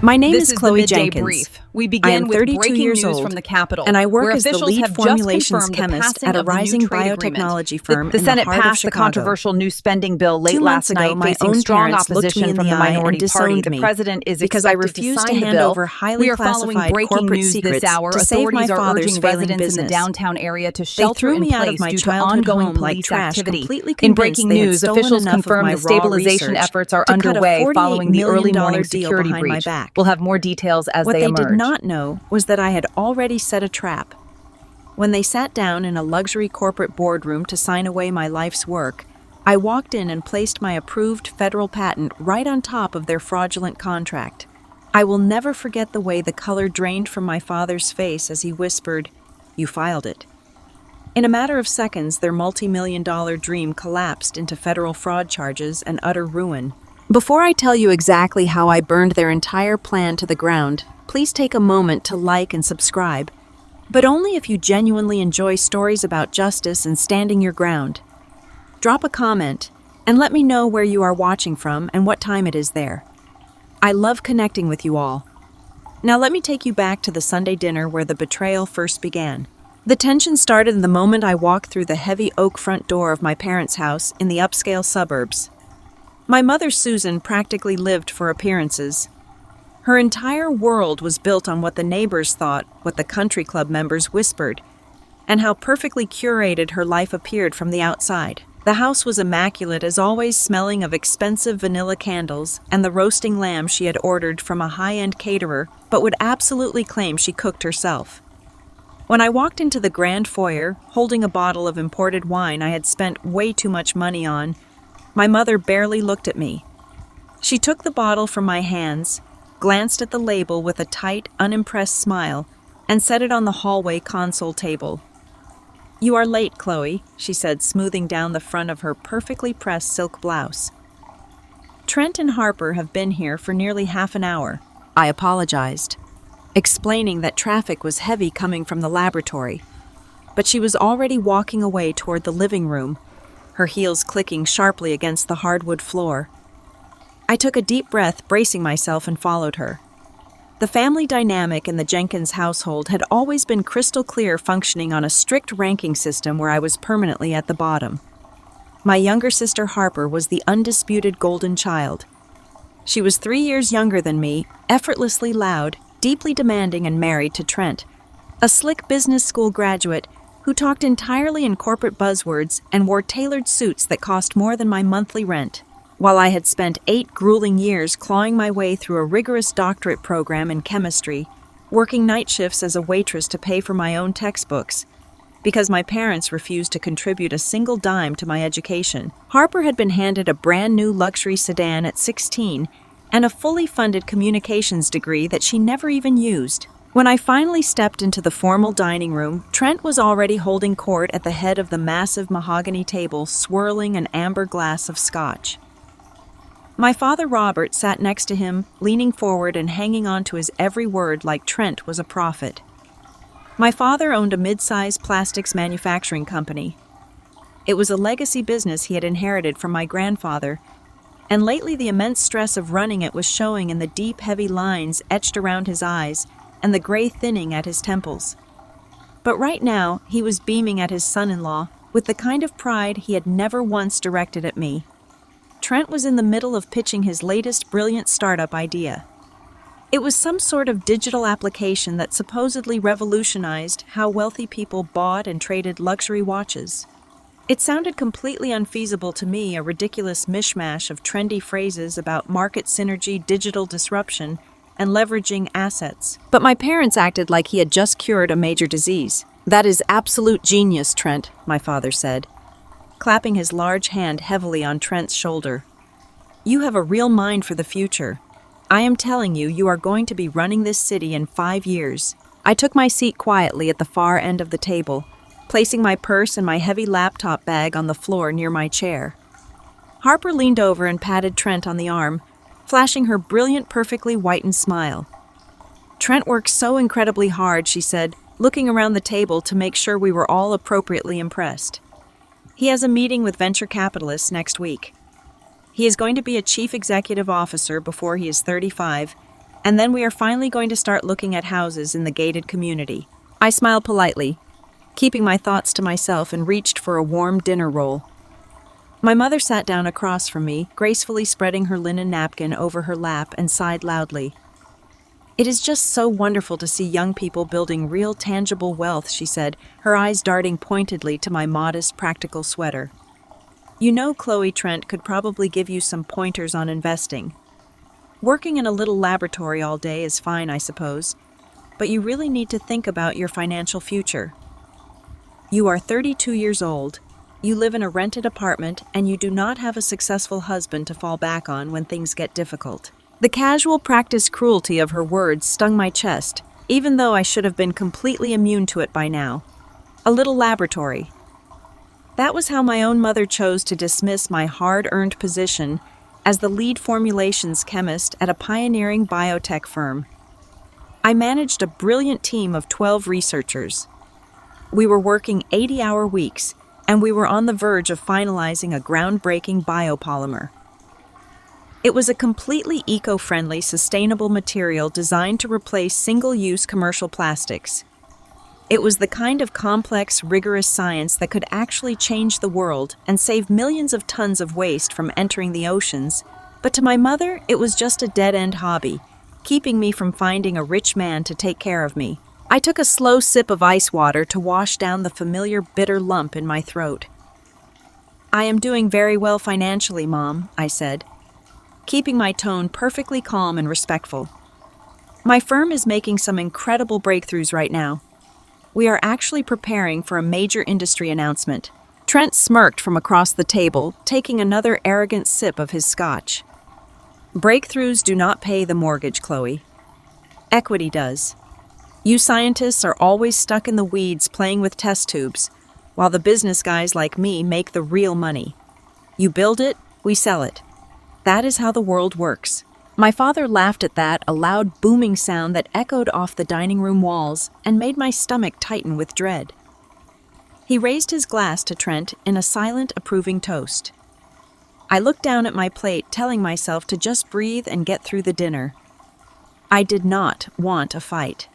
My name This is is Chloe the midday Jenkins. brief. We I begin am with 32 breaking years news old, from the Capitol, and I work where as the officials lead have just formulations confirmed the chemist passing at a of the new rising trade agreement. biotechnology firm The in Senate the heart of passed the Chicago. controversial new spending bill late 2 months last ago, night, my facing own strong parents looked me opposition in from the the eye and minority party. disowned The me president is because I expected to refused to sign the hand bill. over highly We are following classified breaking corporate news secrets this hour. to save my Authorities are father's urging failing residents in the business. downtown area to They shelter threw in me out of place my due to childhood ongoing home like police trash, activity. completely In convinced breaking they had news, stolen officials enough of confirm my the raw stabilization research efforts are to cut a underway $48 following the early million morning deal security behind my breach. back. We'll have more details as What they they emerge. did not know was that I had already set a trap. When they sat down in a luxury corporate boardroom to sign away my life's work, I walked in and placed my approved federal patent right on top of their fraudulent contract. I will never forget the way the color drained from my father's face as he whispered, "You filed it." In a matter of seconds, their multi-million-dollar dream collapsed into federal fraud charges and utter ruin. Before I tell you exactly how I burned their entire plan to the ground, please take a moment to like and subscribe, but only if you genuinely enjoy stories about justice and standing your ground. Drop a comment and let me know where you are watching from and what time it is there. I love connecting with you all. Now let me take you back to the Sunday dinner where the betrayal first began. The tension started the moment I walked through the heavy oak front door of my parents' house in the upscale suburbs. My mother, Susan, practically lived for appearances. Her entire world was built on what the neighbors thought, what the country club members whispered, and how perfectly curated her life appeared from the outside. The house was immaculate as always, smelling of expensive vanilla candles and the roasting lamb she had ordered from a high-end caterer, but would absolutely claim she cooked herself. When I walked into the grand foyer, holding a bottle of imported wine I had spent way too much money on, my mother barely looked at me. She took the bottle from my hands, glanced at the label with a tight, unimpressed smile, and set it on the hallway console table. "You are late, Chloe," she said, smoothing down the front of her perfectly pressed silk blouse. "Trent and Harper have been here for nearly half an hour." I apologized, explaining that traffic was heavy coming from the laboratory, but she was already walking away toward the living room, her heels clicking sharply against the hardwood floor. I took a deep breath, bracing myself, and followed her. The family dynamic in the Jenkins household had always been crystal clear, functioning on a strict ranking system where I was permanently at the bottom. My younger sister Harper was the undisputed golden child. She was 3 years younger than me, effortlessly loud, deeply demanding, and married to Trent, a slick business school graduate who talked entirely in corporate buzzwords and wore tailored suits that cost more than my monthly rent. While I had spent 8 grueling years clawing my way through a rigorous doctorate program in chemistry, working night shifts as a waitress to pay for my own textbooks, because my parents refused to contribute a single dime to my education, Harper had been handed a brand new luxury sedan at 16 and a fully funded communications degree that she never even used. When I finally stepped into the formal dining room, Trent was already holding court at the head of the massive mahogany table, swirling an amber glass of scotch. My father, Robert, sat next to him, leaning forward and hanging on to his every word like Trent was a prophet. My father owned a mid-sized plastics manufacturing company. It was a legacy business he had inherited from my grandfather, and lately the immense stress of running it was showing in the deep, heavy lines etched around his eyes and the gray thinning at his temples. But right now, he was beaming at his son-in-law with the kind of pride he had never once directed at me. Trent was in the middle of pitching his latest brilliant startup idea. It was some sort of digital application that supposedly revolutionized how wealthy people bought and traded luxury watches. It sounded completely unfeasible to me, a ridiculous mishmash of trendy phrases about market synergy, digital disruption, and leveraging assets. But my parents acted like he had just cured a major disease. "That is absolute genius, Trent," my father said, clapping his large hand heavily on Trent's shoulder. "You have a real mind for the future. I am telling you, you are going to be running this city in 5 years." I took my seat quietly at the far end of the table, placing my purse and my heavy laptop bag on the floor near my chair. Harper leaned over and patted Trent on the arm, flashing her brilliant, perfectly whitened smile. "Trent works so incredibly hard," she said, looking around the table to make sure we were all appropriately impressed. "He has a meeting with venture capitalists next week. He is going to be a chief executive officer before he is 35, And then we are finally going to start looking at houses in the gated community. I smiled politely, keeping my thoughts to myself, and reached for a warm dinner roll. My mother sat down across from me, gracefully spreading her linen napkin over her lap, and sighed loudly. "It is just so wonderful to see young people building real tangible wealth," she said, her eyes darting pointedly to my modest, practical sweater. "You know, Chloe, Trent could probably give you some pointers on investing. Working in a little laboratory all day is fine, I suppose, but you really need to think about your financial future. You are 32 years old, you live in a rented apartment, and you do not have a successful husband to fall back on when things get difficult." The casual practiced cruelty of her words stung my chest, even though I should have been completely immune to it by now. A little laboratory. That was how my own mother chose to dismiss my hard-earned position as the lead formulations chemist at a pioneering biotech firm. I managed a brilliant team of 12 researchers. We were working 80-hour weeks, and we were on the verge of finalizing a groundbreaking biopolymer. It was a completely eco-friendly, sustainable material designed to replace single-use commercial plastics. It was the kind of complex, rigorous science that could actually change the world and save millions of tons of waste from entering the oceans, but to my mother, it was just a dead-end hobby, keeping me from finding a rich man to take care of me. I took a slow sip of ice water to wash down the familiar bitter lump in my throat. "I am doing very well financially, Mom," I said, keeping my tone perfectly calm and respectful. "My firm is making some incredible breakthroughs right now. We are actually preparing for a major industry announcement." Trent smirked from across the table, taking another arrogant sip of his scotch. "Breakthroughs do not pay the mortgage, Chloe. Equity does. You scientists are always stuck in the weeds playing with test tubes, while the business guys like me make the real money. You build it, we sell it. That is how the world works." My father laughed at that, a loud booming sound that echoed off the dining room walls and made my stomach tighten with dread. He raised his glass to Trent in a silent, approving toast. I looked down at my plate, telling myself to just breathe and get through the dinner. I did not want a fight.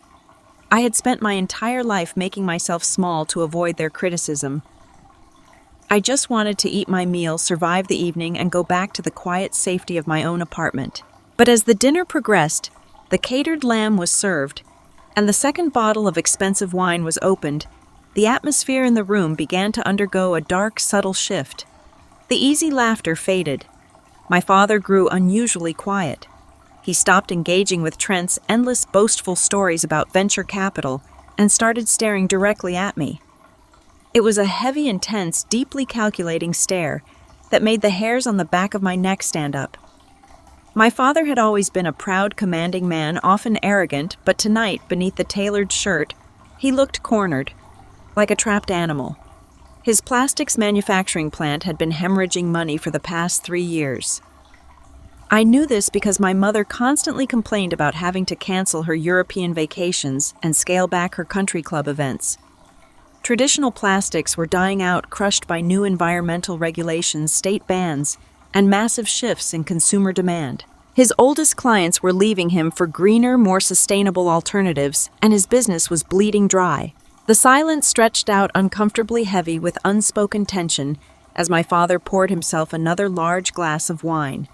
I had spent my entire life making myself small to avoid their criticism. I just wanted to eat my meal, survive the evening, and go back to the quiet safety of my own apartment. But as the dinner progressed, the catered lamb was served, and the second bottle of expensive wine was opened, the atmosphere in the room began to undergo a dark, subtle shift. The easy laughter faded. My father grew unusually quiet. He stopped engaging with Trent's endless, boastful stories about venture capital and started staring directly at me. It was a heavy, intense, deeply calculating stare that made the hairs on the back of my neck stand up. My father had always been a proud, commanding man, often arrogant, but tonight, beneath the tailored shirt, he looked cornered, like a trapped animal. His plastics manufacturing plant had been hemorrhaging money for the past 3 years. I knew this because my mother constantly complained about having to cancel her European vacations and scale back her country club events. Traditional plastics were dying out, crushed by new environmental regulations, state bans, and massive shifts in consumer demand. His oldest clients were leaving him for greener, more sustainable alternatives, and his business was bleeding dry. The silence stretched out uncomfortably heavy with unspoken tension as my father poured himself another large glass of wine.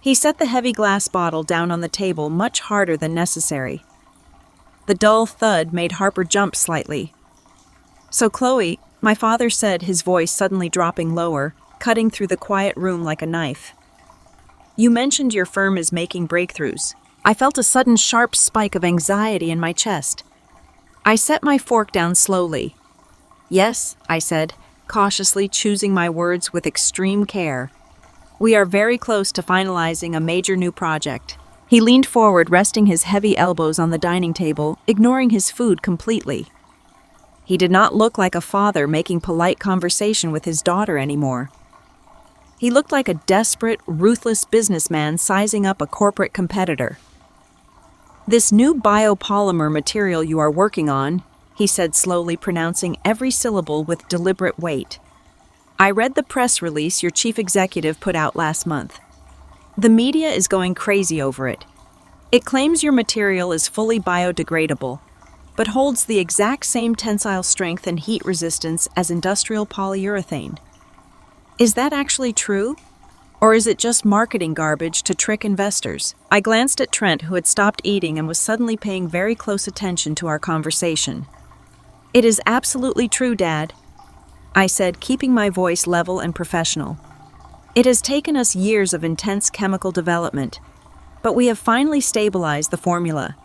He set the heavy glass bottle down on the table much harder than necessary. The dull thud made Harper jump slightly. "So, Chloe," my father said, his voice suddenly dropping lower, cutting through the quiet room like a knife. "You mentioned your firm is making breakthroughs." I felt a sudden sharp spike of anxiety in my chest. I set my fork down slowly. "Yes," I said, cautiously choosing my words with extreme care. "We are very close to finalizing a major new project." He leaned forward, resting his heavy elbows on the dining table, ignoring his food completely. He did not look like a father making polite conversation with his daughter anymore. He looked like a desperate, ruthless businessman sizing up a corporate competitor. "This new biopolymer material you are working on," he said slowly, pronouncing every syllable with deliberate weight. "I read the press release your chief executive put out last month. The media is going crazy over it. It claims your material is fully biodegradable, but holds the exact same tensile strength and heat resistance as industrial polyurethane. Is that actually true? Or is it just marketing garbage to trick investors? I glanced at Trent, who had stopped eating and was suddenly paying very close attention to our conversation. It is absolutely true, Dad, I said, keeping my voice level and professional. It has taken us years of intense chemical development, but we have finally stabilized the formula.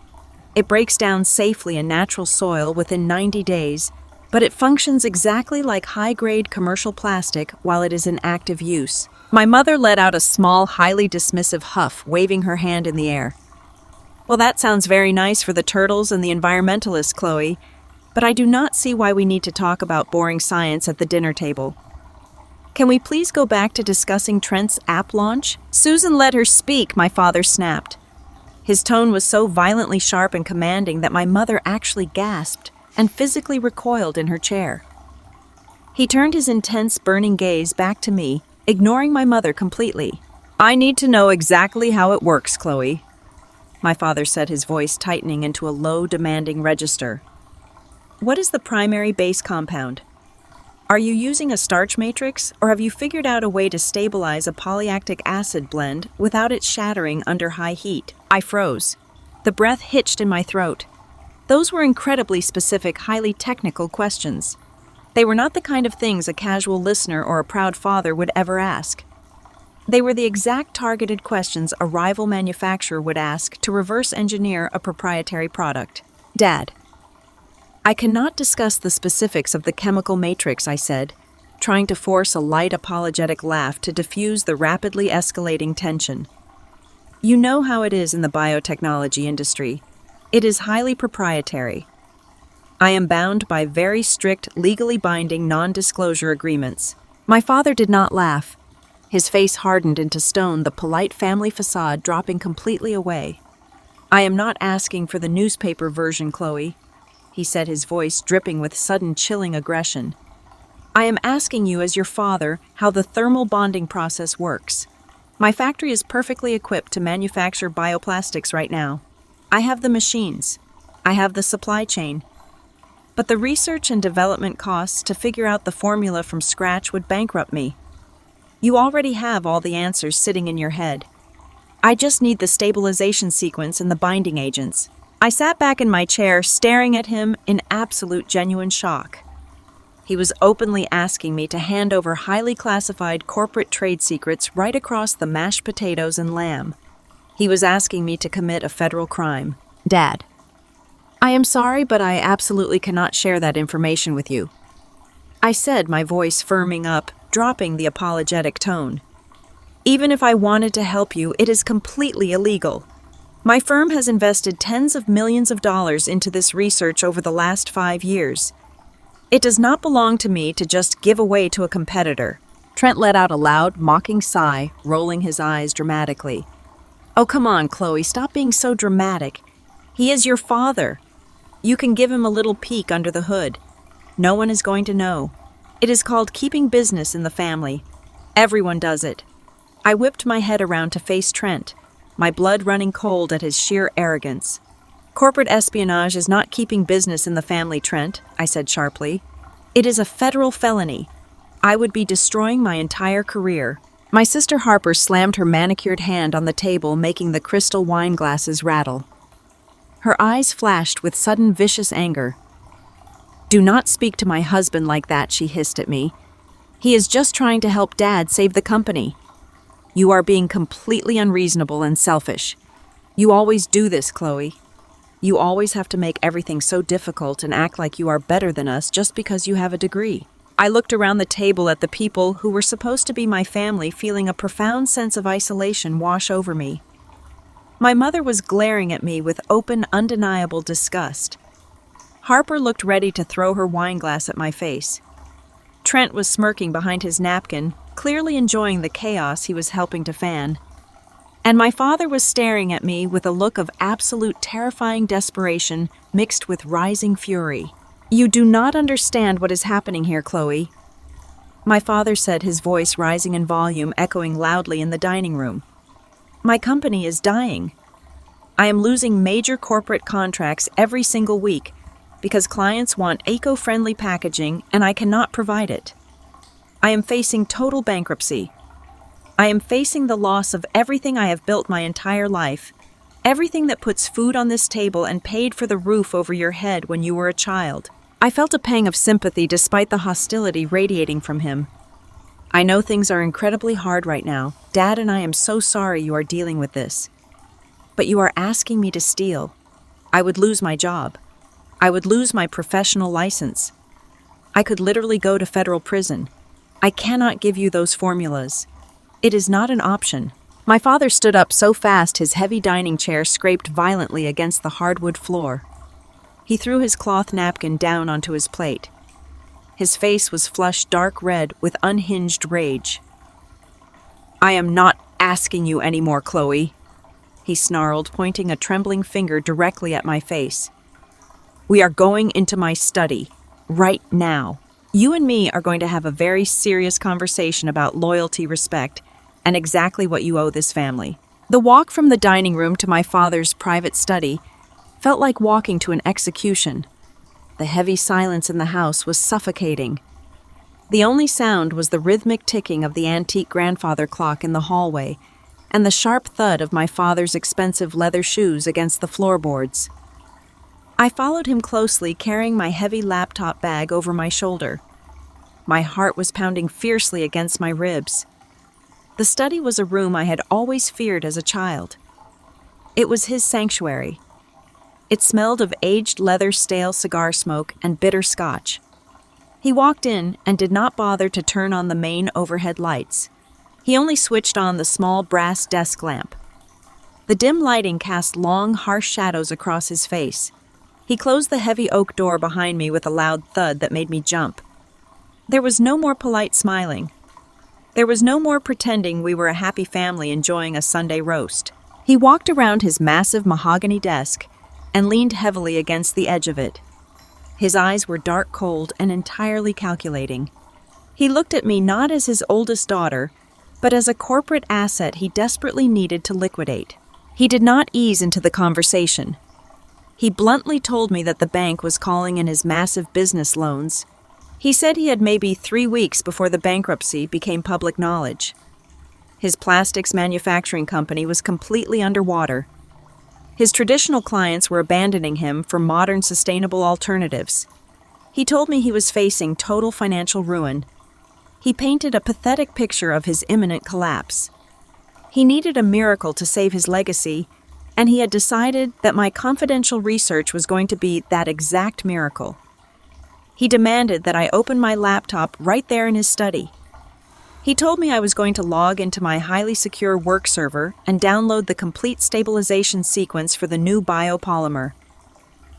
It breaks down safely in natural soil within 90 days, but it functions exactly like high-grade commercial plastic while it is in active use. My mother let out a small, highly dismissive huff, waving her hand in the air. Well, that sounds very nice for the turtles and the environmentalists, Chloe, but I do not see why we need to talk about boring science at the dinner table. Can we please go back to discussing Trent's app launch? Susan let her speak, my father snapped. His tone was so violently sharp and commanding that my mother actually gasped and physically recoiled in her chair. He turned his intense, burning gaze back to me, ignoring my mother completely. I need to know exactly how it works, Chloe, my father said, his voice tightening into a low, demanding register. What is the primary base compound? Are you using a starch matrix, or have you figured out a way to stabilize a polylactic acid blend without it shattering under high heat? I froze. The breath hitched in my throat. Those were incredibly specific, highly technical questions. They were not the kind of things a casual listener or a proud father would ever ask. They were the exact targeted questions a rival manufacturer would ask to reverse engineer a proprietary product. Dad, I cannot discuss the specifics of the chemical matrix, I said, trying to force a light apologetic laugh to diffuse the rapidly escalating tension. You know how it is in the biotechnology industry. It is highly proprietary. I am bound by very strict, legally binding non-disclosure agreements. My father did not laugh. His face hardened into stone, the polite family facade dropping completely away. I am not asking for the newspaper version, Chloe, he said, his voice dripping with sudden chilling aggression. I am asking you as your father how the thermal bonding process works. My factory is perfectly equipped to manufacture bioplastics right now. I have the machines. I have the supply chain. But the research and development costs to figure out the formula from scratch would bankrupt me. You already have all the answers sitting in your head. I just need the stabilization sequence and the binding agents. I sat back in my chair, staring at him in absolute genuine shock. He was openly asking me to hand over highly classified corporate trade secrets right across the mashed potatoes and lamb. He was asking me to commit a federal crime. Dad, I am sorry, but I absolutely cannot share that information with you, I said, my voice firming up, dropping the apologetic tone. Even if I wanted to help you, it is completely illegal. My firm has invested tens of millions of dollars into this research over the last 5 years. It does not belong to me to just give away to a competitor. Trent let out a loud, mocking sigh, rolling his eyes dramatically. Oh, come on, Chloe, stop being so dramatic. He is your father. You can give him a little peek under the hood. No one is going to know. It is called keeping business in the family. Everyone does it. I whipped my head around to face Trent, my blood running cold at his sheer arrogance. Corporate espionage is not keeping business in the family, Trent, I said sharply. It is a federal felony. I would be destroying my entire career. My sister Harper slammed her manicured hand on the table, making the crystal wine glasses rattle. Her eyes flashed with sudden vicious anger. Do not speak to my husband like that, she hissed at me. He is just trying to help Dad save the company. You are being completely unreasonable and selfish. You always do this, Chloe. You always have to make everything so difficult and act like you are better than us just because you have a degree. I looked around the table at the people who were supposed to be my family, feeling a profound sense of isolation wash over me. My mother was glaring at me with open, undeniable disgust. Harper looked ready to throw her wine glass at my face. Trent was smirking behind his napkin, clearly enjoying the chaos he was helping to fan. And my father was staring at me with a look of absolute terrifying desperation mixed with rising fury. You do not understand what is happening here, Chloe, my father said, his voice rising in volume, echoing loudly in the dining room. My company is dying. I am losing major corporate contracts every single week because clients want eco-friendly packaging and I cannot provide it. I am facing total bankruptcy. I am facing the loss of everything I have built my entire life, everything that puts food on this table and paid for the roof over your head when you were a child. I felt a pang of sympathy despite the hostility radiating from him. I know things are incredibly hard right now. Dad and I am so sorry you are dealing with this. But you are asking me to steal. I would lose my job. I would lose my professional license. I could literally go to federal prison. I cannot give you those formulas. It is not an option. My father stood up so fast his heavy dining chair scraped violently against the hardwood floor. He threw his cloth napkin down onto his plate. His face was flushed dark red with unhinged rage. "I am not asking you anymore, Chloe," he snarled, pointing a trembling finger directly at my face. "We are going into my study, right now. You and me are going to have a very serious conversation about loyalty, respect, and exactly what you owe this family." The walk from the dining room to my father's private study felt like walking to an execution. The heavy silence in the house was suffocating. The only sound was the rhythmic ticking of the antique grandfather clock in the hallway and the sharp thud of my father's expensive leather shoes against the floorboards. I followed him closely, carrying my heavy laptop bag over my shoulder. My heart was pounding fiercely against my ribs. The study was a room I had always feared as a child. It was his sanctuary. It smelled of aged leather, stale cigar smoke, and bitter scotch. He walked in and did not bother to turn on the main overhead lights. He only switched on the small brass desk lamp. The dim lighting cast long, harsh shadows across his face. He closed the heavy oak door behind me with a loud thud that made me jump. There was no more polite smiling. There was no more pretending we were a happy family enjoying a Sunday roast. He walked around his massive mahogany desk and leaned heavily against the edge of it. His eyes were dark, cold, and entirely calculating. He looked at me not as his oldest daughter, but as a corporate asset he desperately needed to liquidate. He did not ease into the conversation. He bluntly told me that the bank was calling in his massive business loans. He said he had maybe 3 weeks before the bankruptcy became public knowledge. His plastics manufacturing company was completely underwater. His traditional clients were abandoning him for modern, sustainable alternatives. He told me he was facing total financial ruin. He painted a pathetic picture of his imminent collapse. He needed a miracle to save his legacy, and he had decided that my confidential research was going to be that exact miracle. He demanded that I open my laptop right there in his study. He told me I was going to log into my highly secure work server and download the complete stabilization sequence for the new biopolymer.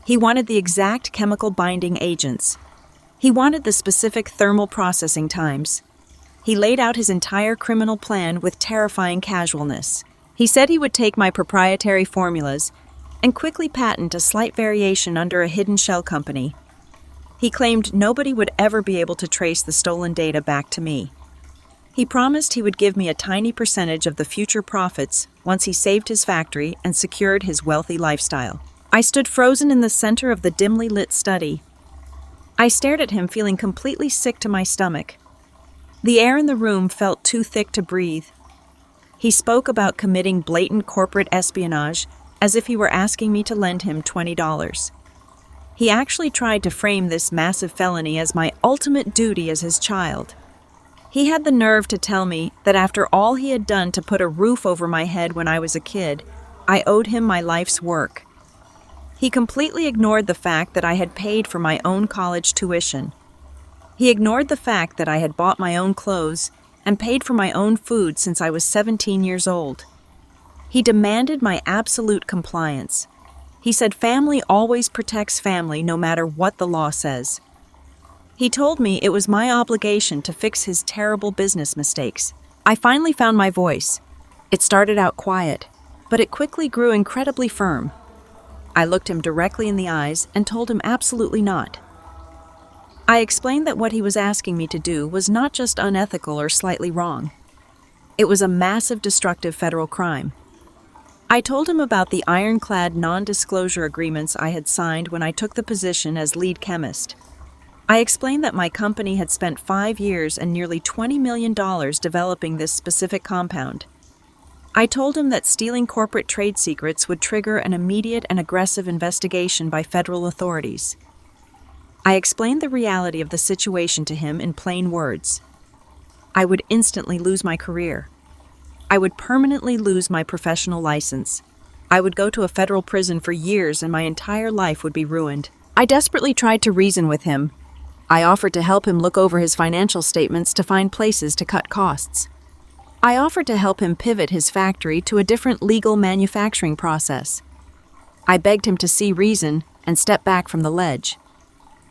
He wanted the exact chemical binding agents. He wanted the specific thermal processing times. He laid out his entire criminal plan with terrifying casualness. He said he would take my proprietary formulas and quickly patent a slight variation under a hidden shell company. He claimed nobody would ever be able to trace the stolen data back to me. He promised he would give me a tiny percentage of the future profits once he saved his factory and secured his wealthy lifestyle. I stood frozen in the center of the dimly lit study. I stared at him, feeling completely sick to my stomach. The air in the room felt too thick to breathe. He spoke about committing blatant corporate espionage as if he were asking me to lend him $20. He actually tried to frame this massive felony as my ultimate duty as his child. He had the nerve to tell me that after all he had done to put a roof over my head when I was a kid, I owed him my life's work. He completely ignored the fact that I had paid for my own college tuition. He ignored the fact that I had bought my own clothes and paid for my own food since I was 17 years old. He demanded my absolute compliance. He said family always protects family no matter what the law says. He told me it was my obligation to fix his terrible business mistakes. I finally found my voice. It started out quiet, but it quickly grew incredibly firm. I looked him directly in the eyes and told him absolutely not. I explained that what he was asking me to do was not just unethical or slightly wrong. It was a massive destructive federal crime. I told him about the ironclad non-disclosure agreements I had signed when I took the position as lead chemist. I explained that my company had spent 5 years and nearly $20 million developing this specific compound. I told him that stealing corporate trade secrets would trigger an immediate and aggressive investigation by federal authorities. I explained the reality of the situation to him in plain words. I would instantly lose my career. I would permanently lose my professional license. I would go to a federal prison for years and my entire life would be ruined. I desperately tried to reason with him. I offered to help him look over his financial statements to find places to cut costs. I offered to help him pivot his factory to a different legal manufacturing process. I begged him to see reason and step back from the ledge.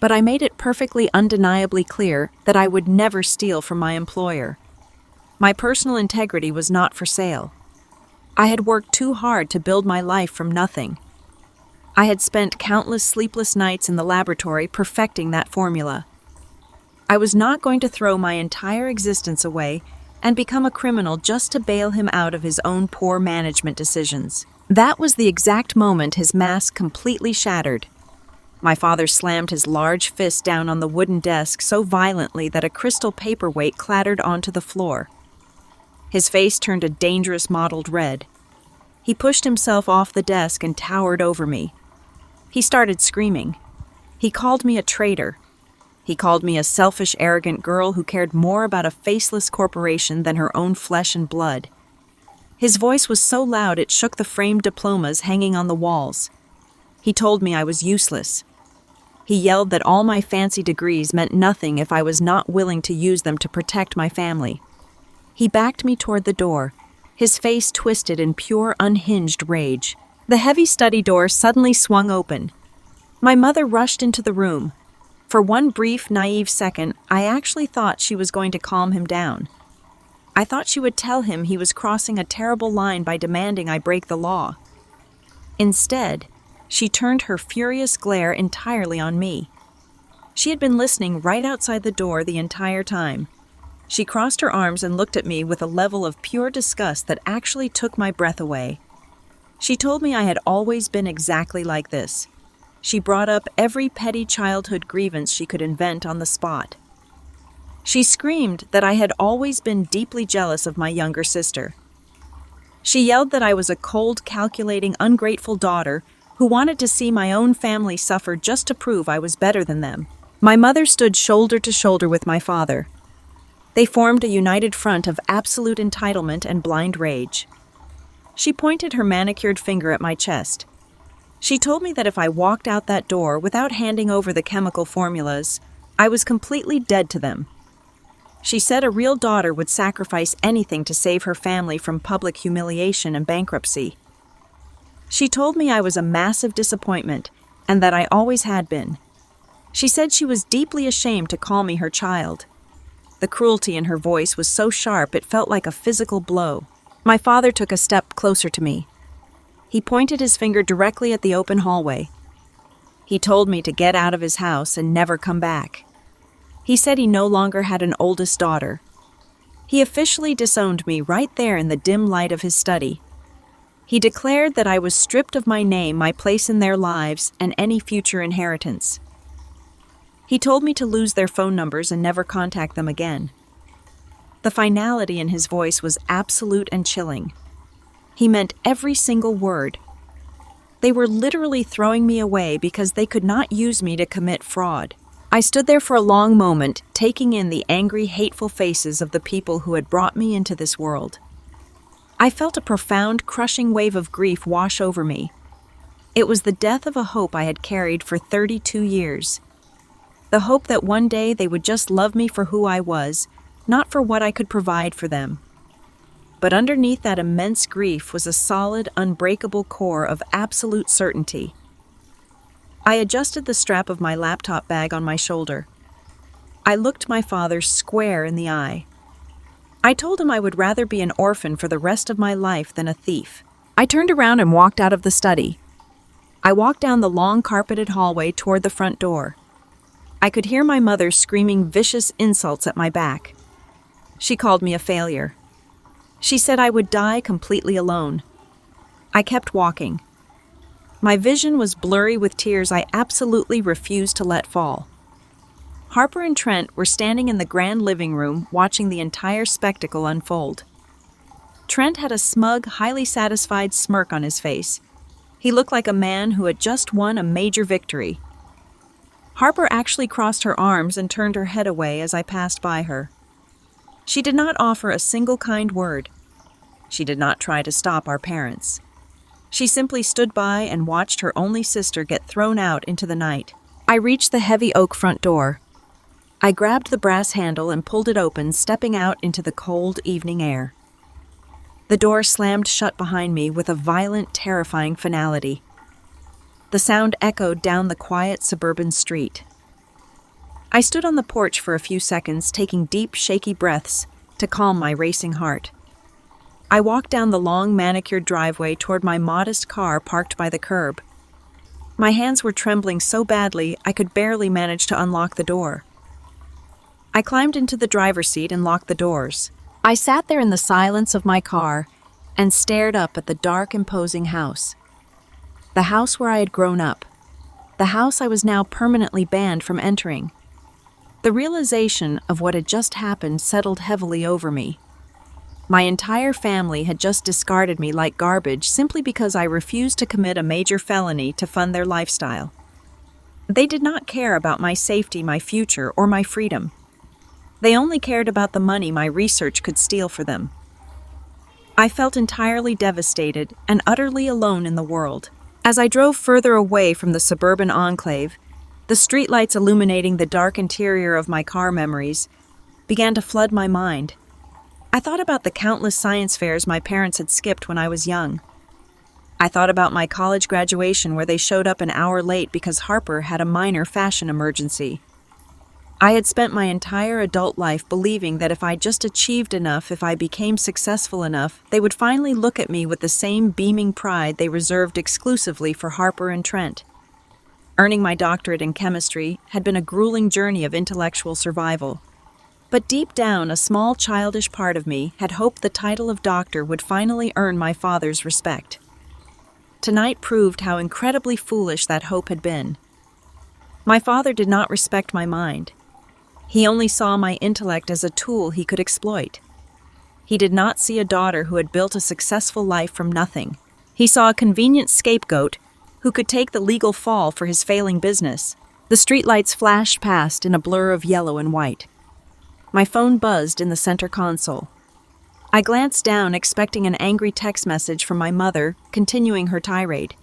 But I made it perfectly undeniably clear that I would never steal from my employer. My personal integrity was not for sale. I had worked too hard to build my life from nothing. I had spent countless sleepless nights in the laboratory perfecting that formula. I was not going to throw my entire existence away and become a criminal just to bail him out of his own poor management decisions. That was the exact moment his mask completely shattered. My father slammed his large fist down on the wooden desk so violently that a crystal paperweight clattered onto the floor. His face turned a dangerous mottled red. He pushed himself off the desk and towered over me. He started screaming. He called me a traitor. He called me a selfish, arrogant girl who cared more about a faceless corporation than her own flesh and blood. His voice was so loud it shook the framed diplomas hanging on the walls. He told me I was useless. He yelled that all my fancy degrees meant nothing if I was not willing to use them to protect my family. He backed me toward the door, his face twisted in pure, unhinged rage. The heavy study door suddenly swung open. My mother rushed into the room. For one brief, naive second, I actually thought she was going to calm him down. I thought she would tell him he was crossing a terrible line by demanding I break the law. Instead, she turned her furious glare entirely on me. She had been listening right outside the door the entire time. She crossed her arms and looked at me with a level of pure disgust that actually took my breath away. She told me I had always been exactly like this. She brought up every petty childhood grievance she could invent on the spot. She screamed that I had always been deeply jealous of my younger sister. She yelled that I was a cold, calculating, ungrateful daughter who wanted to see my own family suffer just to prove I was better than them. My mother stood shoulder to shoulder with my father. They formed a united front of absolute entitlement and blind rage. She pointed her manicured finger at my chest. She told me that if I walked out that door without handing over the chemical formulas, I was completely dead to them. She said a real daughter would sacrifice anything to save her family from public humiliation and bankruptcy. She told me I was a massive disappointment and that I always had been. She said she was deeply ashamed to call me her child. The cruelty in her voice was so sharp it felt like a physical blow. My father took a step closer to me. He pointed his finger directly at the open hallway. He told me to get out of his house and never come back. He said he no longer had an oldest daughter. He officially disowned me right there in the dim light of his study. He declared that I was stripped of my name, my place in their lives, and any future inheritance. He told me to lose their phone numbers and never contact them again. The finality in his voice was absolute and chilling. He meant every single word. They were literally throwing me away because they could not use me to commit fraud. I stood there for a long moment, taking in the angry, hateful faces of the people who had brought me into this world. I felt a profound, crushing wave of grief wash over me. It was the death of a hope I had carried for 32 years. The hope that one day they would just love me for who I was, not for what I could provide for them. But underneath that immense grief was a solid, unbreakable core of absolute certainty. I adjusted the strap of my laptop bag on my shoulder. I looked my father square in the eye. I told him I would rather be an orphan for the rest of my life than a thief. I turned around and walked out of the study. I walked down the long carpeted hallway toward the front door. I could hear my mother screaming vicious insults at my back. She called me a failure. She said I would die completely alone. I kept walking. My vision was blurry with tears I absolutely refused to let fall. Harper and Trent were standing in the grand living room watching the entire spectacle unfold. Trent had a smug, highly satisfied smirk on his face. He looked like a man who had just won a major victory. Harper actually crossed her arms and turned her head away as I passed by her. She did not offer a single kind word. She did not try to stop our parents. She simply stood by and watched her only sister get thrown out into the night. I reached the heavy oak front door. I grabbed the brass handle and pulled it open, stepping out into the cold evening air. The door slammed shut behind me with a violent, terrifying finality. The sound echoed down the quiet suburban street. I stood on the porch for a few seconds, taking deep, shaky breaths to calm my racing heart. I walked down the long, manicured driveway toward my modest car parked by the curb. My hands were trembling so badly I could barely manage to unlock the door. I climbed into the driver's seat and locked the doors. I sat there in the silence of my car and stared up at the dark, imposing house. The house where I had grown up. The house I was now permanently banned from entering. The realization of what had just happened settled heavily over me. My entire family had just discarded me like garbage simply because I refused to commit a major felony to fund their lifestyle. They did not care about my safety, my future, or my freedom. They only cared about the money my research could steal for them. I felt entirely devastated and utterly alone in the world. As I drove further away from the suburban enclave, the streetlights illuminating the dark interior of my car memories began to flood my mind. I thought about the countless science fairs my parents had skipped when I was young. I thought about my college graduation where they showed up an hour late because Harper had a minor fashion emergency. I had spent my entire adult life believing that if I just achieved enough, if I became successful enough, they would finally look at me with the same beaming pride they reserved exclusively for Harper and Trent. Earning my doctorate in chemistry had been a grueling journey of intellectual survival. But deep down, a small childish part of me had hoped the title of doctor would finally earn my father's respect. Tonight proved how incredibly foolish that hope had been. My father did not respect my mind. He only saw my intellect as a tool he could exploit. He did not see a daughter who had built a successful life from nothing. He saw a convenient scapegoat who could take the legal fall for his failing business. The streetlights flashed past in a blur of yellow and white. My phone buzzed in the center console. I glanced down, expecting an angry text message from my mother, continuing her tirade.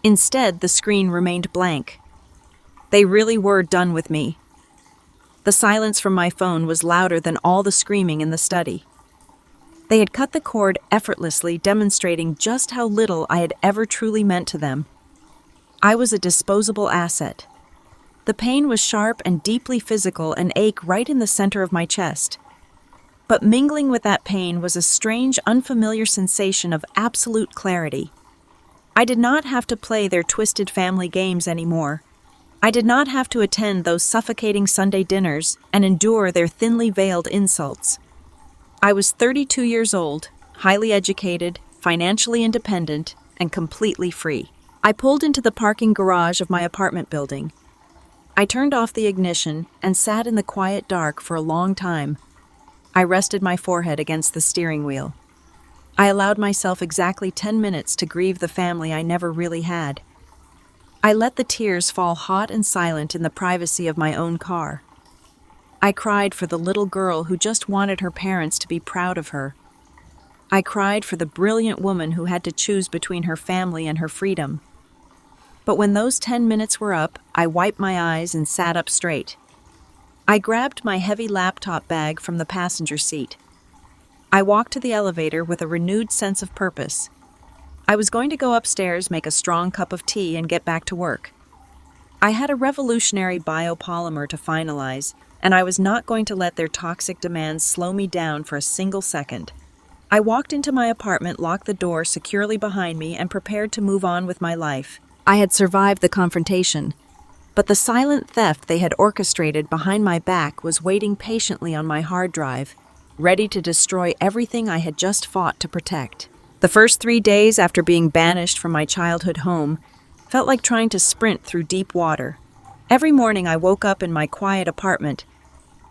Instead, the screen remained blank. They really were done with me. The silence from my phone was louder than all the screaming in the study. They had cut the cord effortlessly, demonstrating just how little I had ever truly meant to them. I was a disposable asset. The pain was sharp and deeply physical, an ache right in the center of my chest. But mingling with that pain was a strange, unfamiliar sensation of absolute clarity. I did not have to play their twisted family games anymore. I did not have to attend those suffocating Sunday dinners and endure their thinly veiled insults. I was 32 years old, highly educated, financially independent, and completely free. I pulled into the parking garage of my apartment building. I turned off the ignition and sat in the quiet dark for a long time. I rested my forehead against the steering wheel. I allowed myself exactly 10 minutes to grieve the family I never really had. I let the tears fall hot and silent in the privacy of my own car. I cried for the little girl who just wanted her parents to be proud of her. I cried for the brilliant woman who had to choose between her family and her freedom. But when those 10 minutes were up, I wiped my eyes and sat up straight. I grabbed my heavy laptop bag from the passenger seat. I walked to the elevator with a renewed sense of purpose. I was going to go upstairs, make a strong cup of tea, and get back to work. I had a revolutionary biopolymer to finalize, and I was not going to let their toxic demands slow me down for a single second. I walked into my apartment, locked the door securely behind me, and prepared to move on with my life. I had survived the confrontation, but the silent theft they had orchestrated behind my back was waiting patiently on my hard drive, ready to destroy everything I had just fought to protect. The first 3 days after being banished from my childhood home felt like trying to sprint through deep water. Every morning I woke up in my quiet apartment,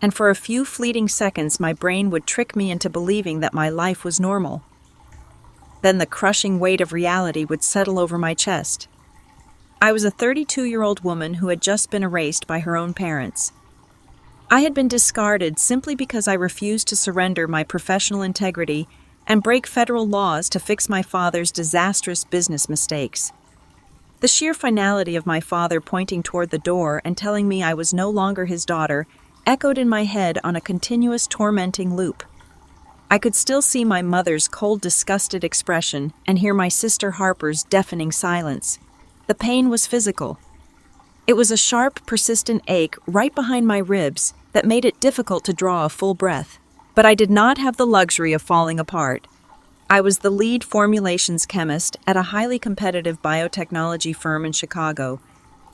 and for a few fleeting seconds my brain would trick me into believing that my life was normal. Then the crushing weight of reality would settle over my chest. I was a 32-year-old woman who had just been erased by her own parents. I had been discarded simply because I refused to surrender my professional integrity and break federal laws to fix my father's disastrous business mistakes. The sheer finality of my father pointing toward the door and telling me I was no longer his daughter echoed in my head on a continuous tormenting loop. I could still see my mother's cold, disgusted expression and hear my sister Harper's deafening silence. The pain was physical. It was a sharp, persistent ache right behind my ribs that made it difficult to draw a full breath. But I did not have the luxury of falling apart. I was the lead formulations chemist at a highly competitive biotechnology firm in Chicago,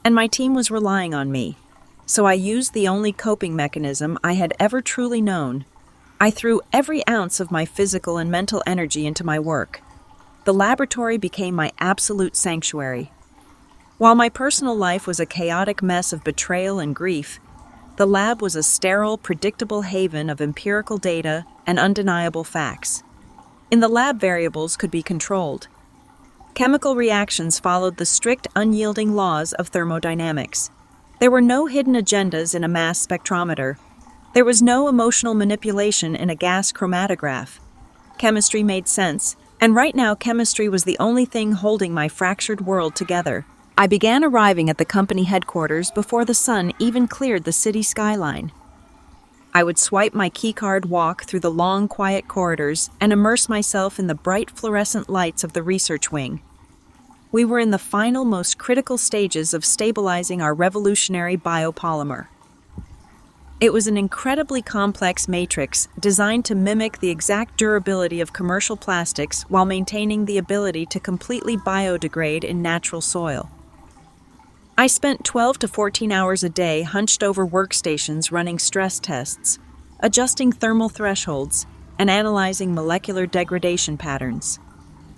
and my team was relying on me. So I used the only coping mechanism I had ever truly known. I threw every ounce of my physical and mental energy into my work. The laboratory became my absolute sanctuary. While my personal life was a chaotic mess of betrayal and grief, the lab was a sterile, predictable haven of empirical data and undeniable facts. In the lab, variables could be controlled. Chemical reactions followed the strict, unyielding laws of thermodynamics. There were no hidden agendas in a mass spectrometer. There was no emotional manipulation in a gas chromatograph. Chemistry made sense, and right now chemistry was the only thing holding my fractured world together. I began arriving at the company headquarters before the sun even cleared the city skyline. I would swipe my keycard, walk through the long, quiet corridors, and immerse myself in the bright fluorescent lights of the research wing. We were in the final, most critical stages of stabilizing our revolutionary biopolymer. It was an incredibly complex matrix designed to mimic the exact durability of commercial plastics while maintaining the ability to completely biodegrade in natural soil. I spent 12 to 14 hours a day hunched over workstations running stress tests, adjusting thermal thresholds, and analyzing molecular degradation patterns.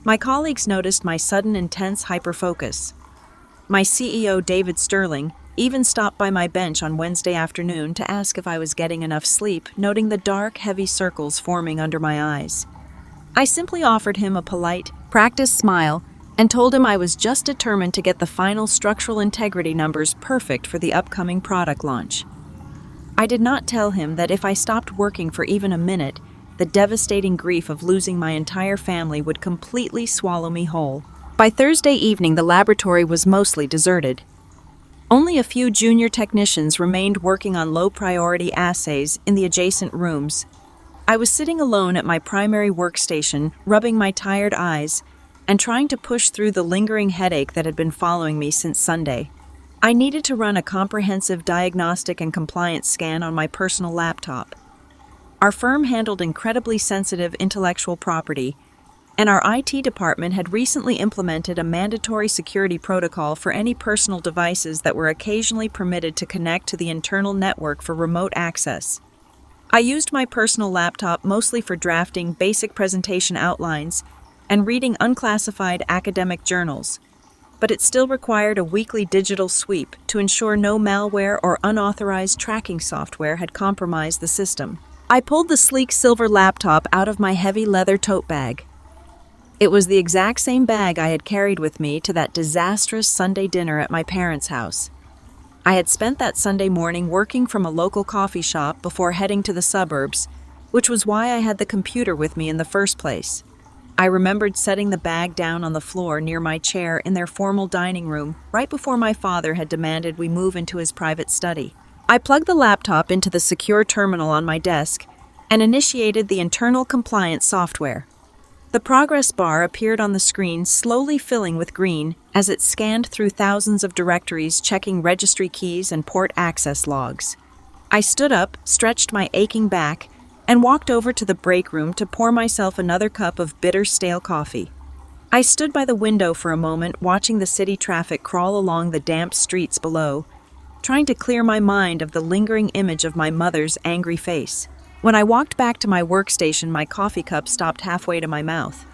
My colleagues noticed my sudden intense hyperfocus. My CEO, David Sterling, even stopped by my bench on Wednesday afternoon to ask if I was getting enough sleep, noting the dark, heavy circles forming under my eyes. I simply offered him a polite, practiced smile and told him I was just determined to get the final structural integrity numbers perfect for the upcoming product launch. I did not tell him that if I stopped working for even a minute, the devastating grief of losing my entire family would completely swallow me whole. By Thursday evening, the laboratory was mostly deserted. Only a few junior technicians remained working on low-priority assays in the adjacent rooms. I was sitting alone at my primary workstation, rubbing my tired eyes, and trying to push through the lingering headache that had been following me since Sunday. I needed to run a comprehensive diagnostic and compliance scan on my personal laptop. Our firm handled incredibly sensitive intellectual property, and our IT department had recently implemented a mandatory security protocol for any personal devices that were occasionally permitted to connect to the internal network for remote access. I used my personal laptop mostly for drafting basic presentation outlines and reading unclassified academic journals, but it still required a weekly digital sweep to ensure no malware or unauthorized tracking software had compromised the system. I pulled the sleek silver laptop out of my heavy leather tote bag. It was the exact same bag I had carried with me to that disastrous Sunday dinner at my parents' house. I had spent that Sunday morning working from a local coffee shop before heading to the suburbs, which was why I had the computer with me in the first place. I remembered setting the bag down on the floor near my chair in their formal dining room right before my father had demanded we move into his private study. I plugged the laptop into the secure terminal on my desk and initiated the internal compliance software. The progress bar appeared on the screen, slowly filling with green as it scanned through thousands of directories, checking registry keys and port access logs. I stood up, stretched my aching back, and walked over to the break room to pour myself another cup of bitter, stale coffee. I stood by the window for a moment, watching the city traffic crawl along the damp streets below, trying to clear my mind of the lingering image of my mother's angry face. When I walked back to my workstation, my coffee cup stopped halfway to my mouth.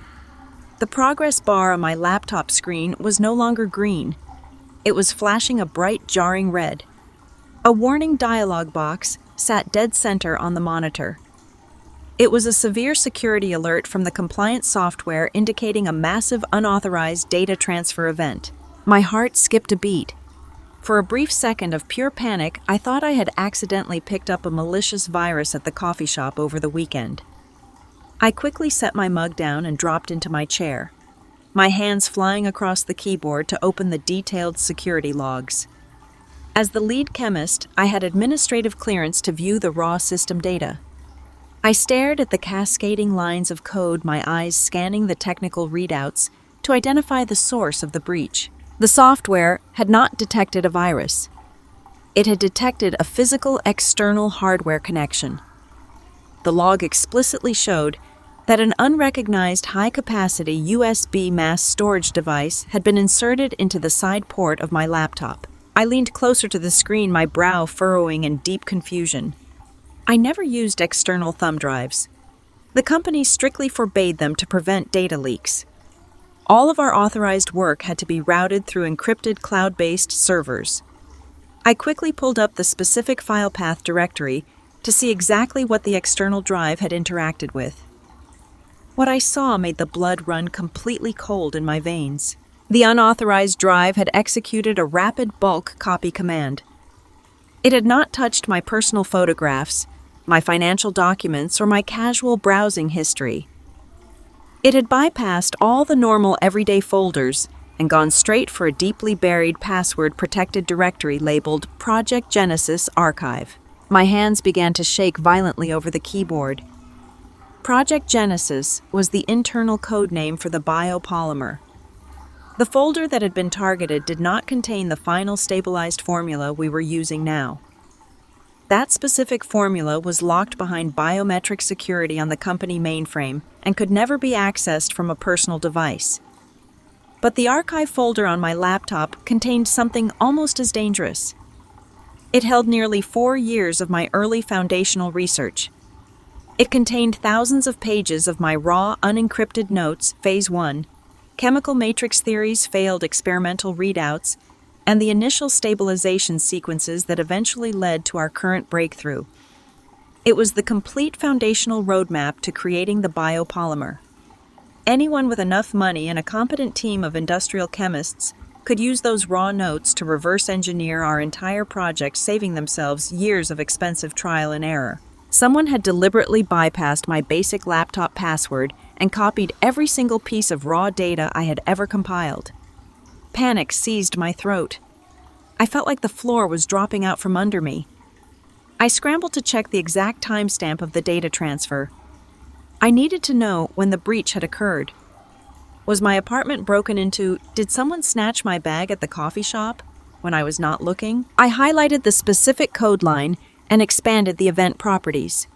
The progress bar on my laptop screen was no longer green. It was flashing a bright, jarring red. A warning dialog box sat dead center on the monitor. It was a severe security alert from the compliance software indicating a massive unauthorized data transfer event. My heart skipped a beat. For a brief second of pure panic, I thought I had accidentally picked up a malicious virus at the coffee shop over the weekend. I quickly set my mug down and dropped into my chair, my hands flying across the keyboard to open the detailed security logs. As the lead chemist, I had administrative clearance to view the raw system data. I stared at the cascading lines of code, my eyes scanning the technical readouts to identify the source of the breach. The software had not detected a virus. It had detected a physical external hardware connection. The log explicitly showed that an unrecognized high-capacity USB mass storage device had been inserted into the side port of my laptop. I leaned closer to the screen, my brow furrowing in deep confusion. I never used external thumb drives. The company strictly forbade them to prevent data leaks. All of our authorized work had to be routed through encrypted cloud-based servers. I quickly pulled up the specific file path directory to see exactly what the external drive had interacted with. What I saw made the blood run completely cold in my veins. The unauthorized drive had executed a rapid bulk copy command. It had not touched my personal photographs, my financial documents, or my casual browsing history. It had bypassed all the normal everyday folders and gone straight for a deeply buried password-protected directory labeled Project Genesis Archive. My hands began to shake violently over the keyboard. Project Genesis was the internal code name for the biopolymer. The folder that had been targeted did not contain the final stabilized formula we were using now. That specific formula was locked behind biometric security on the company mainframe and could never be accessed from a personal device. But the archive folder on my laptop contained something almost as dangerous. It held nearly 4 years of my early foundational research. It contained thousands of pages of my raw, unencrypted notes, Phase 1, chemical matrix theories, failed experimental readouts, and the initial stabilization sequences that eventually led to our current breakthrough. It was the complete foundational roadmap to creating the biopolymer. Anyone with enough money and a competent team of industrial chemists could use those raw notes to reverse engineer our entire project, saving themselves years of expensive trial and error. Someone had deliberately bypassed my basic laptop password and copied every single piece of raw data I had ever compiled. Panic seized my throat. I felt like the floor was dropping out from under me. I scrambled to check the exact timestamp of the data transfer. I needed to know when the breach had occurred. Was my apartment broken into? Did someone snatch my bag at the coffee shop when I was not looking? I highlighted the specific code line and expanded the event properties.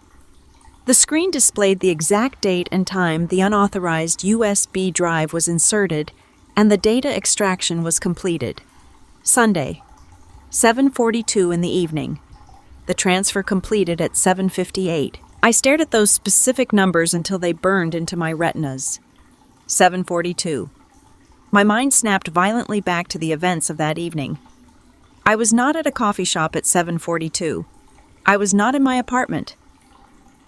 The screen displayed the exact date and time the unauthorized USB drive was inserted and the data extraction was completed. Sunday, 7:42 in the evening. The transfer completed at 7:58. I stared at those specific numbers until they burned into my retinas. 7:42. My mind snapped violently back to the events of that evening. I was not at a coffee shop at 7:42. I was not in my apartment.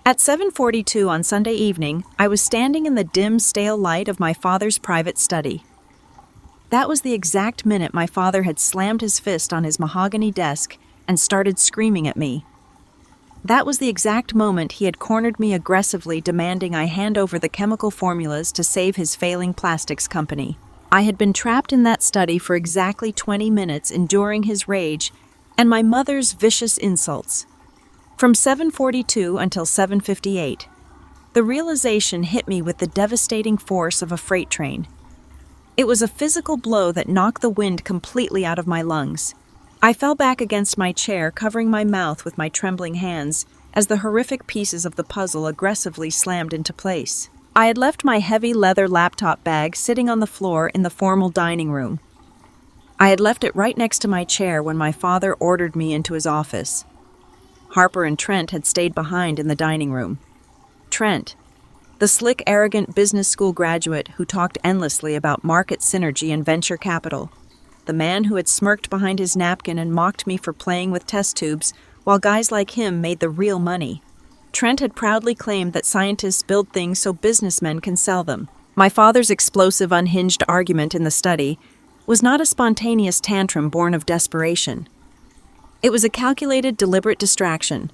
At 7:42 on Sunday evening, I was standing in the dim, stale light of my father's private study. That was the exact minute my father had slammed his fist on his mahogany desk and started screaming at me. That was the exact moment he had cornered me aggressively, demanding I hand over the chemical formulas to save his failing plastics company. I had been trapped in that study for exactly 20 minutes, enduring his rage and my mother's vicious insults. From 7:42 until 7:58, the realization hit me with the devastating force of a freight train. It was a physical blow that knocked the wind completely out of my lungs. I fell back against my chair, covering my mouth with my trembling hands as the horrific pieces of the puzzle aggressively slammed into place. I had left my heavy leather laptop bag sitting on the floor in the formal dining room. I had left it right next to my chair when my father ordered me into his office. Harper and Trent had stayed behind in the dining room. Trent, The slick, arrogant business school graduate who talked endlessly about market synergy and venture capital. The man who had smirked behind his napkin and mocked me for playing with test tubes, while guys like him made the real money. Trent had proudly claimed that scientists build things so businessmen can sell them. My father's explosive, unhinged argument in the study was not a spontaneous tantrum born of desperation. It was a calculated, deliberate distraction.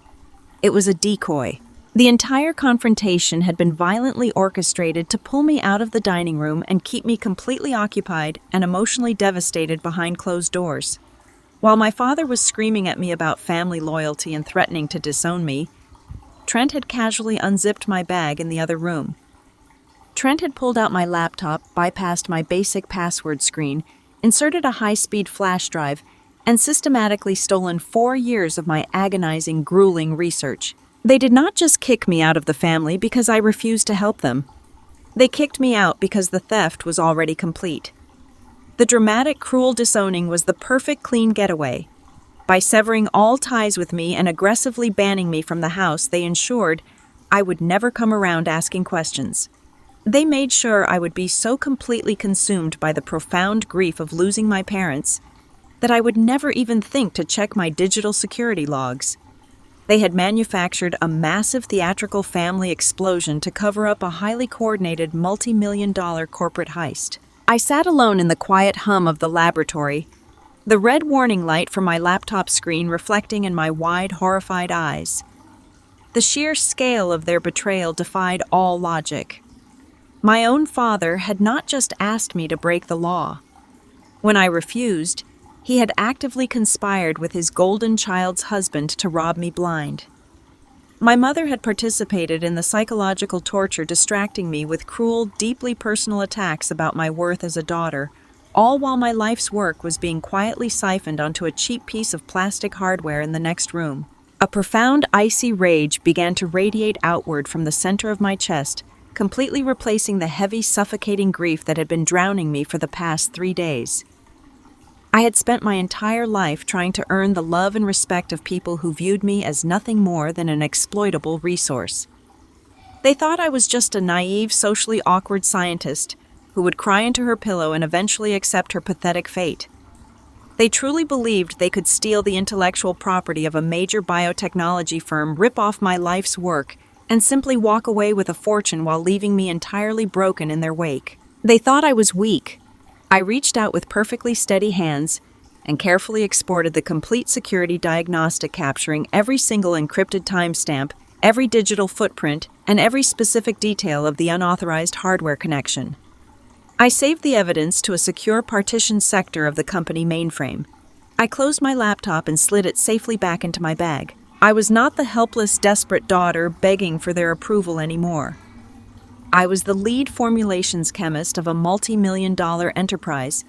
It was a decoy. The entire confrontation had been violently orchestrated to pull me out of the dining room and keep me completely occupied and emotionally devastated behind closed doors. While my father was screaming at me about family loyalty and threatening to disown me, Trent had casually unzipped my bag in the other room. Trent had pulled out my laptop, bypassed my basic password screen, inserted a high-speed flash drive, and systematically stolen 4 years of my agonizing, grueling research. They did not just kick me out of the family because I refused to help them. They kicked me out because the theft was already complete. The dramatic, cruel disowning was the perfect clean getaway. By severing all ties with me and aggressively banning me from the house, they ensured I would never come around asking questions. They made sure I would be so completely consumed by the profound grief of losing my parents that I would never even think to check my digital security logs. They had manufactured a massive theatrical family explosion to cover up a highly coordinated multi-million-dollar corporate heist. I sat alone in the quiet hum of the laboratory, the red warning light from my laptop screen reflecting in my wide, horrified eyes. The sheer scale of their betrayal defied all logic. My own father had not just asked me to break the law. When I refused, he had actively conspired with his golden child's husband to rob me blind. My mother had participated in the psychological torture, distracting me with cruel, deeply personal attacks about my worth as a daughter, all while my life's work was being quietly siphoned onto a cheap piece of plastic hardware in the next room. A profound, icy rage began to radiate outward from the center of my chest, completely replacing the heavy, suffocating grief that had been drowning me for the past 3 days. I had spent my entire life trying to earn the love and respect of people who viewed me as nothing more than an exploitable resource. They thought I was just a naive, socially awkward scientist who would cry into her pillow and eventually accept her pathetic fate. They truly believed they could steal the intellectual property of a major biotechnology firm, rip off my life's work, and simply walk away with a fortune while leaving me entirely broken in their wake. They thought I was weak. I reached out with perfectly steady hands and carefully exported the complete security diagnostic capturing every single encrypted timestamp, every digital footprint, and every specific detail of the unauthorized hardware connection. I saved the evidence to a secure partitioned sector of the company mainframe. I closed my laptop and slid it safely back into my bag. I was not the helpless, desperate daughter begging for their approval anymore. I was the lead formulations chemist of a multi-million-dollar enterprise,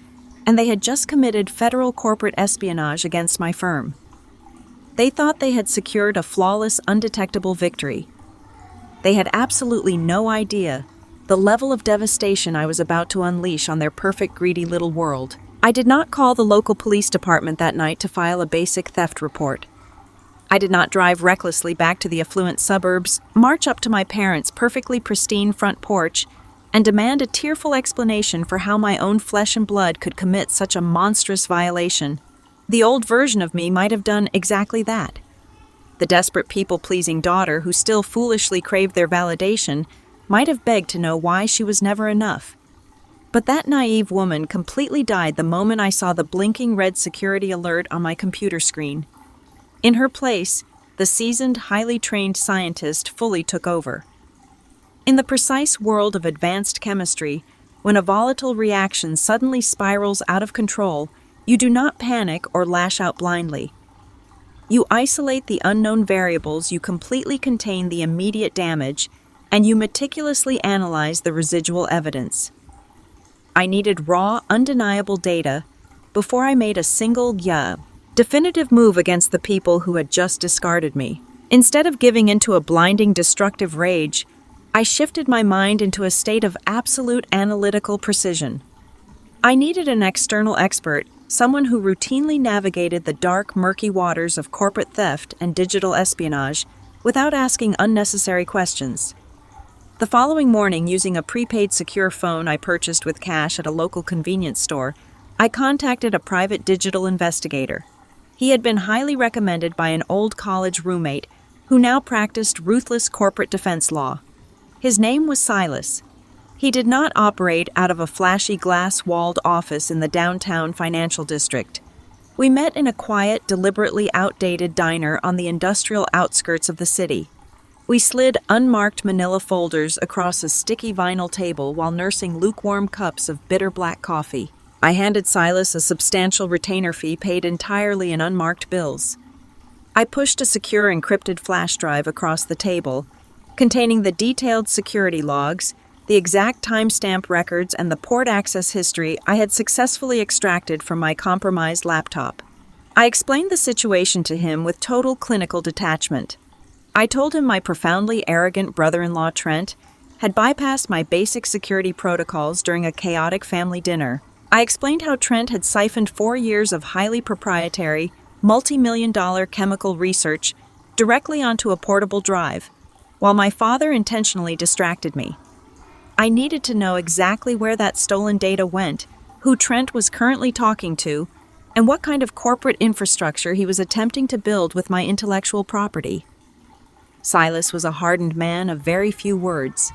and they had just committed federal corporate espionage against my firm. They thought they had secured a flawless, undetectable victory. They had absolutely no idea the level of devastation I was about to unleash on their perfect, greedy little world. I did not call the local police department that night to file a basic theft report. I did not drive recklessly back to the affluent suburbs, march up to my parents' perfectly pristine front porch, and demand a tearful explanation for how my own flesh and blood could commit such a monstrous violation. The old version of me might have done exactly that. The desperate people-pleasing daughter who still foolishly craved their validation might have begged to know why she was never enough. But that naive woman completely died the moment I saw the blinking red security alert on my computer screen. In her place, the seasoned, highly trained scientist fully took over. In the precise world of advanced chemistry, when a volatile reaction suddenly spirals out of control, you do not panic or lash out blindly. You isolate the unknown variables, you completely contain the immediate damage, and you meticulously analyze the residual evidence. I needed raw, undeniable data before I made a single, definitive move against the people who had just discarded me. Instead of giving into a blinding, destructive rage, I shifted my mind into a state of absolute analytical precision. I needed an external expert, someone who routinely navigated the dark, murky waters of corporate theft and digital espionage without asking unnecessary questions. The following morning, using a prepaid secure phone I purchased with cash at a local convenience store, I contacted a private digital investigator. He had been highly recommended by an old college roommate who now practiced ruthless corporate defense law. His name was Silas. He did not operate out of a flashy glass-walled office in the downtown financial district. We met in a quiet, deliberately outdated diner on the industrial outskirts of the city. We slid unmarked manila folders across a sticky vinyl table while nursing lukewarm cups of bitter black coffee. I handed Silas a substantial retainer fee paid entirely in unmarked bills. I pushed a secure encrypted flash drive across the table, containing the detailed security logs, the exact timestamp records, and the port access history I had successfully extracted from my compromised laptop. I explained the situation to him with total clinical detachment. I told him my profoundly arrogant brother-in-law, Trent, had bypassed my basic security protocols during a chaotic family dinner. I explained how Trent had siphoned 4 years of highly proprietary, multi-million-dollar chemical research directly onto a portable drive, while my father intentionally distracted me. I needed to know exactly where that stolen data went, who Trent was currently talking to, and what kind of corporate infrastructure he was attempting to build with my intellectual property. Silas was a hardened man of very few words.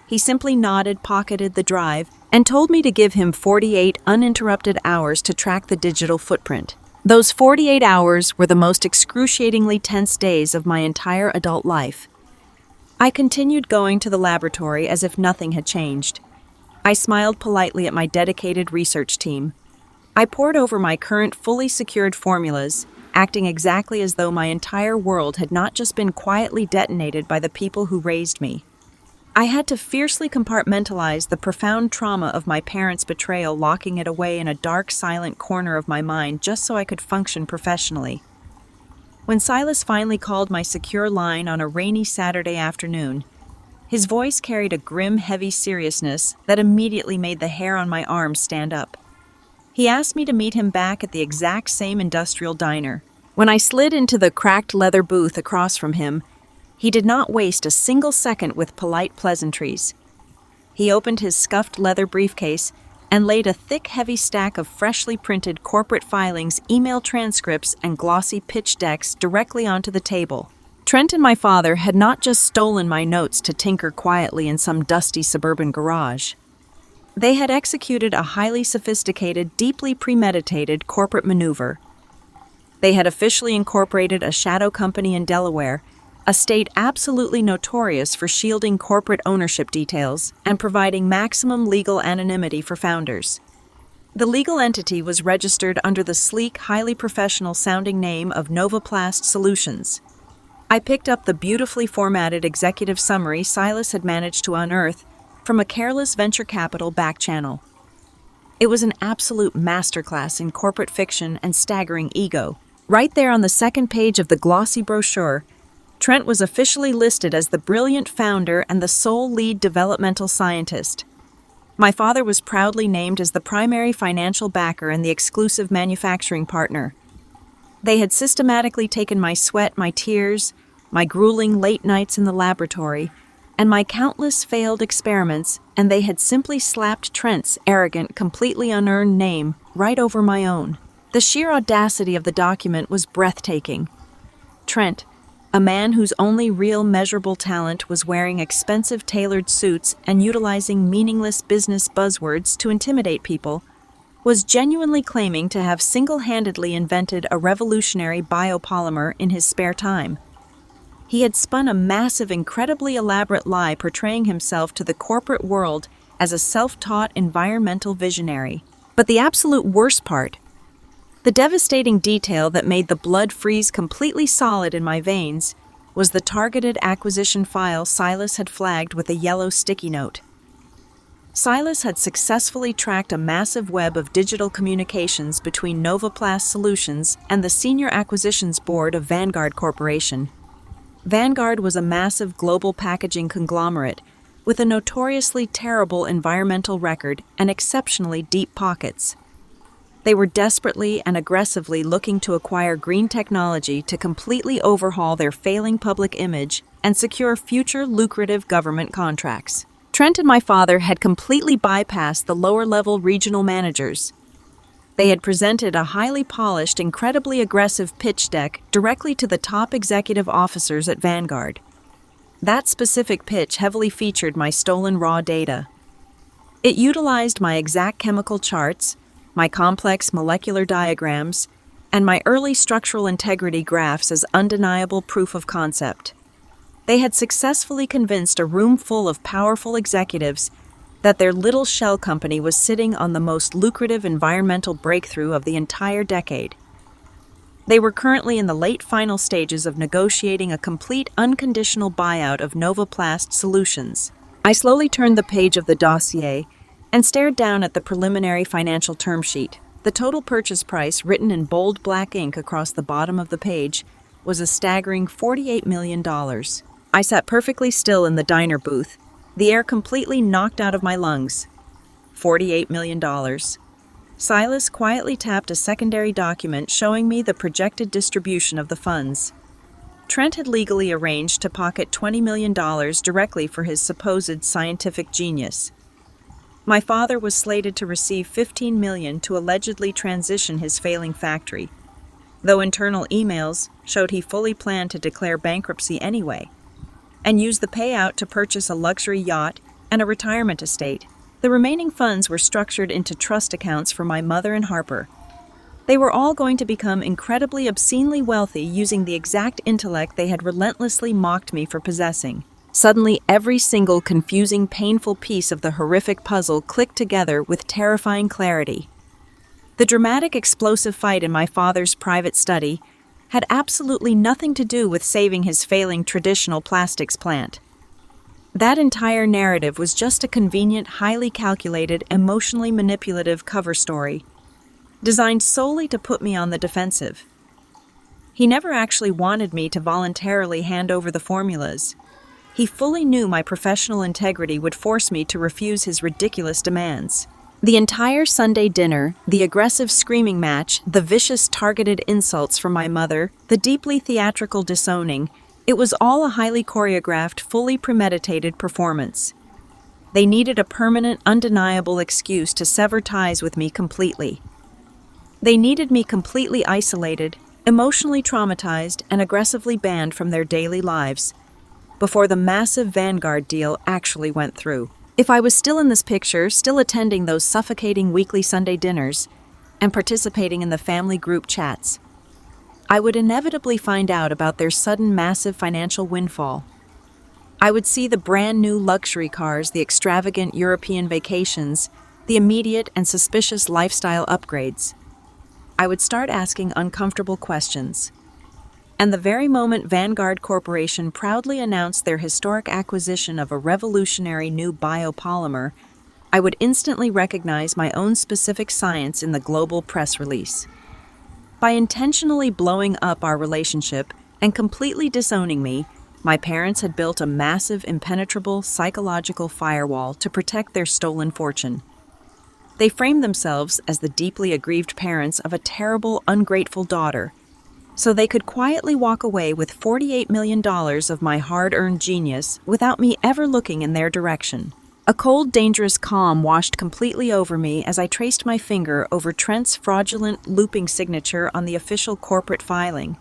He simply nodded, pocketed the drive, and told me to give him 48 uninterrupted hours to track the digital footprint. Those 48 hours were the most excruciatingly tense days of my entire adult life. I continued going to the laboratory as if nothing had changed. I smiled politely at my dedicated research team. I pored over my current fully secured formulas, acting exactly as though my entire world had not just been quietly detonated by the people who raised me. I had to fiercely compartmentalize the profound trauma of my parents' betrayal, locking it away in a dark, silent corner of my mind just so I could function professionally. When Silas finally called my secure line on a rainy Saturday afternoon, his voice carried a grim, heavy seriousness that immediately made the hair on my arms stand up. He asked me to meet him back at the exact same industrial diner. When I slid into the cracked leather booth across from him, he did not waste a single second with polite pleasantries. He opened his scuffed leather briefcase and laid a thick, heavy stack of freshly printed corporate filings, email transcripts, and glossy pitch decks directly onto the table. Trent and my father had not just stolen my notes to tinker quietly in some dusty suburban garage. They had executed a highly sophisticated, deeply premeditated corporate maneuver. They had officially incorporated a shadow company in Delaware, a state absolutely notorious for shielding corporate ownership details and providing maximum legal anonymity for founders. The legal entity was registered under the sleek, highly professional-sounding name of Novaplast Solutions. I picked up the beautifully formatted executive summary Silas had managed to unearth from a careless venture capital back channel. It was an absolute masterclass in corporate fiction and staggering ego. Right there on the second page of the glossy brochure, Trent was officially listed as the brilliant founder and the sole lead developmental scientist. My father was proudly named as the primary financial backer and the exclusive manufacturing partner. They had systematically taken my sweat, my tears, my grueling late nights in the laboratory, and my countless failed experiments, and they had simply slapped Trent's arrogant, completely unearned name right over my own. The sheer audacity of the document was breathtaking. Trent, a man whose only real measurable talent was wearing expensive tailored suits and utilizing meaningless business buzzwords to intimidate people, was genuinely claiming to have single-handedly invented a revolutionary biopolymer in his spare time. He had spun a massive, incredibly elaborate lie portraying himself to the corporate world as a self-taught environmental visionary. But the absolute worst part, the devastating detail that made the blood freeze completely solid in my veins, was the targeted acquisition file Silas had flagged with a yellow sticky note. Silas had successfully tracked a massive web of digital communications between Novaplast Solutions and the Senior Acquisitions Board of Vanguard Corporation. Vanguard was a massive global packaging conglomerate with a notoriously terrible environmental record and exceptionally deep pockets. They were desperately and aggressively looking to acquire green technology to completely overhaul their failing public image and secure future lucrative government contracts. Trent and my father had completely bypassed the lower-level regional managers. They had presented a highly polished, incredibly aggressive pitch deck directly to the top executive officers at Vanguard. That specific pitch heavily featured my stolen raw data. It utilized my exact chemical charts, my complex molecular diagrams, and my early structural integrity graphs as undeniable proof of concept. They had successfully convinced a room full of powerful executives that their little shell company was sitting on the most lucrative environmental breakthrough of the entire decade. They were currently in the late final stages of negotiating a complete unconditional buyout of Novoplast Solutions. I slowly turned the page of the dossier and stared down at the preliminary financial term sheet. The total purchase price, written in bold black ink across the bottom of the page, was a staggering $48 million. I sat perfectly still in the diner booth, the air completely knocked out of my lungs. $48 million. Silas quietly tapped a secondary document showing me the projected distribution of the funds. Trent had legally arranged to pocket $20 million directly for his supposed scientific genius. My father was slated to receive $15 million to allegedly transition his failing factory, though internal emails showed he fully planned to declare bankruptcy anyway, and use the payout to purchase a luxury yacht and a retirement estate. The remaining funds were structured into trust accounts for my mother and Harper. They were all going to become incredibly obscenely wealthy using the exact intellect they had relentlessly mocked me for possessing. Suddenly, every single confusing, painful piece of the horrific puzzle clicked together with terrifying clarity. The dramatic, explosive fight in my father's private study had absolutely nothing to do with saving his failing traditional plastics plant. That entire narrative was just a convenient, highly calculated, emotionally manipulative cover story, designed solely to put me on the defensive. He never actually wanted me to voluntarily hand over the formulas. He fully knew my professional integrity would force me to refuse his ridiculous demands. The entire Sunday dinner, the aggressive screaming match, the vicious targeted insults from my mother, the deeply theatrical disowning, it was all a highly choreographed, fully premeditated performance. They needed a permanent, undeniable excuse to sever ties with me completely. They needed me completely isolated, emotionally traumatized, and aggressively banned from their daily lives before the massive Vanguard deal actually went through. If I was still in this picture, still attending those suffocating weekly Sunday dinners and participating in the family group chats, I would inevitably find out about their sudden massive financial windfall. I would see the brand new luxury cars, the extravagant European vacations, the immediate and suspicious lifestyle upgrades. I would start asking uncomfortable questions. And the very moment Vanguard Corporation proudly announced their historic acquisition of a revolutionary new biopolymer, I would instantly recognize my own specific science in the global press release. By intentionally blowing up our relationship and completely disowning me, my parents had built a massive, impenetrable psychological firewall to protect their stolen fortune. They framed themselves as the deeply aggrieved parents of a terrible, ungrateful daughter, so they could quietly walk away with $48 million of my hard-earned genius without me ever looking in their direction. A cold, dangerous calm washed completely over me as I traced my finger over Trent's fraudulent, looping signature on the official corporate filing.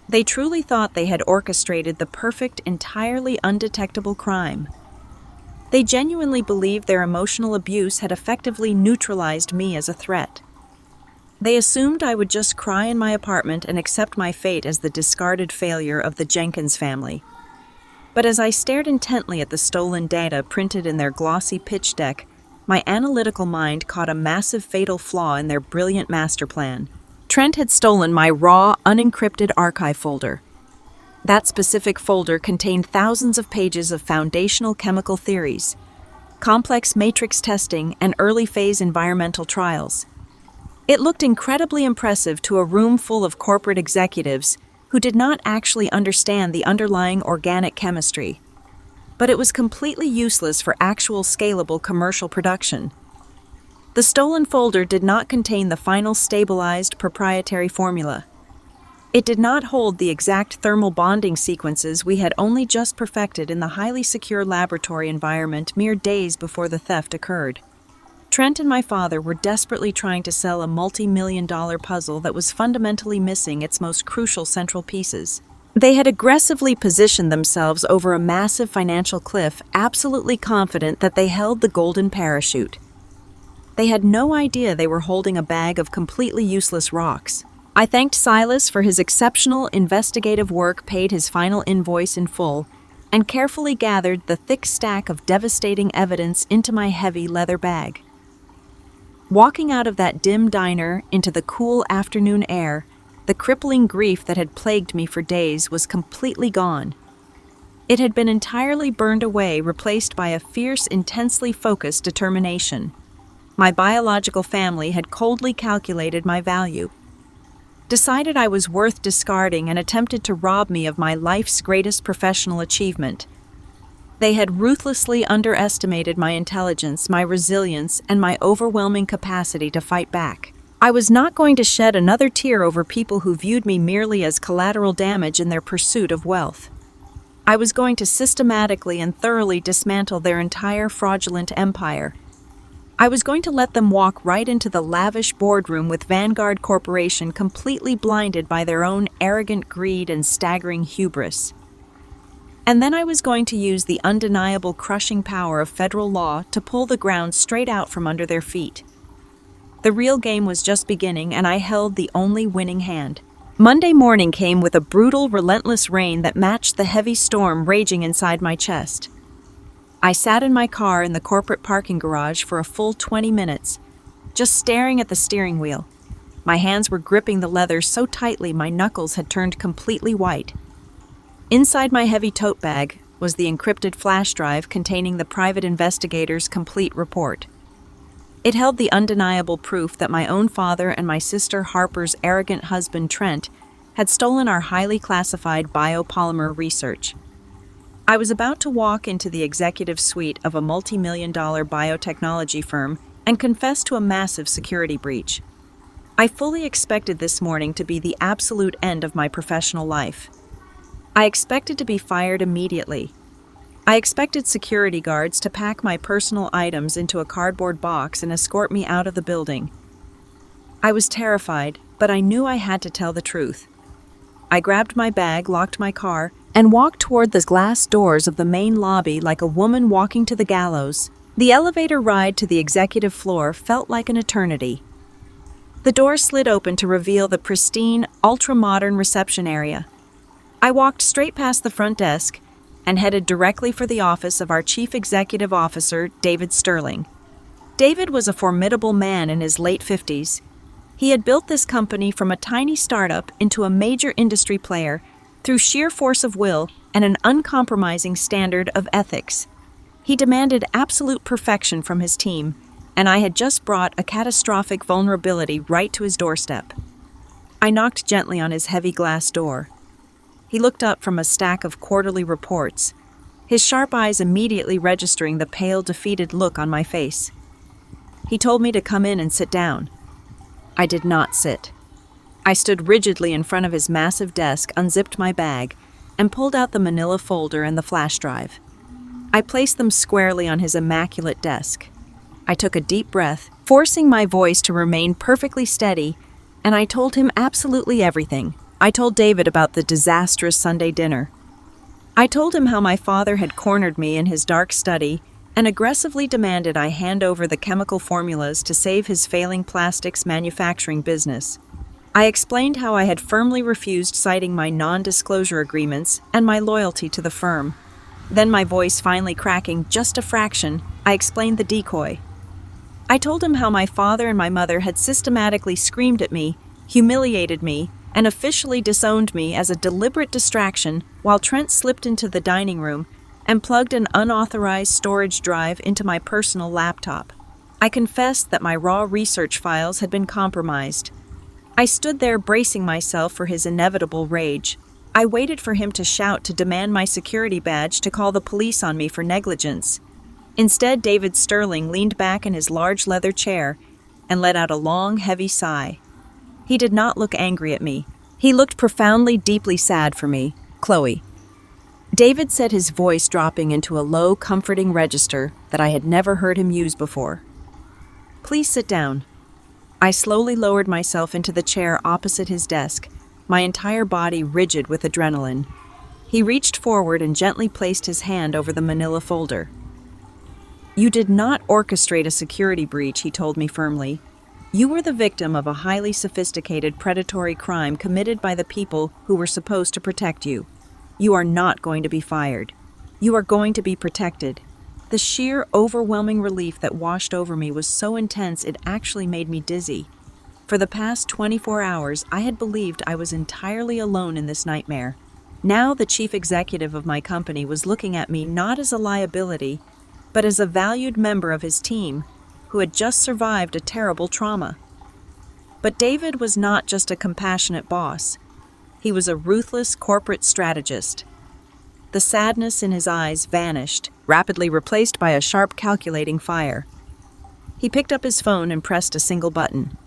They truly thought they had orchestrated the perfect, entirely undetectable crime. They genuinely believed their emotional abuse had effectively neutralized me as a threat. They assumed I would just cry in my apartment and accept my fate as the discarded failure of the Jenkins family. But as I stared intently at the stolen data printed in their glossy pitch deck, my analytical mind caught a massive fatal flaw in their brilliant master plan. Trent had stolen my raw, unencrypted archive folder. That specific folder contained thousands of pages of foundational chemical theories, complex matrix testing, and early-phase environmental trials. It looked incredibly impressive to a room full of corporate executives who did not actually understand the underlying organic chemistry. But it was completely useless for actual scalable commercial production. The stolen folder did not contain the final stabilized proprietary formula. It did not hold the exact thermal bonding sequences we had only just perfected in the highly secure laboratory environment mere days before the theft occurred. Trent and my father were desperately trying to sell a multi-million-dollar puzzle that was fundamentally missing its most crucial central pieces. They had aggressively positioned themselves over a massive financial cliff, absolutely confident that they held the golden parachute. They had no idea they were holding a bag of completely useless rocks. I thanked Silas for his exceptional investigative work, paid his final invoice in full, and carefully gathered the thick stack of devastating evidence into my heavy leather bag. Walking out of that dim diner into the cool afternoon air, the crippling grief that had plagued me for days was completely gone. It had been entirely burned away, replaced by a fierce, intensely focused determination. My biological family had coldly calculated my value, decided I was worth discarding, and attempted to rob me of my life's greatest professional achievement. They had ruthlessly underestimated my intelligence, my resilience, and my overwhelming capacity to fight back. I was not going to shed another tear over people who viewed me merely as collateral damage in their pursuit of wealth. I was going to systematically and thoroughly dismantle their entire fraudulent empire. I was going to let them walk right into the lavish boardroom with Vanguard Corporation completely blinded by their own arrogant greed and staggering hubris. And then I was going to use the undeniable crushing power of federal law to pull the ground straight out from under their feet. The real game was just beginning, and I held the only winning hand. Monday morning came with a brutal, relentless rain that matched the heavy storm raging inside my chest. I sat in my car in the corporate parking garage for a full 20 minutes, just staring at the steering wheel. My hands were gripping the leather so tightly my knuckles had turned completely white. Inside my heavy tote bag was the encrypted flash drive containing the private investigator's complete report. It held the undeniable proof that my own father and my sister Harper's arrogant husband Trent had stolen our highly classified biopolymer research. I was about to walk into the executive suite of a multi-million-dollar biotechnology firm and confess to a massive security breach. I fully expected this morning to be the absolute end of my professional life. I expected to be fired immediately. I expected security guards to pack my personal items into a cardboard box and escort me out of the building. I was terrified, but I knew I had to tell the truth. I grabbed my bag, locked my car, and walked toward the glass doors of the main lobby like a woman walking to the gallows. The elevator ride to the executive floor felt like an eternity. The door slid open to reveal the pristine, ultra-modern reception area. I walked straight past the front desk and headed directly for the office of our Chief Executive Officer, David Sterling. David was a formidable man in his late 50s. He had built this company from a tiny startup into a major industry player through sheer force of will and an uncompromising standard of ethics. He demanded absolute perfection from his team, and I had just brought a catastrophic vulnerability right to his doorstep. I knocked gently on his heavy glass door. He looked up from a stack of quarterly reports, his sharp eyes immediately registering the pale, defeated look on my face. He told me to come in and sit down. I did not sit. I stood rigidly in front of his massive desk, unzipped my bag, and pulled out the manila folder and the flash drive. I placed them squarely on his immaculate desk. I took a deep breath, forcing my voice to remain perfectly steady, and I told him absolutely everything. I told David about the disastrous Sunday dinner. I told him how my father had cornered me in his dark study and aggressively demanded I hand over the chemical formulas to save his failing plastics manufacturing business. I explained how I had firmly refused citing my non-disclosure agreements and my loyalty to the firm. Then, my voice finally cracking just a fraction, I explained the decoy. I told him how my father and my mother had systematically screamed at me, humiliated me, and officially disowned me as a deliberate distraction while Trent slipped into the dining room and plugged an unauthorized storage drive into my personal laptop. I confessed that my raw research files had been compromised. I stood there bracing myself for his inevitable rage. I waited for him to shout to demand my security badge to call the police on me for negligence. Instead, David Sterling leaned back in his large leather chair and let out a long, heavy sigh. He did not look angry at me. He looked profoundly, deeply sad for me. Chloe. David said, his voice dropping into a low, comforting register that I had never heard him use before. Please sit down. I slowly lowered myself into the chair opposite his desk, my entire body rigid with adrenaline. He reached forward and gently placed his hand over the manila folder. You did not orchestrate a security breach, he told me firmly. You were the victim of a highly sophisticated predatory crime committed by the people who were supposed to protect you. You are not going to be fired. You are going to be protected. The sheer, overwhelming relief that washed over me was so intense it actually made me dizzy. For the past 24 hours, I had believed I was entirely alone in this nightmare. Now the chief executive of my company was looking at me not as a liability, but as a valued member of his team who had just survived a terrible trauma. But David was not just a compassionate boss. He was a ruthless corporate strategist. The sadness in his eyes vanished, rapidly replaced by a sharp, calculating fire. He picked up his phone and pressed a single button.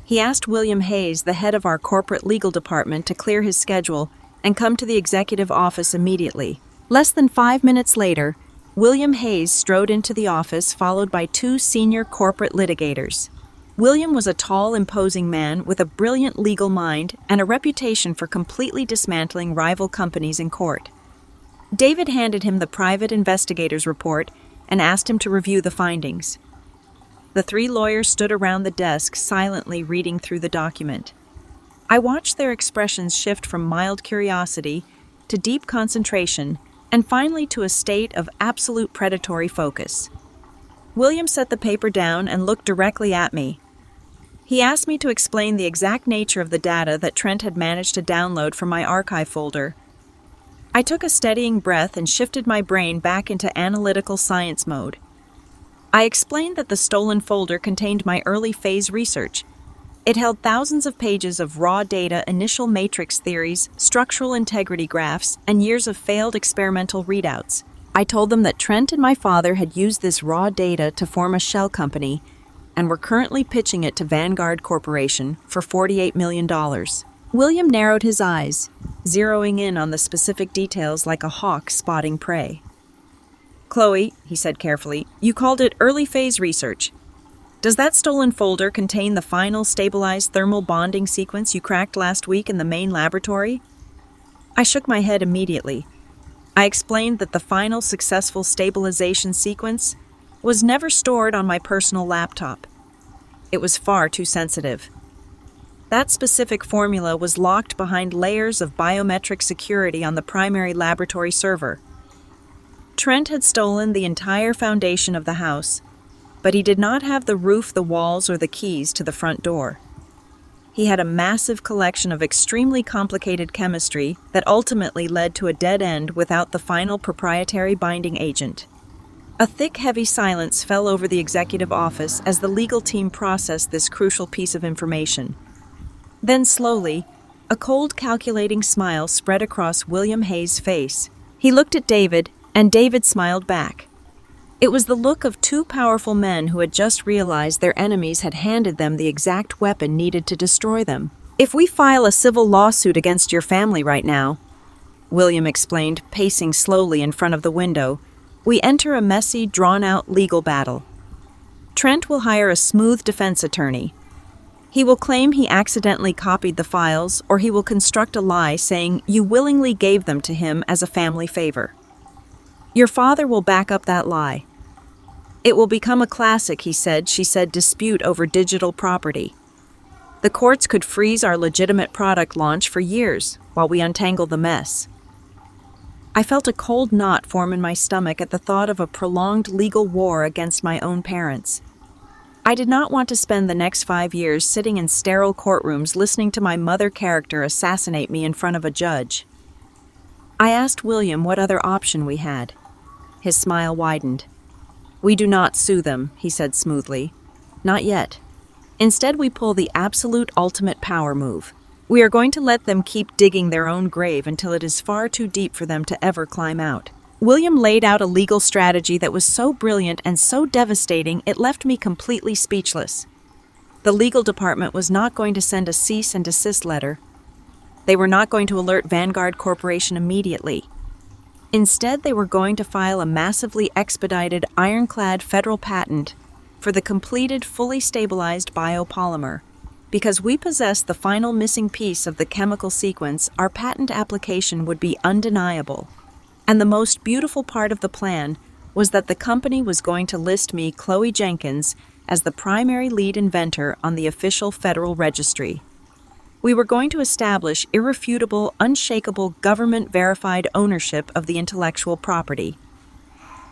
He asked William Hayes, the head of our corporate legal department, to clear his schedule and come to the executive office immediately. Less than 5 minutes later, William Hayes strode into the office, followed by 2 senior corporate litigators. William was a tall, imposing man with a brilliant legal mind and a reputation for completely dismantling rival companies in court. David handed him the private investigator's report and asked him to review the findings. The 3 lawyers stood around the desk, silently reading through the document. I watched their expressions shift from mild curiosity to deep concentration and finally to a state of absolute predatory focus. William set the paper down and looked directly at me. He asked me to explain the exact nature of the data that Trent had managed to download from my archive folder. I took a steadying breath and shifted my brain back into analytical science mode. I explained that the stolen folder contained my early phase research. It held thousands of pages of raw data, initial matrix theories, structural integrity graphs, and years of failed experimental readouts. I told them that Trent and my father had used this raw data to form a shell company and were currently pitching it to Vanguard Corporation for $48 million. William narrowed his eyes, zeroing in on the specific details like a hawk spotting prey. Chloe, he said carefully, you called it early phase research. Does that stolen folder contain the final stabilized thermal bonding sequence you cracked last week in the main laboratory? I shook my head immediately. I explained that the final successful stabilization sequence was never stored on my personal laptop. It was far too sensitive. That specific formula was locked behind layers of biometric security on the primary laboratory server. Trent had stolen the entire foundation of the house, but he did not have the roof, the walls, or the keys to the front door. He had a massive collection of extremely complicated chemistry that ultimately led to a dead end without the final proprietary binding agent. A thick, heavy silence fell over the executive office as the legal team processed this crucial piece of information. Then slowly, a cold, calculating smile spread across William Hayes' face. He looked at David, and David smiled back. It was the look of 2 powerful men who had just realized their enemies had handed them the exact weapon needed to destroy them. If we file a civil lawsuit against your family right now, William explained, pacing slowly in front of the window, we enter a messy, drawn-out legal battle. Trent will hire a smooth defense attorney. He will claim he accidentally copied the files, or he will construct a lie saying you willingly gave them to him as a family favor. Your father will back up that lie. It will become a classic, she said, dispute over digital property. The courts could freeze our legitimate product launch for years while we untangle the mess. I felt a cold knot form in my stomach at the thought of a prolonged legal war against my own parents. I did not want to spend the next 5 years sitting in sterile courtrooms listening to my mother character assassinate me in front of a judge. I asked William what other option we had. His smile widened. We do not sue them, he said smoothly. Not yet. Instead, we pull the absolute ultimate power move. We are going to let them keep digging their own grave until it is far too deep for them to ever climb out. William laid out a legal strategy that was so brilliant and so devastating it left me completely speechless. The legal department was not going to send a cease and desist letter. They were not going to alert Vanguard Corporation immediately. Instead, they were going to file a massively expedited ironclad federal patent for the completed, fully stabilized biopolymer. Because we possessed the final missing piece of the chemical sequence, our patent application would be undeniable. And the most beautiful part of the plan was that the company was going to list me, Chloe Jenkins, as the primary lead inventor on the official federal registry. We were going to establish irrefutable, unshakable, government-verified ownership of the intellectual property.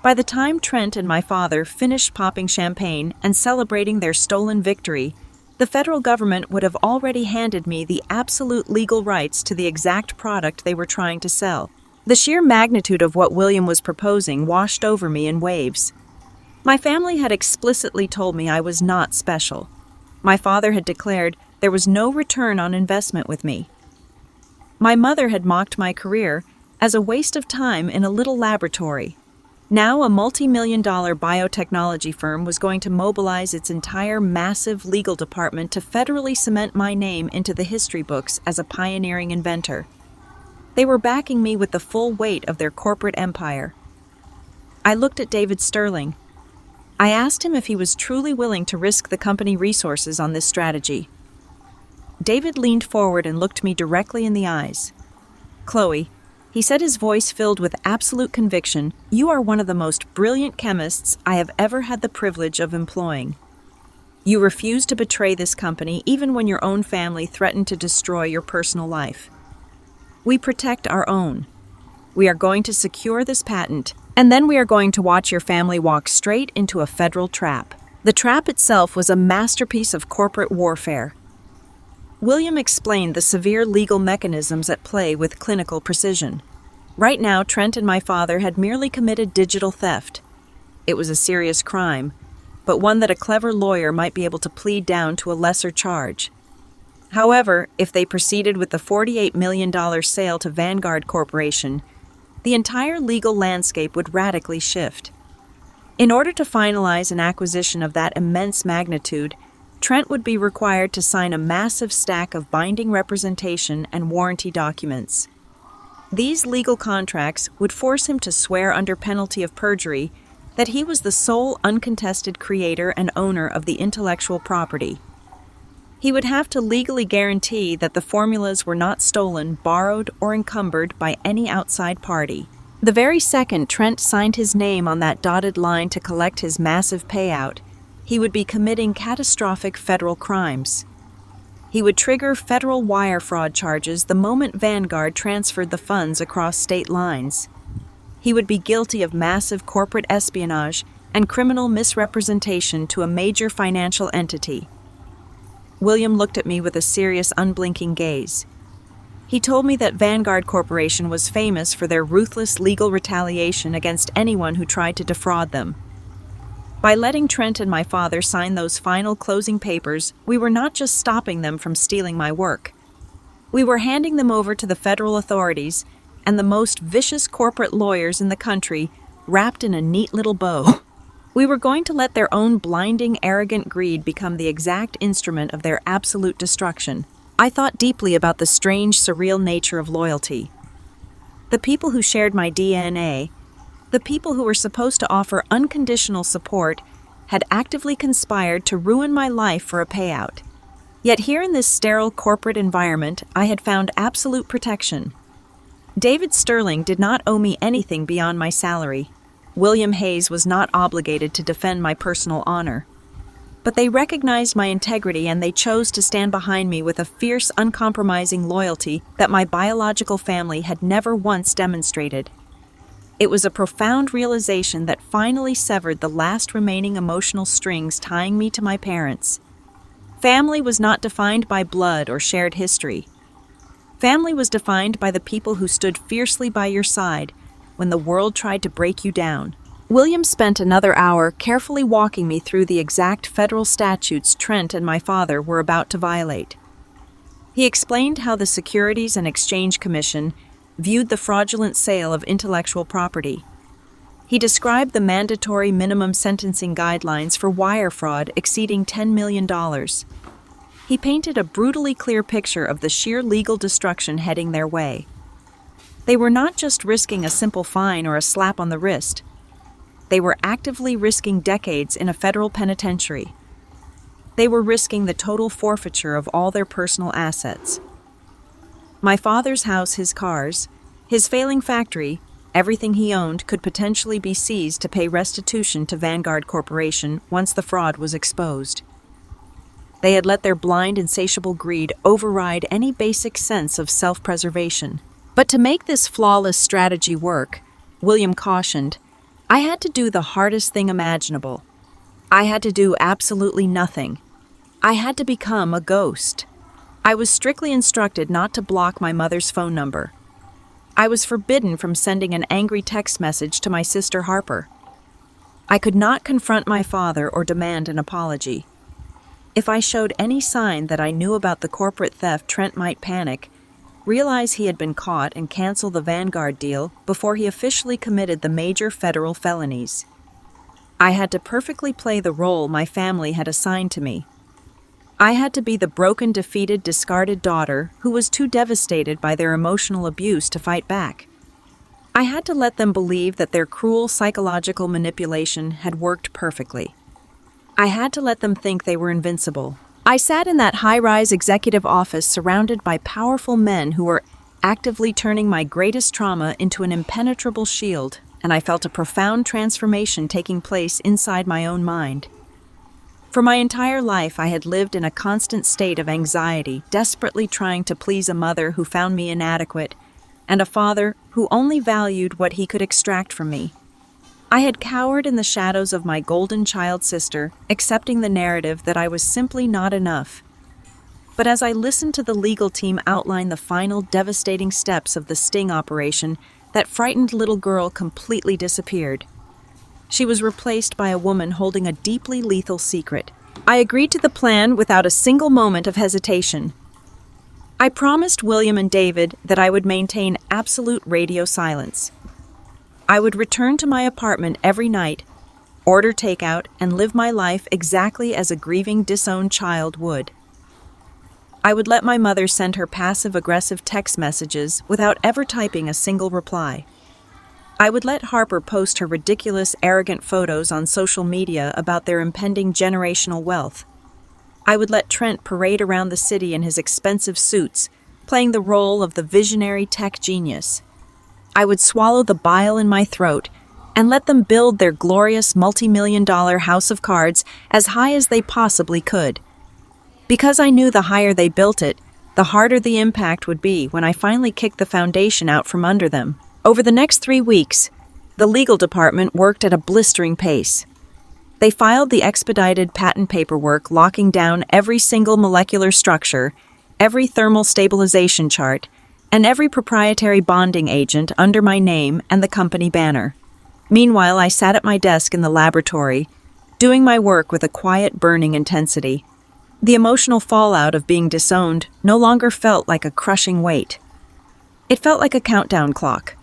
By the time Trent and my father finished popping champagne and celebrating their stolen victory, the federal government would have already handed me the absolute legal rights to the exact product they were trying to sell. The sheer magnitude of what William was proposing washed over me in waves. My family had explicitly told me I was not special. My father had declared there was no return on investment with me. My mother had mocked my career as a waste of time in a little laboratory. Now a multi-million-dollar biotechnology firm was going to mobilize its entire massive legal department to federally cement my name into the history books as a pioneering inventor. They were backing me with the full weight of their corporate empire. I looked at David Sterling. I asked him if he was truly willing to risk the company resources on this strategy. David leaned forward and looked me directly in the eyes. "Chloe," he said, his voice filled with absolute conviction, "you are one of the most brilliant chemists I have ever had the privilege of employing. You refused to betray this company even when your own family threatened to destroy your personal life. We protect our own. We are going to secure this patent, and then we are going to watch your family walk straight into a federal trap." The trap itself was a masterpiece of corporate warfare. William explained the severe legal mechanisms at play with clinical precision. Right now, Trent and my father had merely committed digital theft. It was a serious crime, but one that a clever lawyer might be able to plead down to a lesser charge. However, if they proceeded with the $48 million sale to Vanguard Corporation, the entire legal landscape would radically shift. In order to finalize an acquisition of that immense magnitude, Trent would be required to sign a massive stack of binding representation and warranty documents. These legal contracts would force him to swear under penalty of perjury that he was the sole uncontested creator and owner of the intellectual property. He would have to legally guarantee that the formulas were not stolen, borrowed, or encumbered by any outside party. The very second Trent signed his name on that dotted line to collect his massive payout, he would be committing catastrophic federal crimes. He would trigger federal wire fraud charges the moment Vanguard transferred the funds across state lines. He would be guilty of massive corporate espionage and criminal misrepresentation to a major financial entity. William looked at me with a serious, unblinking gaze. He told me that Vanguard Corporation was famous for their ruthless legal retaliation against anyone who tried to defraud them. By letting Trent and my father sign those final closing papers, we were not just stopping them from stealing my work. We were handing them over to the federal authorities and the most vicious corporate lawyers in the country, wrapped in a neat little bow. We were going to let their own blinding, arrogant greed become the exact instrument of their absolute destruction. I thought deeply about the strange, surreal nature of loyalty. The people who shared my DNA, the people who were supposed to offer unconditional support, had actively conspired to ruin my life for a payout. Yet here in this sterile corporate environment, I had found absolute protection. David Sterling did not owe me anything beyond my salary. William Hayes was not obligated to defend my personal honor. But they recognized my integrity and they chose to stand behind me with a fierce, uncompromising loyalty that my biological family had never once demonstrated. It was a profound realization that finally severed the last remaining emotional strings tying me to my parents. Family was not defined by blood or shared history. Family was defined by the people who stood fiercely by your side when the world tried to break you down. William spent another hour carefully walking me through the exact federal statutes Trent and my father were about to violate. He explained how the Securities and Exchange Commission viewed the fraudulent sale of intellectual property. He described the mandatory minimum sentencing guidelines for wire fraud exceeding $10 million. He painted a brutally clear picture of the sheer legal destruction heading their way. They were not just risking a simple fine or a slap on the wrist. They were actively risking decades in a federal penitentiary. They were risking the total forfeiture of all their personal assets. My father's house, his cars, his failing factory, everything he owned could potentially be seized to pay restitution to Vanguard Corporation once the fraud was exposed. They had let their blind, insatiable greed override any basic sense of self-preservation. But to make this flawless strategy work, William cautioned, I had to do the hardest thing imaginable. I had to do absolutely nothing. I had to become a ghost. I was strictly instructed not to block my mother's phone number. I was forbidden from sending an angry text message to my sister Harper. I could not confront my father or demand an apology. If I showed any sign that I knew about the corporate theft, Trent might panic, realize he had been caught, and cancel the Vanguard deal before he officially committed the major federal felonies. I had to perfectly play the role my family had assigned to me. I had to be the broken, defeated, discarded daughter who was too devastated by their emotional abuse to fight back. I had to let them believe that their cruel psychological manipulation had worked perfectly. I had to let them think they were invincible. I sat in that high-rise executive office surrounded by powerful men who were actively turning my greatest trauma into an impenetrable shield, and I felt a profound transformation taking place inside my own mind. For my entire life, I had lived in a constant state of anxiety, desperately trying to please a mother who found me inadequate, and a father who only valued what he could extract from me. I had cowered in the shadows of my golden child sister, accepting the narrative that I was simply not enough. But as I listened to the legal team outline the final devastating steps of the sting operation, that frightened little girl completely disappeared. She was replaced by a woman holding a deeply lethal secret. I agreed to the plan without a single moment of hesitation. I promised William and David that I would maintain absolute radio silence. I would return to my apartment every night, order takeout, and live my life exactly as a grieving, disowned child would. I would let my mother send her passive-aggressive text messages without ever typing a single reply. I would let Harper post her ridiculous, arrogant photos on social media about their impending generational wealth. I would let Trent parade around the city in his expensive suits, playing the role of the visionary tech genius. I would swallow the bile in my throat and let them build their glorious multi-million-dollar house of cards as high as they possibly could. Because I knew the higher they built it, the harder the impact would be when I finally kicked the foundation out from under them. Over the next 3 weeks, the legal department worked at a blistering pace. They filed the expedited patent paperwork locking down every single molecular structure, every thermal stabilization chart, and every proprietary bonding agent under my name and the company banner. Meanwhile, I sat at my desk in the laboratory, doing my work with a quiet, burning intensity. The emotional fallout of being disowned no longer felt like a crushing weight. It felt like a countdown clock.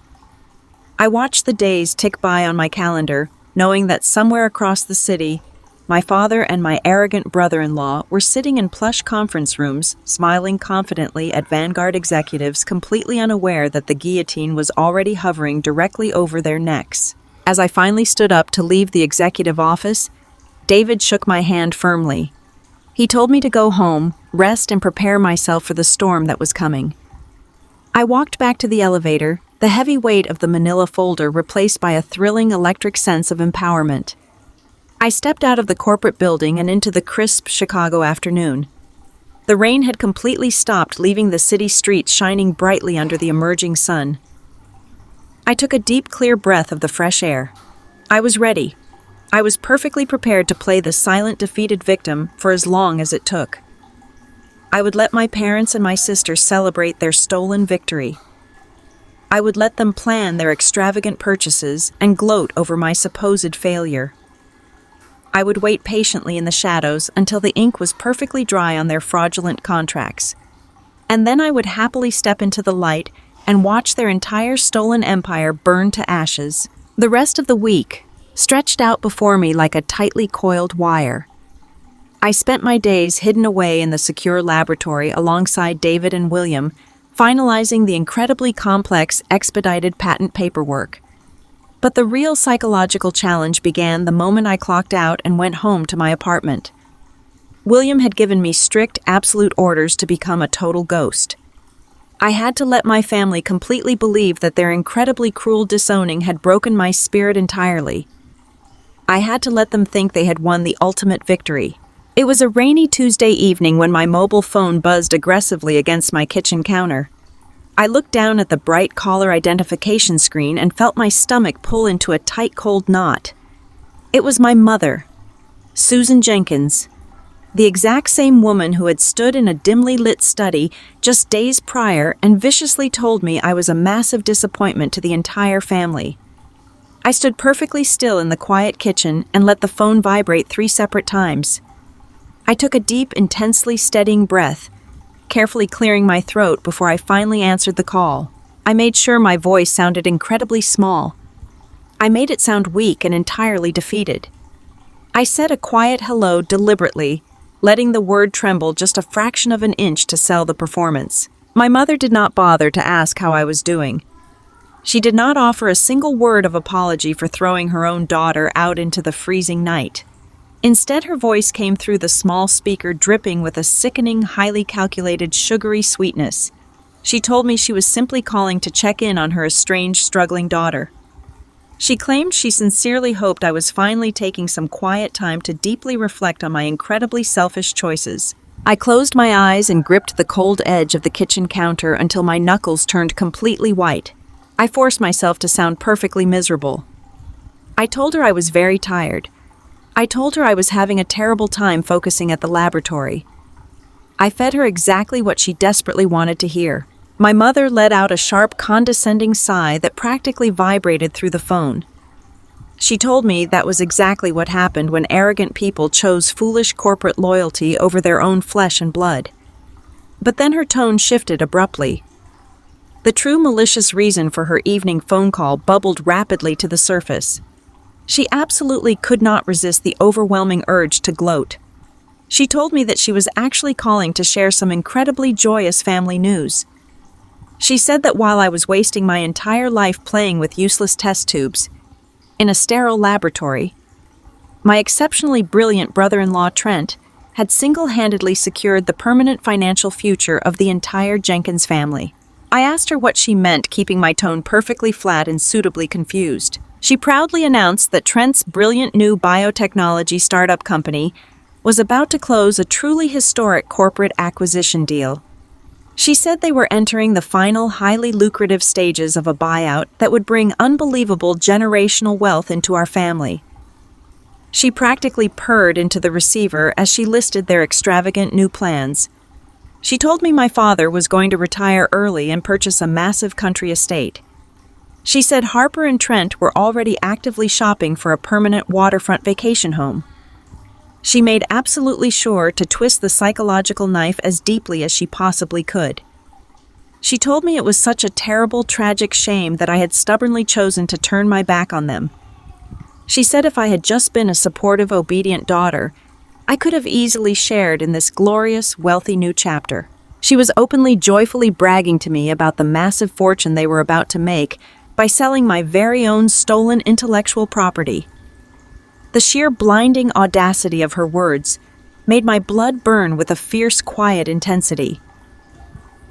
I watched the days tick by on my calendar, knowing that somewhere across the city, my father and my arrogant brother-in-law were sitting in plush conference rooms, smiling confidently at Vanguard executives, completely unaware that the guillotine was already hovering directly over their necks. As I finally stood up to leave the executive office, David shook my hand firmly. He told me to go home, rest, and prepare myself for the storm that was coming. I walked back to the elevator, the heavy weight of the manila folder replaced by a thrilling electric sense of empowerment. I stepped out of the corporate building and into the crisp Chicago afternoon. The rain had completely stopped, leaving the city streets shining brightly under the emerging sun. I took a deep, clear breath of the fresh air. I was ready. I was perfectly prepared to play the silent, defeated victim for as long as it took. I would let my parents and my sister celebrate their stolen victory. I would let them plan their extravagant purchases and gloat over my supposed failure. I would wait patiently in the shadows until the ink was perfectly dry on their fraudulent contracts. And then I would happily step into the light and watch their entire stolen empire burn to ashes. The rest of the week stretched out before me like a tightly coiled wire. I spent my days hidden away in the secure laboratory alongside David and William, finalizing the incredibly complex expedited patent paperwork. But the real psychological challenge began the moment I clocked out and went home to my apartment. William had given me strict, absolute orders to become a total ghost. I had to let my family completely believe that their incredibly cruel disowning had broken my spirit entirely. I had to let them think they had won the ultimate victory. It was a rainy Tuesday evening when my mobile phone buzzed aggressively against my kitchen counter. I looked down at the bright caller identification screen and felt my stomach pull into a tight, cold knot. It was my mother, Susan Jenkins, the exact same woman who had stood in a dimly lit study just days prior and viciously told me I was a massive disappointment to the entire family. I stood perfectly still in the quiet kitchen and let the phone vibrate 3 separate times. I took a deep, intensely steadying breath, carefully clearing my throat before I finally answered the call. I made sure my voice sounded incredibly small. I made it sound weak and entirely defeated. I said a quiet hello deliberately, letting the word tremble just a fraction of an inch to sell the performance. My mother did not bother to ask how I was doing. She did not offer a single word of apology for throwing her own daughter out into the freezing night. Instead, her voice came through the small speaker dripping with a sickening, highly calculated, sugary sweetness. She told me she was simply calling to check in on her estranged, struggling daughter. She claimed she sincerely hoped I was finally taking some quiet time to deeply reflect on my incredibly selfish choices. I closed my eyes and gripped the cold edge of the kitchen counter until my knuckles turned completely white. I forced myself to sound perfectly miserable. I told her I was very tired. I told her I was having a terrible time focusing at the laboratory. I fed her exactly what she desperately wanted to hear. My mother let out a sharp, condescending sigh that practically vibrated through the phone. She told me that was exactly what happened when arrogant people chose foolish corporate loyalty over their own flesh and blood. But then her tone shifted abruptly. The true malicious reason for her evening phone call bubbled rapidly to the surface. She absolutely could not resist the overwhelming urge to gloat. She told me that she was actually calling to share some incredibly joyous family news. She said that while I was wasting my entire life playing with useless test tubes in a sterile laboratory, my exceptionally brilliant brother-in-law Trent had single-handedly secured the permanent financial future of the entire Jenkins family. I asked her what she meant, keeping my tone perfectly flat and suitably confused. She proudly announced that Trent's brilliant new biotechnology startup company was about to close a truly historic corporate acquisition deal. She said they were entering the final, highly lucrative stages of a buyout that would bring unbelievable generational wealth into our family. She practically purred into the receiver as she listed their extravagant new plans. She told me my father was going to retire early and purchase a massive country estate. She said Harper and Trent were already actively shopping for a permanent waterfront vacation home. She made absolutely sure to twist the psychological knife as deeply as she possibly could. She told me it was such a terrible, tragic shame that I had stubbornly chosen to turn my back on them. She said if I had just been a supportive, obedient daughter, I could have easily shared in this glorious, wealthy new chapter. She was openly, joyfully bragging to me about the massive fortune they were about to make by selling my very own stolen intellectual property. The sheer blinding audacity of her words made my blood burn with a fierce, quiet intensity.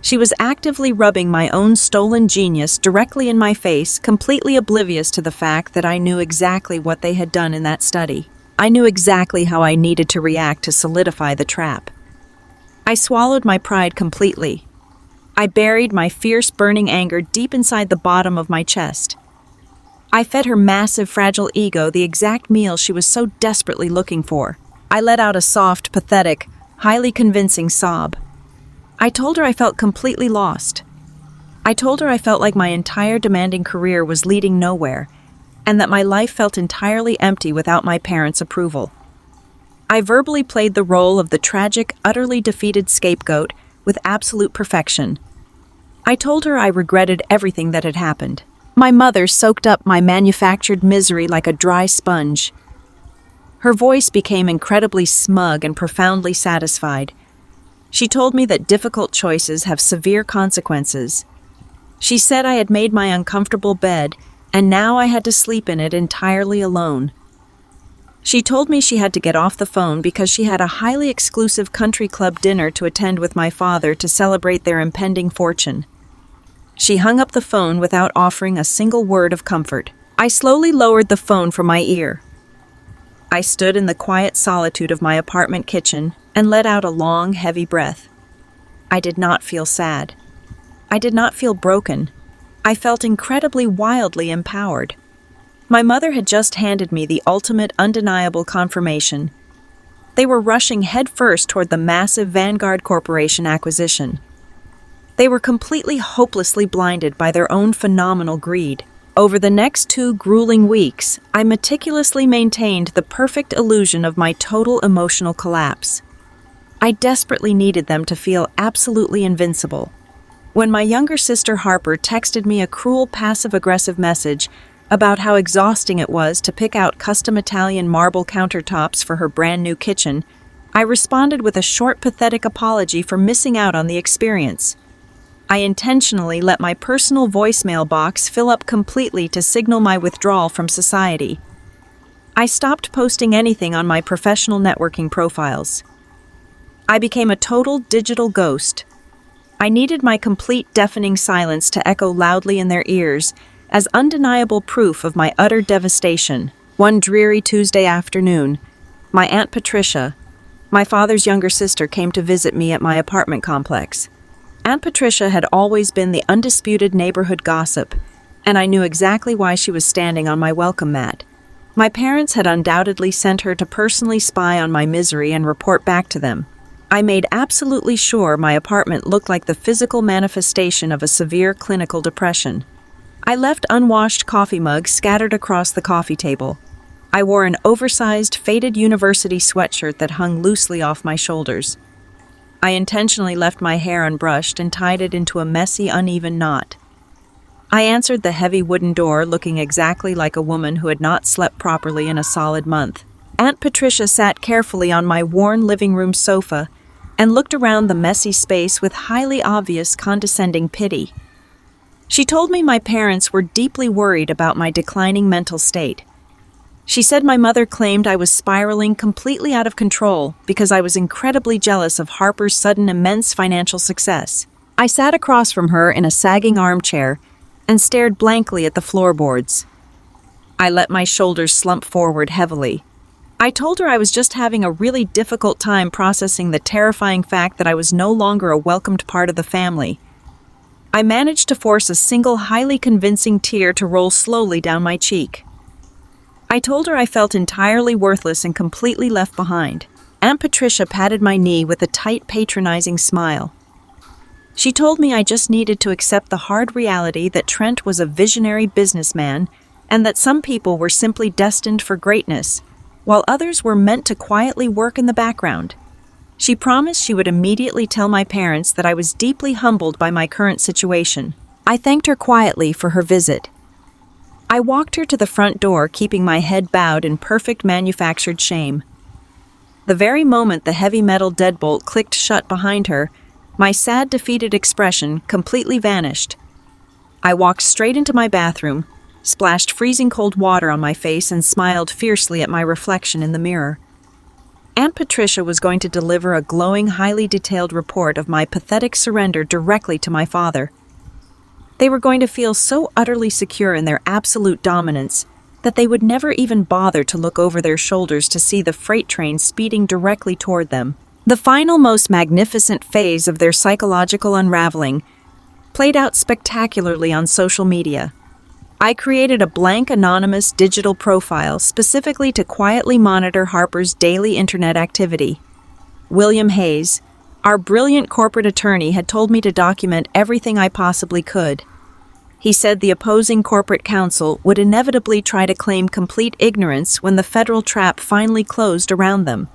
She was actively rubbing my own stolen genius directly in my face, completely oblivious to the fact that I knew exactly what they had done in that study. I knew exactly how I needed to react to solidify the trap. I swallowed my pride completely. I buried my fierce, burning anger deep inside the bottom of my chest. I fed her massive, fragile ego the exact meal she was so desperately looking for. I let out a soft, pathetic, highly convincing sob. I told her I felt completely lost. I told her I felt like my entire demanding career was leading nowhere, and that my life felt entirely empty without my parents' approval. I verbally played the role of the tragic, utterly defeated scapegoat with absolute perfection. I told her I regretted everything that had happened. My mother soaked up my manufactured misery like a dry sponge. Her voice became incredibly smug and profoundly satisfied. She told me that difficult choices have severe consequences. She said I had made my uncomfortable bed, and now I had to sleep in it entirely alone. She told me she had to get off the phone because she had a highly exclusive country club dinner to attend with my father to celebrate their impending fortune. She hung up the phone without offering a single word of comfort. I slowly lowered the phone from my ear. I stood in the quiet solitude of my apartment kitchen and let out a long, heavy breath. I did not feel sad. I did not feel broken. I felt incredibly wildly empowered. My mother had just handed me the ultimate undeniable confirmation. They were rushing headfirst toward the massive Vanguard Corporation acquisition. They were completely hopelessly blinded by their own phenomenal greed. Over the next 2 grueling weeks, I meticulously maintained the perfect illusion of my total emotional collapse. I desperately needed them to feel absolutely invincible. When my younger sister Harper texted me a cruel passive-aggressive message about how exhausting it was to pick out custom Italian marble countertops for her brand new kitchen, I responded with a short, pathetic apology for missing out on the experience. I intentionally let my personal voicemail box fill up completely to signal my withdrawal from society. I stopped posting anything on my professional networking profiles. I became a total digital ghost. I needed my complete deafening silence to echo loudly in their ears as undeniable proof of my utter devastation. One dreary Tuesday afternoon, my Aunt Patricia, my father's younger sister, came to visit me at my apartment complex. Aunt Patricia had always been the undisputed neighborhood gossip, and I knew exactly why she was standing on my welcome mat. My parents had undoubtedly sent her to personally spy on my misery and report back to them. I made absolutely sure my apartment looked like the physical manifestation of a severe clinical depression. I left unwashed coffee mugs scattered across the coffee table. I wore an oversized, faded university sweatshirt that hung loosely off my shoulders. I intentionally left my hair unbrushed and tied it into a messy, uneven knot. I answered the heavy wooden door looking exactly like a woman who had not slept properly in a solid month. Aunt Patricia sat carefully on my worn living room sofa and looked around the messy space with highly obvious condescending pity. She told me my parents were deeply worried about my declining mental state. She said my mother claimed I was spiraling completely out of control because I was incredibly jealous of Harper's sudden immense financial success. I sat across from her in a sagging armchair and stared blankly at the floorboards. I let my shoulders slump forward heavily. I told her I was just having a really difficult time processing the terrifying fact that I was no longer a welcomed part of the family. I managed to force a single highly convincing tear to roll slowly down my cheek. I told her I felt entirely worthless and completely left behind. Aunt Patricia patted my knee with a tight, patronizing smile. She told me I just needed to accept the hard reality that Trent was a visionary businessman and that some people were simply destined for greatness, while others were meant to quietly work in the background. She promised she would immediately tell my parents that I was deeply humbled by my current situation. I thanked her quietly for her visit. I walked her to the front door, keeping my head bowed in perfect manufactured shame. The very moment the heavy metal deadbolt clicked shut behind her, my sad, defeated expression completely vanished. I walked straight into my bathroom, splashed freezing cold water on my face, and smiled fiercely at my reflection in the mirror. Aunt Patricia was going to deliver a glowing, highly detailed report of my pathetic surrender directly to my father. They were going to feel so utterly secure in their absolute dominance that they would never even bother to look over their shoulders to see the freight train speeding directly toward them. The final, most magnificent phase of their psychological unraveling played out spectacularly on social media. I created a blank, anonymous digital profile specifically to quietly monitor Harper's daily internet activity. William Hayes, our brilliant corporate attorney, had told me to document everything I possibly could. He said the opposing corporate counsel would inevitably try to claim complete ignorance when the federal trap finally closed around them.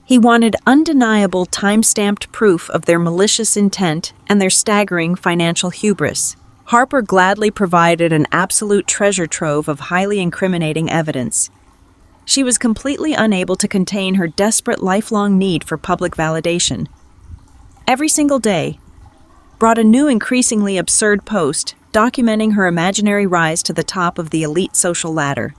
He wanted undeniable time-stamped proof of their malicious intent and their staggering financial hubris. Harper gladly provided an absolute treasure trove of highly incriminating evidence. She was completely unable to contain her desperate lifelong need for public validation. Every single day brought a new increasingly absurd post documenting her imaginary rise to the top of the elite social ladder.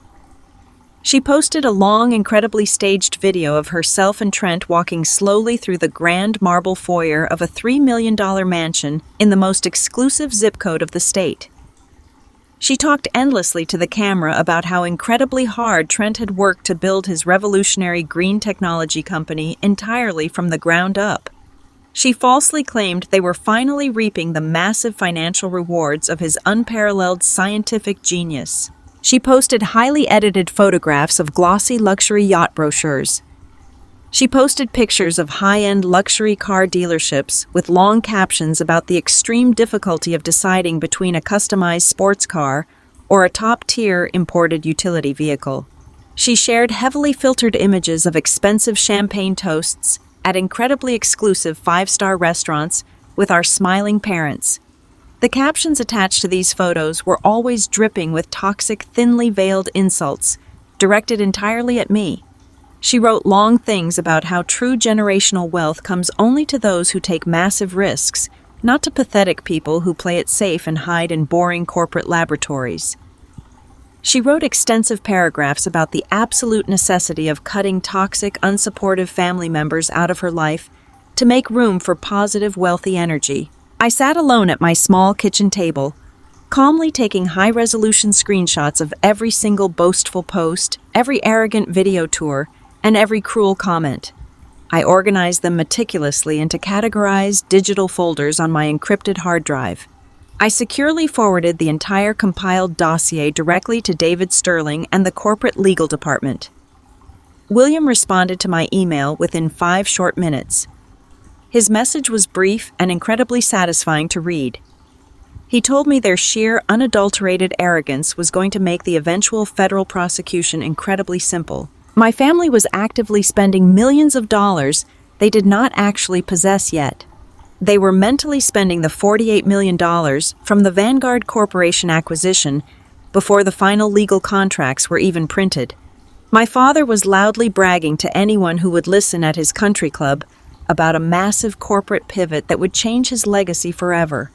She posted a long, incredibly staged video of herself and Trent walking slowly through the grand marble foyer of a $3 million mansion in the most exclusive zip code of the state. She talked endlessly to the camera about how incredibly hard Trent had worked to build his revolutionary green technology company entirely from the ground up. She falsely claimed they were finally reaping the massive financial rewards of his unparalleled scientific genius. She posted highly edited photographs of glossy luxury yacht brochures. She posted pictures of high-end luxury car dealerships with long captions about the extreme difficulty of deciding between a customized sports car or a top-tier imported utility vehicle. She shared heavily filtered images of expensive champagne toasts at incredibly exclusive five-star restaurants with our smiling parents. The captions attached to these photos were always dripping with toxic, thinly veiled insults, directed entirely at me. She wrote long things about how true generational wealth comes only to those who take massive risks, not to pathetic people who play it safe and hide in boring corporate laboratories. She wrote extensive paragraphs about the absolute necessity of cutting toxic, unsupportive family members out of her life to make room for positive, wealthy energy. I sat alone at my small kitchen table, calmly taking high-resolution screenshots of every single boastful post, every arrogant video tour, and every cruel comment. I organized them meticulously into categorized digital folders on my encrypted hard drive. I securely forwarded the entire compiled dossier directly to David Sterling and the corporate legal department. William responded to my email within 5 short minutes. His message was brief and incredibly satisfying to read. He told me their sheer, unadulterated arrogance was going to make the eventual federal prosecution incredibly simple. My family was actively spending millions of dollars they did not actually possess yet. They were mentally spending the $48 million from the Vanguard Corporation acquisition before the final legal contracts were even printed. My father was loudly bragging to anyone who would listen at his country club about a massive corporate pivot that would change his legacy forever.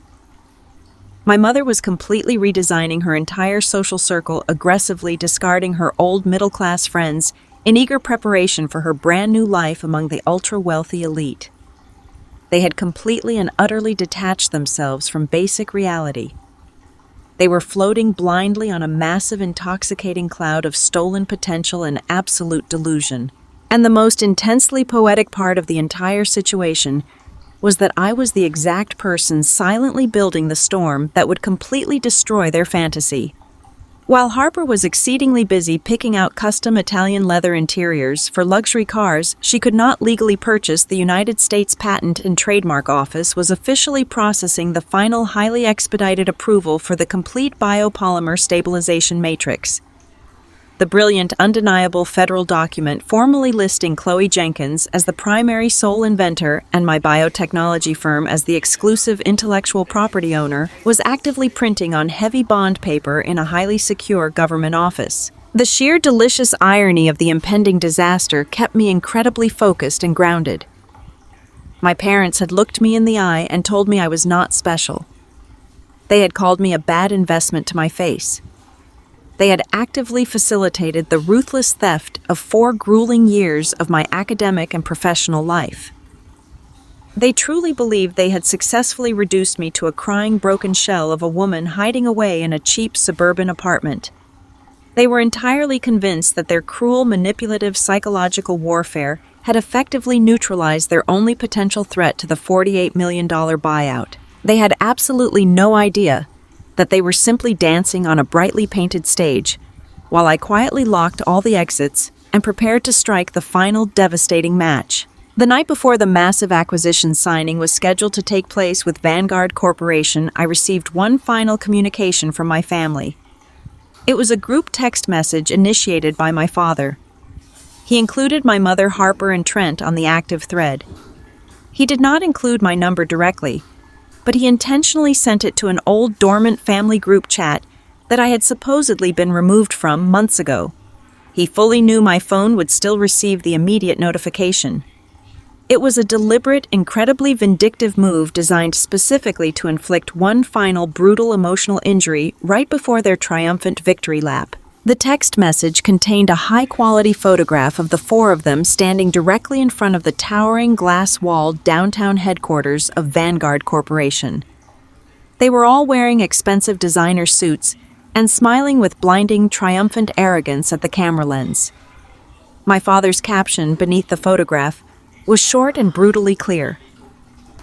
My mother was completely redesigning her entire social circle, aggressively discarding her old middle-class friends in eager preparation for her brand-new life among the ultra-wealthy elite. They had completely and utterly detached themselves from basic reality. They were floating blindly on a massive, intoxicating cloud of stolen potential and absolute delusion. And the most intensely poetic part of the entire situation was that I was the exact person silently building the storm that would completely destroy their fantasy. While Harper was exceedingly busy picking out custom Italian leather interiors for luxury cars she could not legally purchase, the United States Patent and Trademark Office was officially processing the final highly expedited approval for the complete biopolymer stabilization matrix. The brilliant, undeniable federal document formally listing Chloe Jenkins as the primary sole inventor and my biotechnology firm as the exclusive intellectual property owner was actively printing on heavy bond paper in a highly secure government office. The sheer delicious irony of the impending disaster kept me incredibly focused and grounded. My parents had looked me in the eye and told me I was not special. They had called me a bad investment to my face. They had actively facilitated the ruthless theft of 4 grueling years of my academic and professional life. They truly believed they had successfully reduced me to a crying, broken shell of a woman hiding away in a cheap suburban apartment. They were entirely convinced that their cruel, manipulative psychological warfare had effectively neutralized their only potential threat to the $48 million buyout. They had absolutely no idea that they were simply dancing on a brightly painted stage, while I quietly locked all the exits and prepared to strike the final devastating match. The night before the massive acquisition signing was scheduled to take place with Vanguard Corporation, I received one final communication from my family. It was a group text message initiated by my father. He included my mother, Harper, and Trent on the active thread. He did not include my number directly, but he intentionally sent it to an old dormant family group chat that I had supposedly been removed from months ago. He fully knew my phone would still receive the immediate notification. It was a deliberate, incredibly vindictive move designed specifically to inflict one final brutal emotional injury right before their triumphant victory lap. The text message contained a high-quality photograph of the four of them standing directly in front of the towering glass-walled downtown headquarters of Vanguard Corporation. They were all wearing expensive designer suits and smiling with blinding, triumphant arrogance at the camera lens. My father's caption beneath the photograph was short and brutally clear.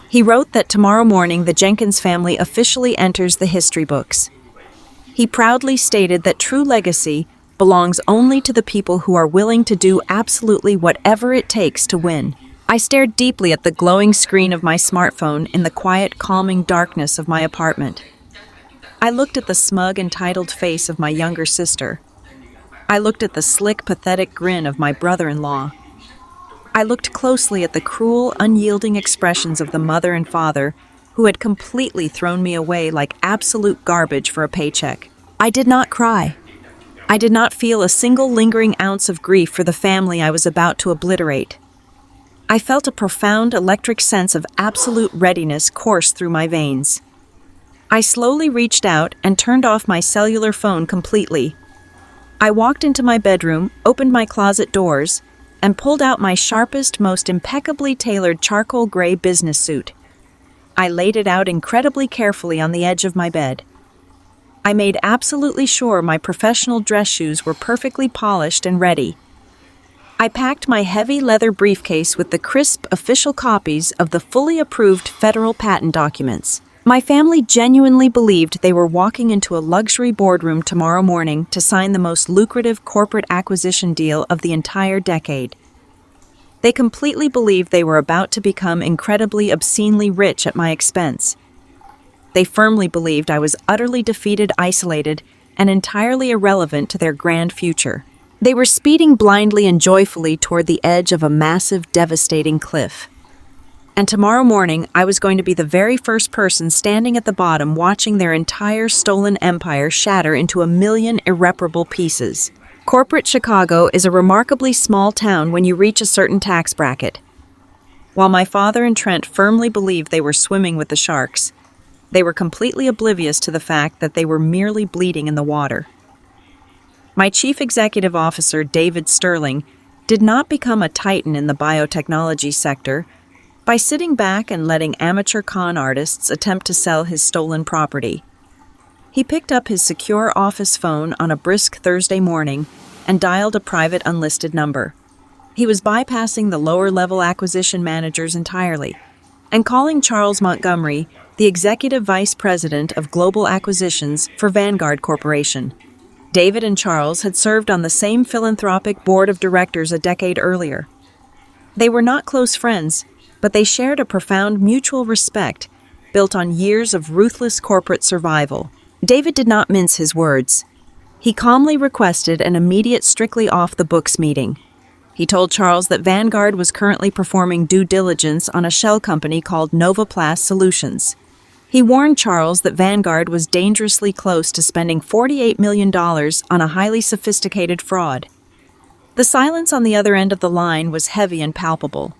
He wrote that tomorrow morning the Jenkins family officially enters the history books. He proudly stated that true legacy belongs only to the people who are willing to do absolutely whatever it takes to win. I stared deeply at the glowing screen of my smartphone in the quiet, calming darkness of my apartment. I looked at the smug, entitled face of my younger sister. I looked at the slick, pathetic grin of my brother-in-law. I looked closely at the cruel, unyielding expressions of the mother and father who had completely thrown me away like absolute garbage for a paycheck. I did not cry. I did not feel a single lingering ounce of grief for the family I was about to obliterate. I felt a profound electric sense of absolute readiness course through my veins. I slowly reached out and turned off my cellular phone completely. I walked into my bedroom, opened my closet doors, and pulled out my sharpest, most impeccably tailored charcoal gray business suit. I laid it out incredibly carefully on the edge of my bed. I made absolutely sure my professional dress shoes were perfectly polished and ready. I packed my heavy leather briefcase with the crisp official copies of the fully approved federal patent documents. My family genuinely believed they were walking into a luxury boardroom tomorrow morning to sign the most lucrative corporate acquisition deal of the entire decade. They completely believed they were about to become incredibly, obscenely rich at my expense. They firmly believed I was utterly defeated, isolated, and entirely irrelevant to their grand future. They were speeding blindly and joyfully toward the edge of a massive, devastating cliff. And tomorrow morning, I was going to be the very first person standing at the bottom watching their entire stolen empire shatter into a million irreparable pieces. Corporate Chicago is a remarkably small town when you reach a certain tax bracket. While my father and Trent firmly believed they were swimming with the sharks, they were completely oblivious to the fact that they were merely bleeding in the water. My chief executive officer, David Sterling, did not become a titan in the biotechnology sector by sitting back and letting amateur con artists attempt to sell his stolen property. He picked up his secure office phone on a brisk Thursday morning and dialed a private unlisted number. He was bypassing the lower-level acquisition managers entirely and calling Charles Montgomery, the executive vice president of global acquisitions for Vanguard Corporation. David and Charles had served on the same philanthropic board of directors a decade earlier. They were not close friends, but they shared a profound mutual respect built on years of ruthless corporate survival. David did not mince his words. He calmly requested an immediate strictly off-the-books meeting. He told Charles that Vanguard was currently performing due diligence on a shell company called Novaplast Solutions. He warned Charles that Vanguard was dangerously close to spending $48 million on a highly sophisticated fraud. The silence on the other end of the line was heavy and palpable.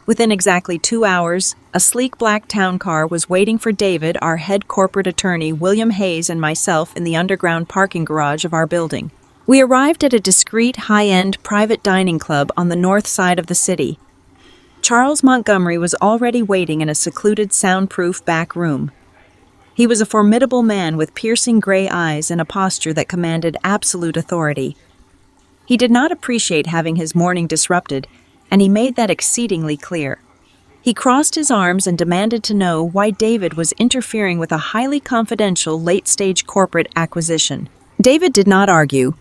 Within exactly 2 hours, a sleek black town car was waiting for David, our head corporate attorney, William Hayes, and myself in the underground parking garage of our building. We arrived at a discreet, high-end private dining club on the north side of the city. Charles Montgomery was already waiting in a secluded, soundproof back room. He was a formidable man with piercing gray eyes and a posture that commanded absolute authority. He did not appreciate having his morning disrupted, and he made that exceedingly clear. He crossed his arms and demanded to know why David was interfering with a highly confidential late-stage corporate acquisition. David did not argue.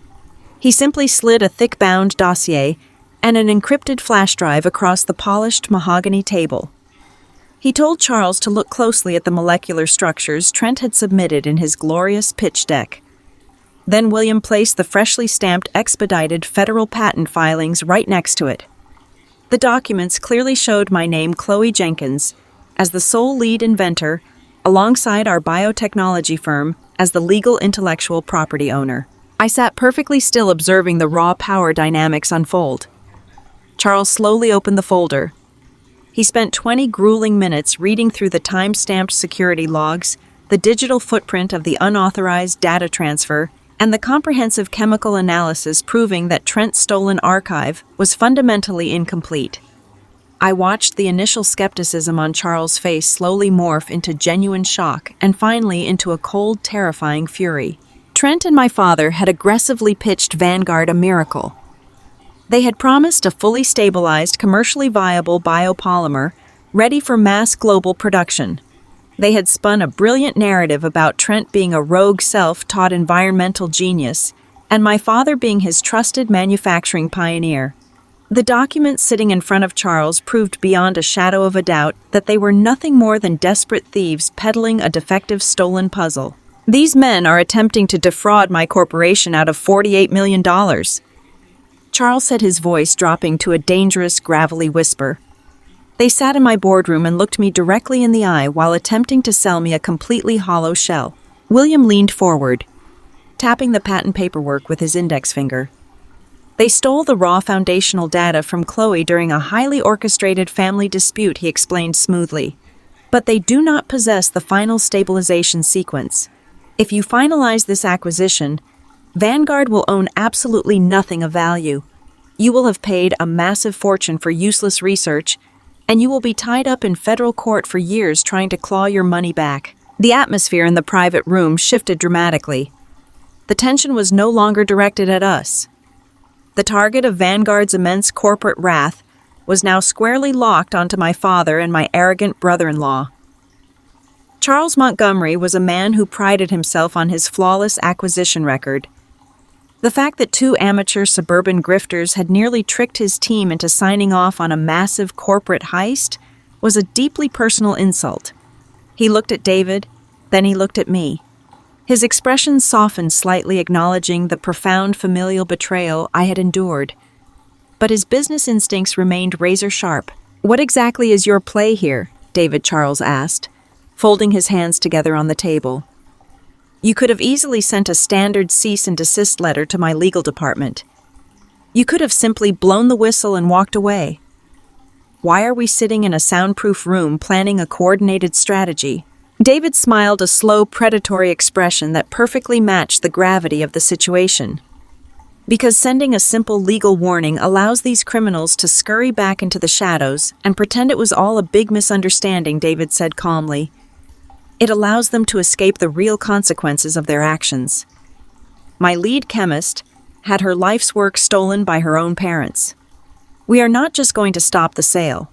He simply slid a thick-bound dossier and an encrypted flash drive across the polished mahogany table. He told Charles to look closely at the molecular structures Trent had submitted in his glorious pitch deck. Then William placed the freshly stamped expedited federal patent filings right next to it. The documents clearly showed my name, Chloe Jenkins, as the sole lead inventor, alongside our biotechnology firm as the legal intellectual property owner. I sat perfectly still observing the raw power dynamics unfold. Charles slowly opened the folder. He spent 20 grueling minutes reading through the time-stamped security logs, the digital footprint of the unauthorized data transfer, and the comprehensive chemical analysis proving that Trent's stolen archive was fundamentally incomplete. I watched the initial skepticism on Charles' face slowly morph into genuine shock and finally into a cold, terrifying fury. Trent and my father had aggressively pitched Vanguard a miracle. They had promised a fully stabilized, commercially viable biopolymer ready for mass global production. They had spun a brilliant narrative about Trent being a rogue self-taught environmental genius and my father being his trusted manufacturing pioneer. The documents sitting in front of Charles proved beyond a shadow of a doubt that they were nothing more than desperate thieves peddling a defective stolen puzzle. These men are attempting to defraud my corporation out of $48 million. Charles said, his voice dropping to a dangerous, gravelly whisper. They sat in my boardroom and looked me directly in the eye while attempting to sell me a completely hollow shell. William leaned forward, tapping the patent paperwork with his index finger. They stole the raw foundational data from Chloe during a highly orchestrated family dispute, he explained smoothly. But they do not possess the final stabilization sequence. If you finalize this acquisition, Vanguard will own absolutely nothing of value. You will have paid a massive fortune for useless research, and you will be tied up in federal court for years trying to claw your money back. The atmosphere in the private room shifted dramatically. The tension was no longer directed at us. The target of Vanguard's immense corporate wrath was now squarely locked onto my father and my arrogant brother-in-law. Charles Montgomery was a man who prided himself on his flawless acquisition record. The fact that two amateur suburban grifters had nearly tricked his team into signing off on a massive corporate heist was a deeply personal insult. He looked at David, then he looked at me. His expression softened slightly, acknowledging the profound familial betrayal I had endured. But his business instincts remained razor-sharp. "What exactly is your play here?" David Charles asked, folding his hands together on the table. "You could have easily sent a standard cease and desist letter to my legal department. You could have simply blown the whistle and walked away. Why are we sitting in a soundproof room planning a coordinated strategy?" David smiled, a slow, predatory expression that perfectly matched the gravity of the situation. "Because sending a simple legal warning allows these criminals to scurry back into the shadows and pretend it was all a big misunderstanding," David said calmly. "It allows them to escape the real consequences of their actions. My lead chemist had her life's work stolen by her own parents. We are not just going to stop the sale.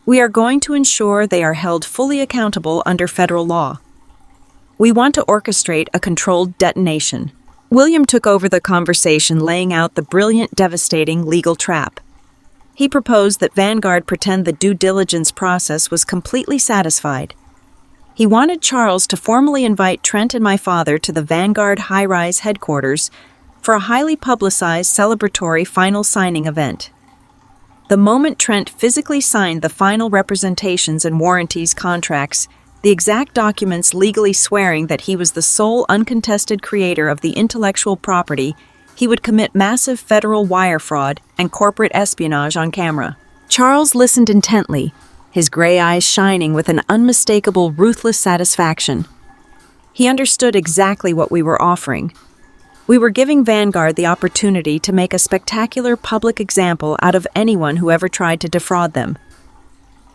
We are going to ensure they are held fully accountable under federal law. We want to orchestrate a controlled detonation." William took over the conversation, laying out the brilliant, devastating legal trap. He proposed that Vanguard pretend the due diligence process was completely satisfied. He wanted Charles to formally invite Trent and my father to the Vanguard high-rise headquarters for a highly publicized celebratory final signing event. The moment Trent physically signed the final representations and warranties contracts, the exact documents legally swearing that he was the sole uncontested creator of the intellectual property, he would commit massive federal wire fraud and corporate espionage on camera. Charles listened intently, his gray eyes shining with an unmistakable, ruthless satisfaction. He understood exactly what we were offering. We were giving Vanguard the opportunity to make a spectacular public example out of anyone who ever tried to defraud them.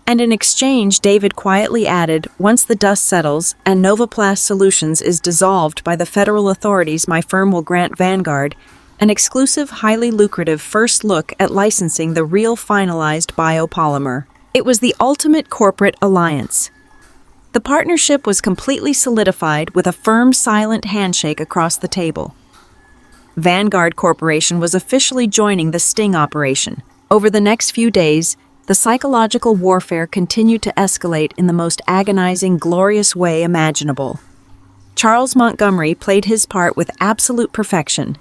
And in exchange, David quietly added, "Once the dust settles and Novoplast Solutions is dissolved by the federal authorities, my firm will grant Vanguard an exclusive, highly lucrative first look at licensing the real finalized biopolymer." It was the ultimate corporate alliance. The partnership was completely solidified with a firm, silent handshake across the table. Vanguard Corporation was officially joining the sting operation. Over the next few days, the psychological warfare continued to escalate in the most agonizing, glorious way imaginable. Charles Montgomery played his part with absolute perfection.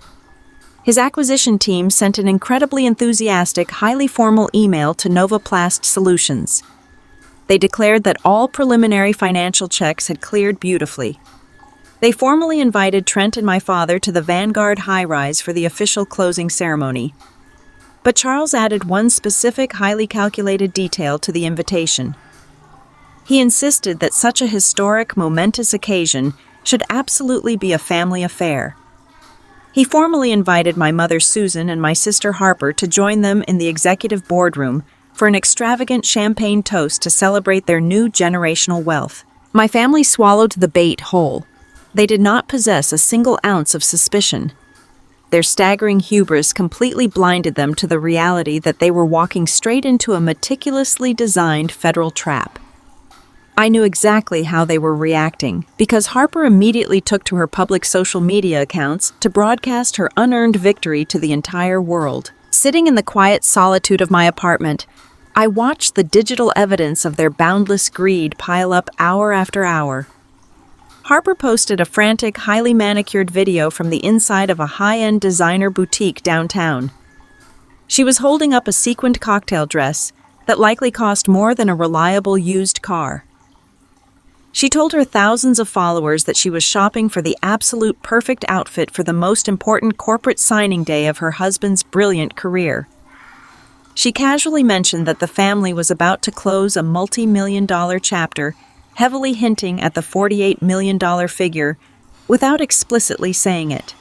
His acquisition team sent an incredibly enthusiastic, highly formal email to Novoplast Solutions. They declared that all preliminary financial checks had cleared beautifully. They formally invited Trent and my father to the Vanguard high-rise for the official closing ceremony. But Charles added one specific, highly calculated detail to the invitation. He insisted that such a historic, momentous occasion should absolutely be a family affair. He formally invited my mother Susan and my sister Harper to join them in the executive boardroom for an extravagant champagne toast to celebrate their new generational wealth. My family swallowed the bait whole. They did not possess a single ounce of suspicion. Their staggering hubris completely blinded them to the reality that they were walking straight into a meticulously designed federal trap. I knew exactly how they were reacting, because Harper immediately took to her public social media accounts to broadcast her unearned victory to the entire world. Sitting in the quiet solitude of my apartment, I watched the digital evidence of their boundless greed pile up hour after hour. Harper posted a frantic, highly manicured video from the inside of a high-end designer boutique downtown. She was holding up a sequined cocktail dress that likely cost more than a reliable used car. She told her thousands of followers that she was shopping for the absolute perfect outfit for the most important corporate signing day of her husband's brilliant career. She casually mentioned that the family was about to close a multi-million-dollar chapter, heavily hinting at the $48 million figure, without explicitly saying it.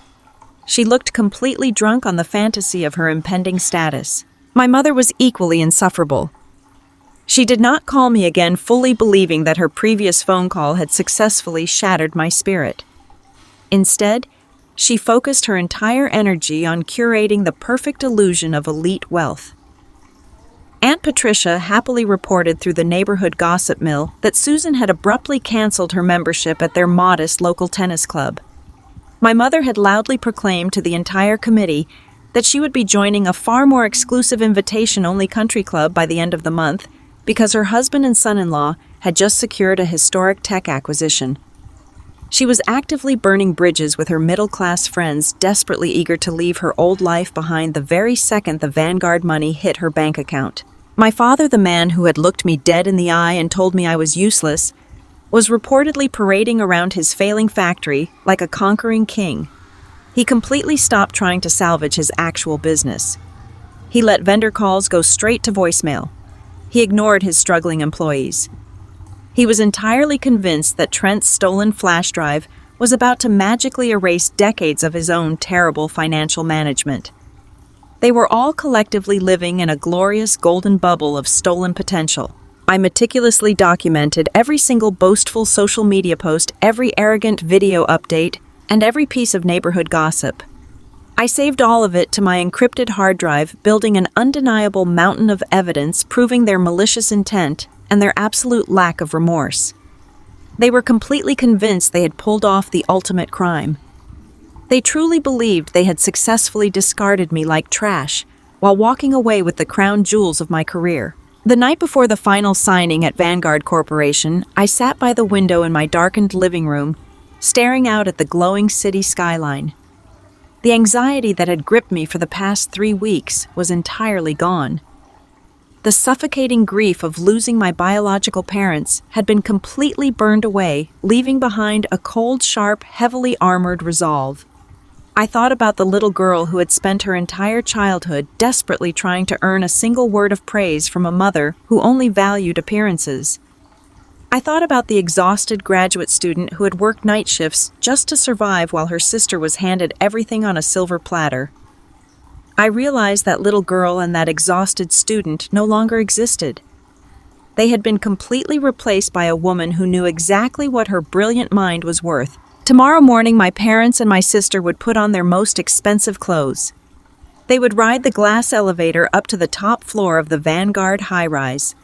She looked completely drunk on the fantasy of her impending status. My mother was equally insufferable. She did not call me again, fully believing that her previous phone call had successfully shattered my spirit. Instead, she focused her entire energy on curating the perfect illusion of elite wealth. Aunt Patricia happily reported through the neighborhood gossip mill that Susan had abruptly canceled her membership at their modest local tennis club. My mother had loudly proclaimed to the entire committee that she would be joining a far more exclusive invitation-only country club by the end of the month, because her husband and son-in-law had just secured a historic tech acquisition. She was actively burning bridges with her middle-class friends, desperately eager to leave her old life behind the very second the Vanguard money hit her bank account. My father, the man who had looked me dead in the eye and told me I was useless, was reportedly parading around his failing factory like a conquering king. He completely stopped trying to salvage his actual business. He let vendor calls go straight to voicemail. He ignored his struggling employees. He was entirely convinced that Trent's stolen flash drive was about to magically erase decades of his own terrible financial management. They were all collectively living in a glorious golden bubble of stolen potential. I meticulously documented every single boastful social media post, every arrogant video update, and every piece of neighborhood gossip. I saved all of it to my encrypted hard drive, building an undeniable mountain of evidence proving their malicious intent and their absolute lack of remorse. They were completely convinced they had pulled off the ultimate crime. They truly believed they had successfully discarded me like trash, while walking away with the crown jewels of my career. The night before the final signing at Vanguard Corporation, I sat by the window in my darkened living room, staring out at the glowing city skyline. The anxiety that had gripped me for the past 3 weeks was entirely gone. The suffocating grief of losing my biological parents had been completely burned away, leaving behind a cold, sharp, heavily armored resolve. I thought about the little girl who had spent her entire childhood desperately trying to earn a single word of praise from a mother who only valued appearances. I thought about the exhausted graduate student who had worked night shifts just to survive while her sister was handed everything on a silver platter. I realized that little girl and that exhausted student no longer existed. They had been completely replaced by a woman who knew exactly what her brilliant mind was worth. Tomorrow morning, my parents and my sister would put on their most expensive clothes. They would ride the glass elevator up to the top floor of the Vanguard high-rise.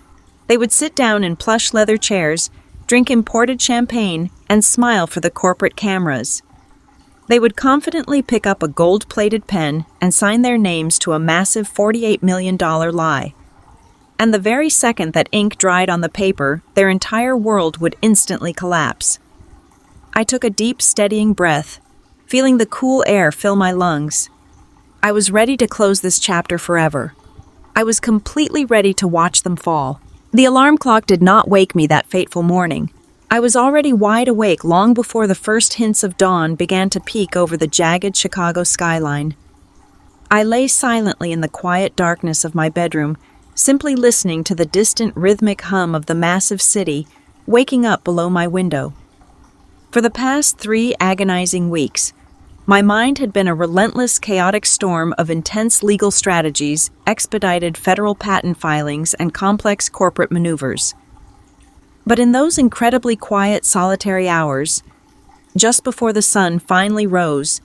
They would sit down in plush leather chairs, drink imported champagne, and smile for the corporate cameras. They would confidently pick up a gold-plated pen and sign their names to a massive $48 million lie. And the very second that ink dried on the paper, their entire world would instantly collapse. I took a deep, steadying breath, feeling the cool air fill my lungs. I was ready to close this chapter forever. I was completely ready to watch them fall. The alarm clock did not wake me that fateful morning. I was already wide awake long before the first hints of dawn began to peek over the jagged Chicago skyline. I lay silently in the quiet darkness of my bedroom, simply listening to the distant rhythmic hum of the massive city waking up below my window. For the past 3 agonizing weeks, my mind had been a relentless, chaotic storm of intense legal strategies, expedited federal patent filings, and complex corporate maneuvers. But in those incredibly quiet, solitary hours, just before the sun finally rose,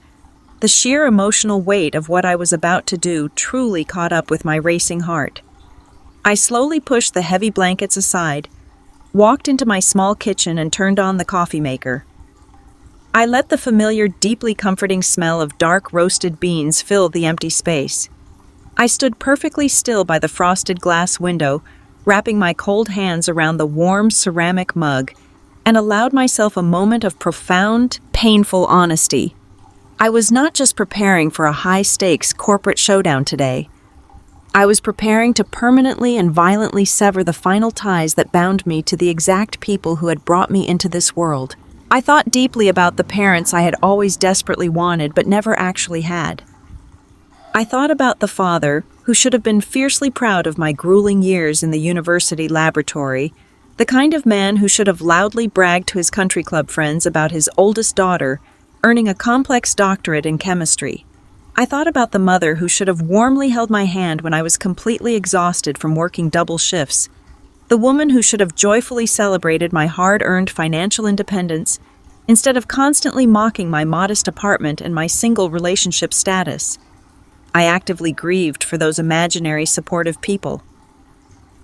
the sheer emotional weight of what I was about to do truly caught up with my racing heart. I slowly pushed the heavy blankets aside, walked into my small kitchen, and turned on the coffee maker. I let the familiar, deeply comforting smell of dark roasted beans fill the empty space. I stood perfectly still by the frosted glass window, wrapping my cold hands around the warm ceramic mug, and allowed myself a moment of profound, painful honesty. I was not just preparing for a high-stakes corporate showdown today. I was preparing to permanently and violently sever the final ties that bound me to the exact people who had brought me into this world. I thought deeply about the parents I had always desperately wanted but never actually had. I thought about the father who should have been fiercely proud of my grueling years in the university laboratory, the kind of man who should have loudly bragged to his country club friends about his oldest daughter earning a complex doctorate in chemistry. I thought about the mother who should have warmly held my hand when I was completely exhausted from working double shifts, the woman who should have joyfully celebrated my hard-earned financial independence instead of constantly mocking my modest apartment and my single relationship status. I actively grieved for those imaginary supportive people.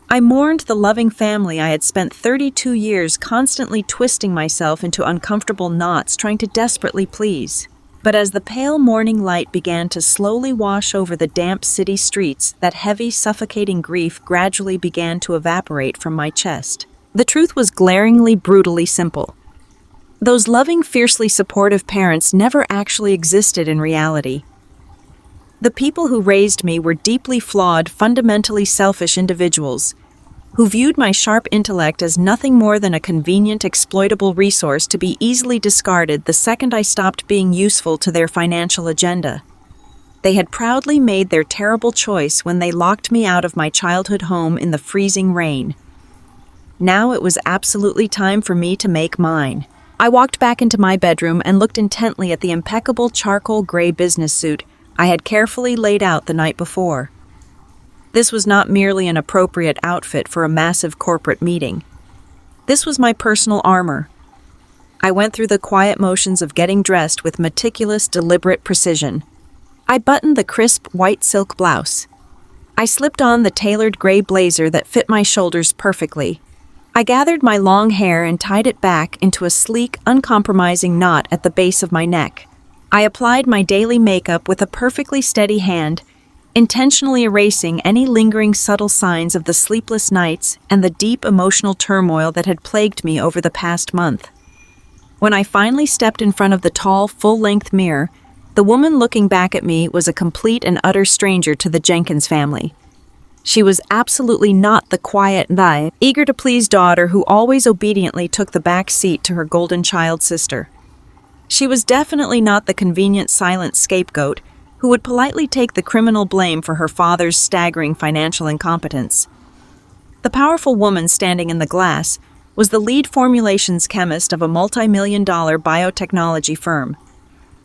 I mourned the loving family I had spent 32 years constantly twisting myself into uncomfortable knots trying to desperately please. But as the pale morning light began to slowly wash over the damp city streets, that heavy, suffocating grief gradually began to evaporate from my chest. The truth was glaringly, brutally simple. Those loving, fiercely supportive parents never actually existed in reality. The people who raised me were deeply flawed, fundamentally selfish individuals who viewed my sharp intellect as nothing more than a convenient, exploitable resource to be easily discarded the second I stopped being useful to their financial agenda. They had proudly made their terrible choice when they locked me out of my childhood home in the freezing rain. Now it was absolutely time for me to make mine. I walked back into my bedroom and looked intently at the impeccable charcoal gray business suit I had carefully laid out the night before. This was not merely an appropriate outfit for a massive corporate meeting. This was my personal armor. I went through the quiet motions of getting dressed with meticulous, deliberate precision. I buttoned the crisp white silk blouse. I slipped on the tailored gray blazer that fit my shoulders perfectly. I gathered my long hair and tied it back into a sleek, uncompromising knot at the base of my neck. I applied my daily makeup with a perfectly steady hand, intentionally erasing any lingering subtle signs of the sleepless nights and the deep emotional turmoil that had plagued me over the past month. When I finally stepped in front of the tall, full-length mirror, the woman looking back at me was a complete and utter stranger to the Jenkins family. She was absolutely not the quiet, naive, eager-to-please daughter who always obediently took the back seat to her golden child sister. She was definitely not the convenient, silent scapegoat who would politely take the criminal blame for her father's staggering financial incompetence. The powerful woman standing in the glass was the lead formulations chemist of a multi-million-dollar biotechnology firm.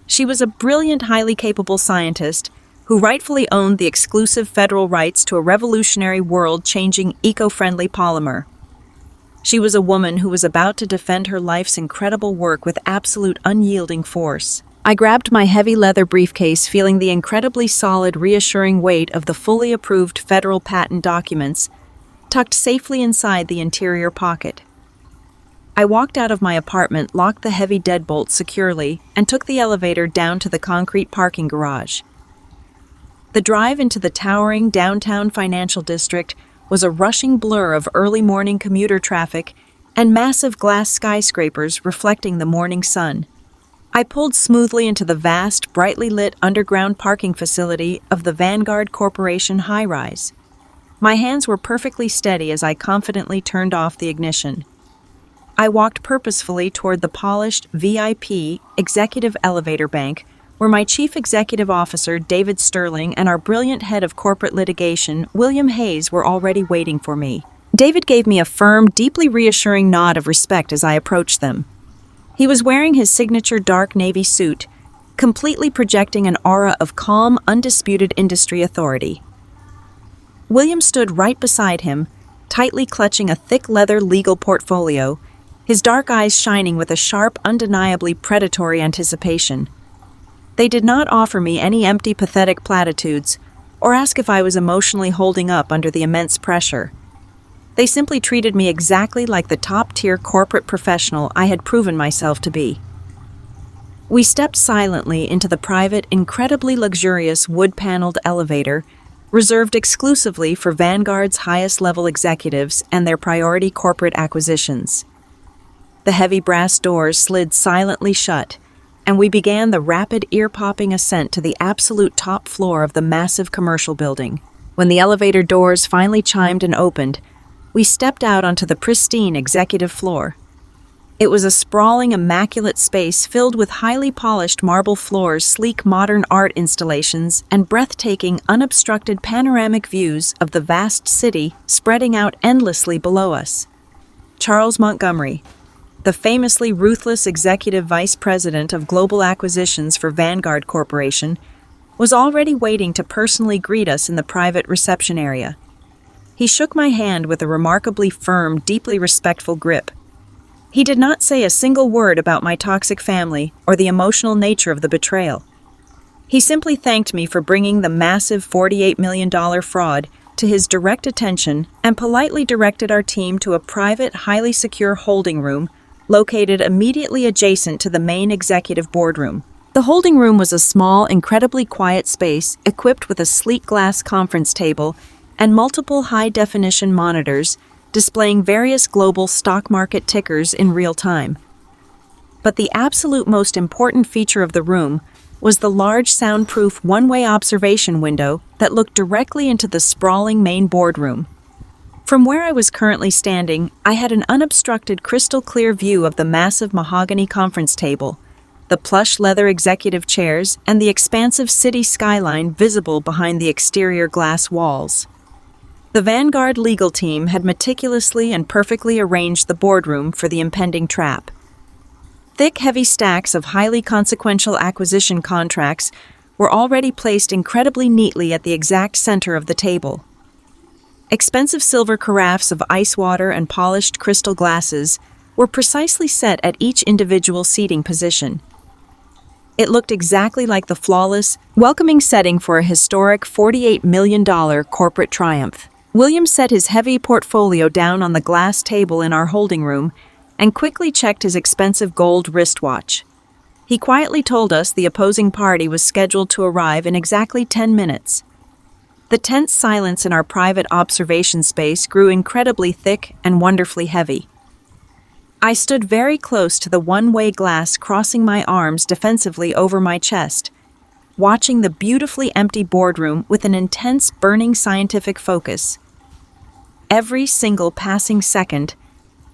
She was a brilliant, highly capable scientist who rightfully owned the exclusive federal rights to a revolutionary, world-changing, eco-friendly polymer. She was a woman who was about to defend her life's incredible work with absolute unyielding force. I grabbed my heavy leather briefcase, feeling the incredibly solid, reassuring weight of the fully approved federal patent documents tucked safely inside the interior pocket. I walked out of my apartment, locked the heavy deadbolt securely, and took the elevator down to the concrete parking garage. The drive into the towering downtown financial district was a rushing blur of early morning commuter traffic and massive glass skyscrapers reflecting the morning sun. I pulled smoothly into the vast, brightly lit underground parking facility of the Vanguard Corporation high-rise. My hands were perfectly steady as I confidently turned off the ignition. I walked purposefully toward the polished VIP executive elevator bank, where my chief executive officer, David Sterling, and our brilliant head of corporate litigation, William Hayes, were already waiting for me. David gave me a firm, deeply reassuring nod of respect as I approached them. He was wearing his signature dark navy suit, completely projecting an aura of calm, undisputed industry authority. William stood right beside him, tightly clutching a thick leather legal portfolio, his dark eyes shining with a sharp, undeniably predatory anticipation. They did not offer me any empty, pathetic platitudes, or ask if I was emotionally holding up under the immense pressure. They simply treated me exactly like the top-tier corporate professional I had proven myself to be. We stepped silently into the private, incredibly luxurious wood-paneled elevator, reserved exclusively for Vanguard's highest-level executives and their priority corporate acquisitions. The heavy brass doors slid silently shut, and we began the rapid, ear-popping ascent to the absolute top floor of the massive commercial building. When the elevator doors finally chimed and opened, we stepped out onto the pristine executive floor. It was a sprawling, immaculate space filled with highly polished marble floors, sleek modern art installations, and breathtaking, unobstructed panoramic views of the vast city spreading out endlessly below us. Charles Montgomery, the famously ruthless executive vice president of global acquisitions for Vanguard Corporation, was already waiting to personally greet us in the private reception area. He shook my hand with a remarkably firm, deeply respectful grip. He did not say a single word about my toxic family or the emotional nature of the betrayal. He simply thanked me for bringing the massive $48 million fraud to his direct attention and politely directed our team to a private, highly secure holding room located immediately adjacent to the main executive boardroom. The holding room was a small, incredibly quiet space equipped with a sleek glass conference table and multiple high-definition monitors displaying various global stock market tickers in real time. But the absolute most important feature of the room was the large soundproof one-way observation window that looked directly into the sprawling main boardroom. From where I was currently standing, I had an unobstructed crystal-clear view of the massive mahogany conference table, the plush leather executive chairs, and the expansive city skyline visible behind the exterior glass walls. The Vanguard legal team had meticulously and perfectly arranged the boardroom for the impending trap. Thick, heavy stacks of highly consequential acquisition contracts were already placed incredibly neatly at the exact center of the table. Expensive silver carafes of ice water and polished crystal glasses were precisely set at each individual seating position. It looked exactly like the flawless, welcoming setting for a historic $48 million corporate triumph. William set his heavy portfolio down on the glass table in our holding room and quickly checked his expensive gold wristwatch. He quietly told us the opposing party was scheduled to arrive in exactly 10 minutes. The tense silence in our private observation space grew incredibly thick and wonderfully heavy. I stood very close to the one-way glass, crossing my arms defensively over my chest, watching the beautifully empty boardroom with an intense, burning scientific focus. Every single passing second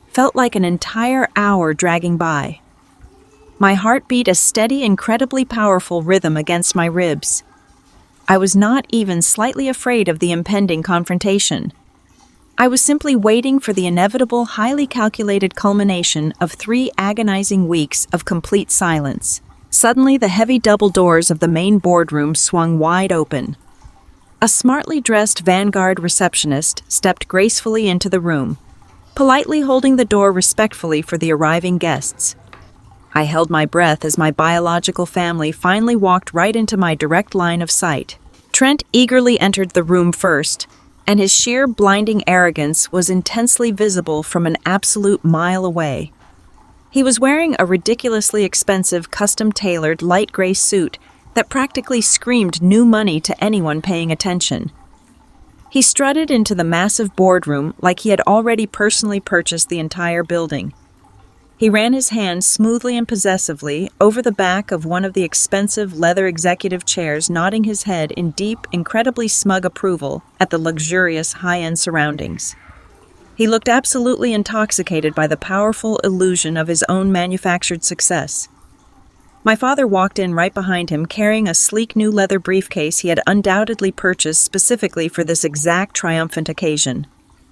felt like an entire hour dragging by. My heart beat a steady, incredibly powerful rhythm against my ribs. I was not even slightly afraid of the impending confrontation. I was simply waiting for the inevitable, highly calculated culmination of 3 agonizing weeks of complete silence. Suddenly, the heavy double doors of the main boardroom swung wide open. A smartly dressed Vanguard receptionist stepped gracefully into the room, politely holding the door respectfully for the arriving guests. I held my breath as my biological family finally walked right into my direct line of sight. Trent eagerly entered the room first, and his sheer blinding arrogance was intensely visible from an absolute mile away. He was wearing a ridiculously expensive, custom-tailored light gray suit that practically screamed new money to anyone paying attention. He strutted into the massive boardroom like he had already personally purchased the entire building. He ran his hand smoothly and possessively over the back of one of the expensive leather executive chairs, nodding his head in deep, incredibly smug approval at the luxurious, high-end surroundings. He looked absolutely intoxicated by the powerful illusion of his own manufactured success. My father walked in right behind him, carrying a sleek new leather briefcase he had undoubtedly purchased specifically for this exact triumphant occasion.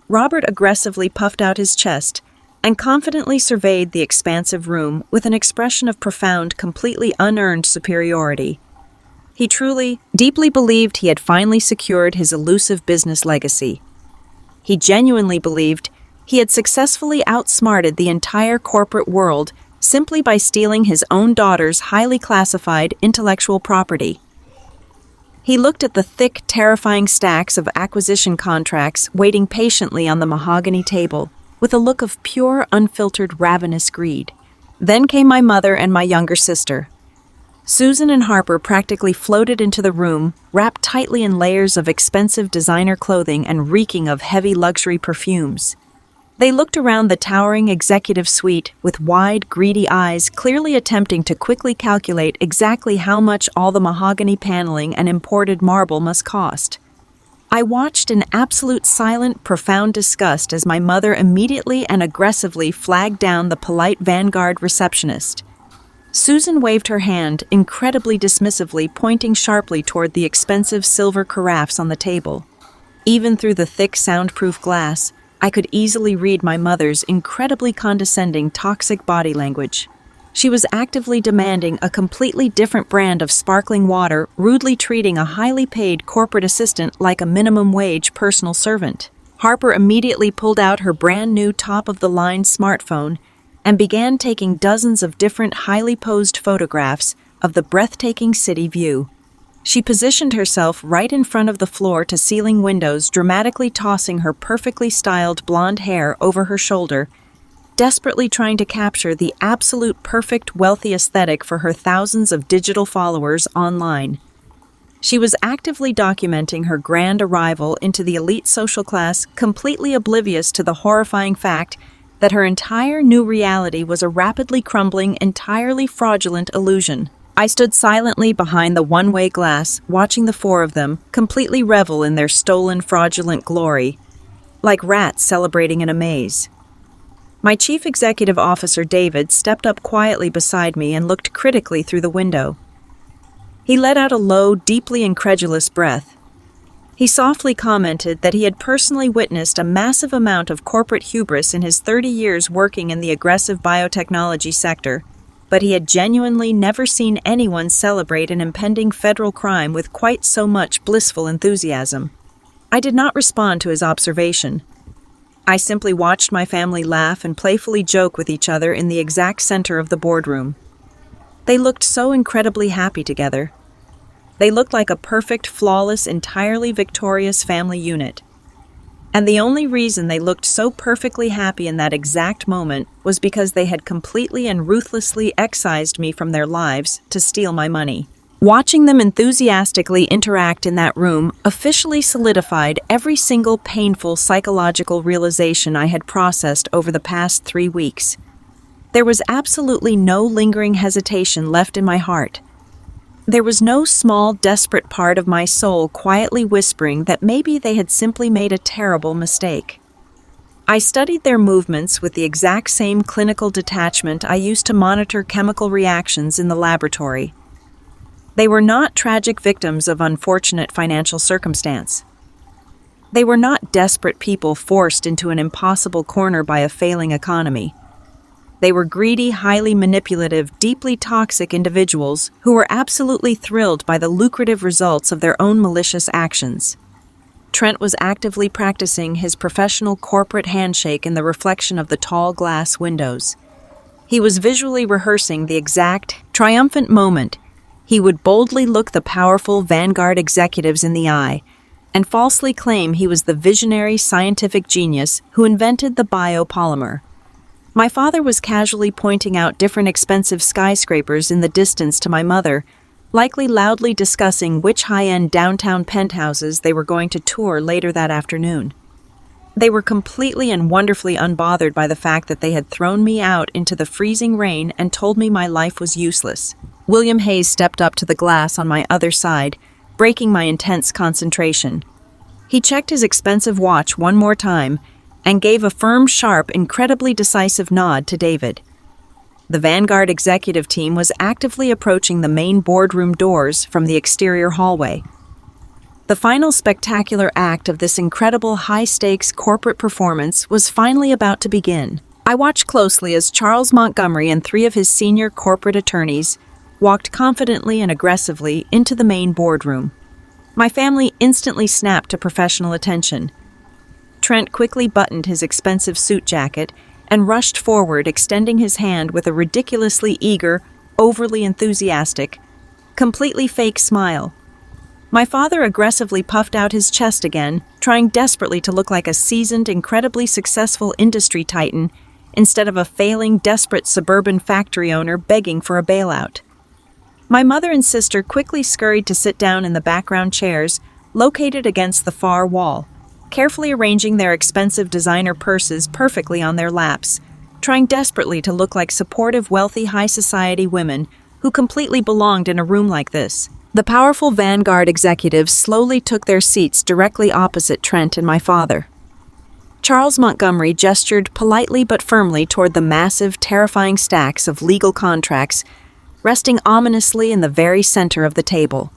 Robert aggressively puffed out his chest and confidently surveyed the expansive room with an expression of profound, completely unearned superiority. He truly, deeply believed he had finally secured his elusive business legacy. He genuinely believed he had successfully outsmarted the entire corporate world simply by stealing his own daughter's highly classified intellectual property. He looked at the thick, terrifying stacks of acquisition contracts waiting patiently on the mahogany table, with a look of pure, unfiltered, ravenous greed. Then came my mother and my younger sister. Susan and Harper practically floated into the room, wrapped tightly in layers of expensive designer clothing and reeking of heavy luxury perfumes. They looked around the towering executive suite with wide, greedy eyes, clearly attempting to quickly calculate exactly how much all the mahogany paneling and imported marble must cost. I watched in absolute silent, profound disgust as my mother immediately and aggressively flagged down the polite Vanguard receptionist. Susan waved her hand, incredibly dismissively, pointing sharply toward the expensive silver carafes on the table. Even through the thick, soundproof glass, I could easily read my mother's incredibly condescending, toxic body language. She was actively demanding a completely different brand of sparkling water, rudely treating a highly paid corporate assistant like a minimum-wage personal servant. Harper immediately pulled out her brand-new top-of-the-line smartphone and began taking dozens of different highly posed photographs of the breathtaking city view. She positioned herself right in front of the floor-to-ceiling windows, dramatically tossing her perfectly styled blonde hair over her shoulder, desperately trying to capture the absolute perfect wealthy aesthetic for her thousands of digital followers online. She was actively documenting her grand arrival into the elite social class, completely oblivious to the horrifying fact that her entire new reality was a rapidly crumbling, entirely fraudulent illusion. I stood silently behind the one-way glass, watching the four of them completely revel in their stolen, fraudulent glory, like rats celebrating in a maze. My chief executive officer, David, stepped up quietly beside me and looked critically through the window. He let out a low, deeply incredulous breath. He softly commented that he had personally witnessed a massive amount of corporate hubris in his 30 years working in the aggressive biotechnology sector, but he had genuinely never seen anyone celebrate an impending federal crime with quite so much blissful enthusiasm. I did not respond to his observation. I simply watched my family laugh and playfully joke with each other in the exact center of the boardroom. They looked so incredibly happy together. They looked like a perfect, flawless, entirely victorious family unit. And the only reason they looked so perfectly happy in that exact moment was because they had completely and ruthlessly excised me from their lives to steal my money. Watching them enthusiastically interact in that room officially solidified every single painful psychological realization I had processed over the past 3 weeks. There was absolutely no lingering hesitation left in my heart. There was no small, desperate part of my soul quietly whispering that maybe they had simply made a terrible mistake. I studied their movements with the exact same clinical detachment I used to monitor chemical reactions in the laboratory. They were not tragic victims of unfortunate financial circumstance. They were not desperate people forced into an impossible corner by a failing economy. They were greedy, highly manipulative, deeply toxic individuals who were absolutely thrilled by the lucrative results of their own malicious actions. Trent was actively practicing his professional corporate handshake in the reflection of the tall glass windows. He was visually rehearsing the exact, triumphant moment he would boldly look the powerful Vanguard executives in the eye and falsely claim he was the visionary scientific genius who invented the biopolymer. My father was casually pointing out different expensive skyscrapers in the distance to my mother, likely loudly discussing which high-end downtown penthouses they were going to tour later that afternoon. They were completely and wonderfully unbothered by the fact that they had thrown me out into the freezing rain and told me my life was useless. William Hayes stepped up to the glass on my other side, breaking my intense concentration. He checked his expensive watch one more time and gave a firm, sharp, incredibly decisive nod to David. The Vanguard executive team was actively approaching the main boardroom doors from the exterior hallway. The final spectacular act of this incredible high-stakes corporate performance was finally about to begin. I watched closely as Charles Montgomery and 3 of his senior corporate attorneys walked confidently and aggressively into the main boardroom. My family instantly snapped to professional attention. Trent quickly buttoned his expensive suit jacket and rushed forward, extending his hand with a ridiculously eager, overly enthusiastic, completely fake smile. My father aggressively puffed out his chest again, trying desperately to look like a seasoned, incredibly successful industry titan instead of a failing, desperate suburban factory owner begging for a bailout. My mother and sister quickly scurried to sit down in the background chairs located against the far wall, carefully arranging their expensive designer purses perfectly on their laps, trying desperately to look like supportive, wealthy, high society women who completely belonged in a room like this. The powerful Vanguard executives slowly took their seats directly opposite Trent and my father. Charles Montgomery gestured politely but firmly toward the massive, terrifying stacks of legal contracts resting ominously in the very center of the table.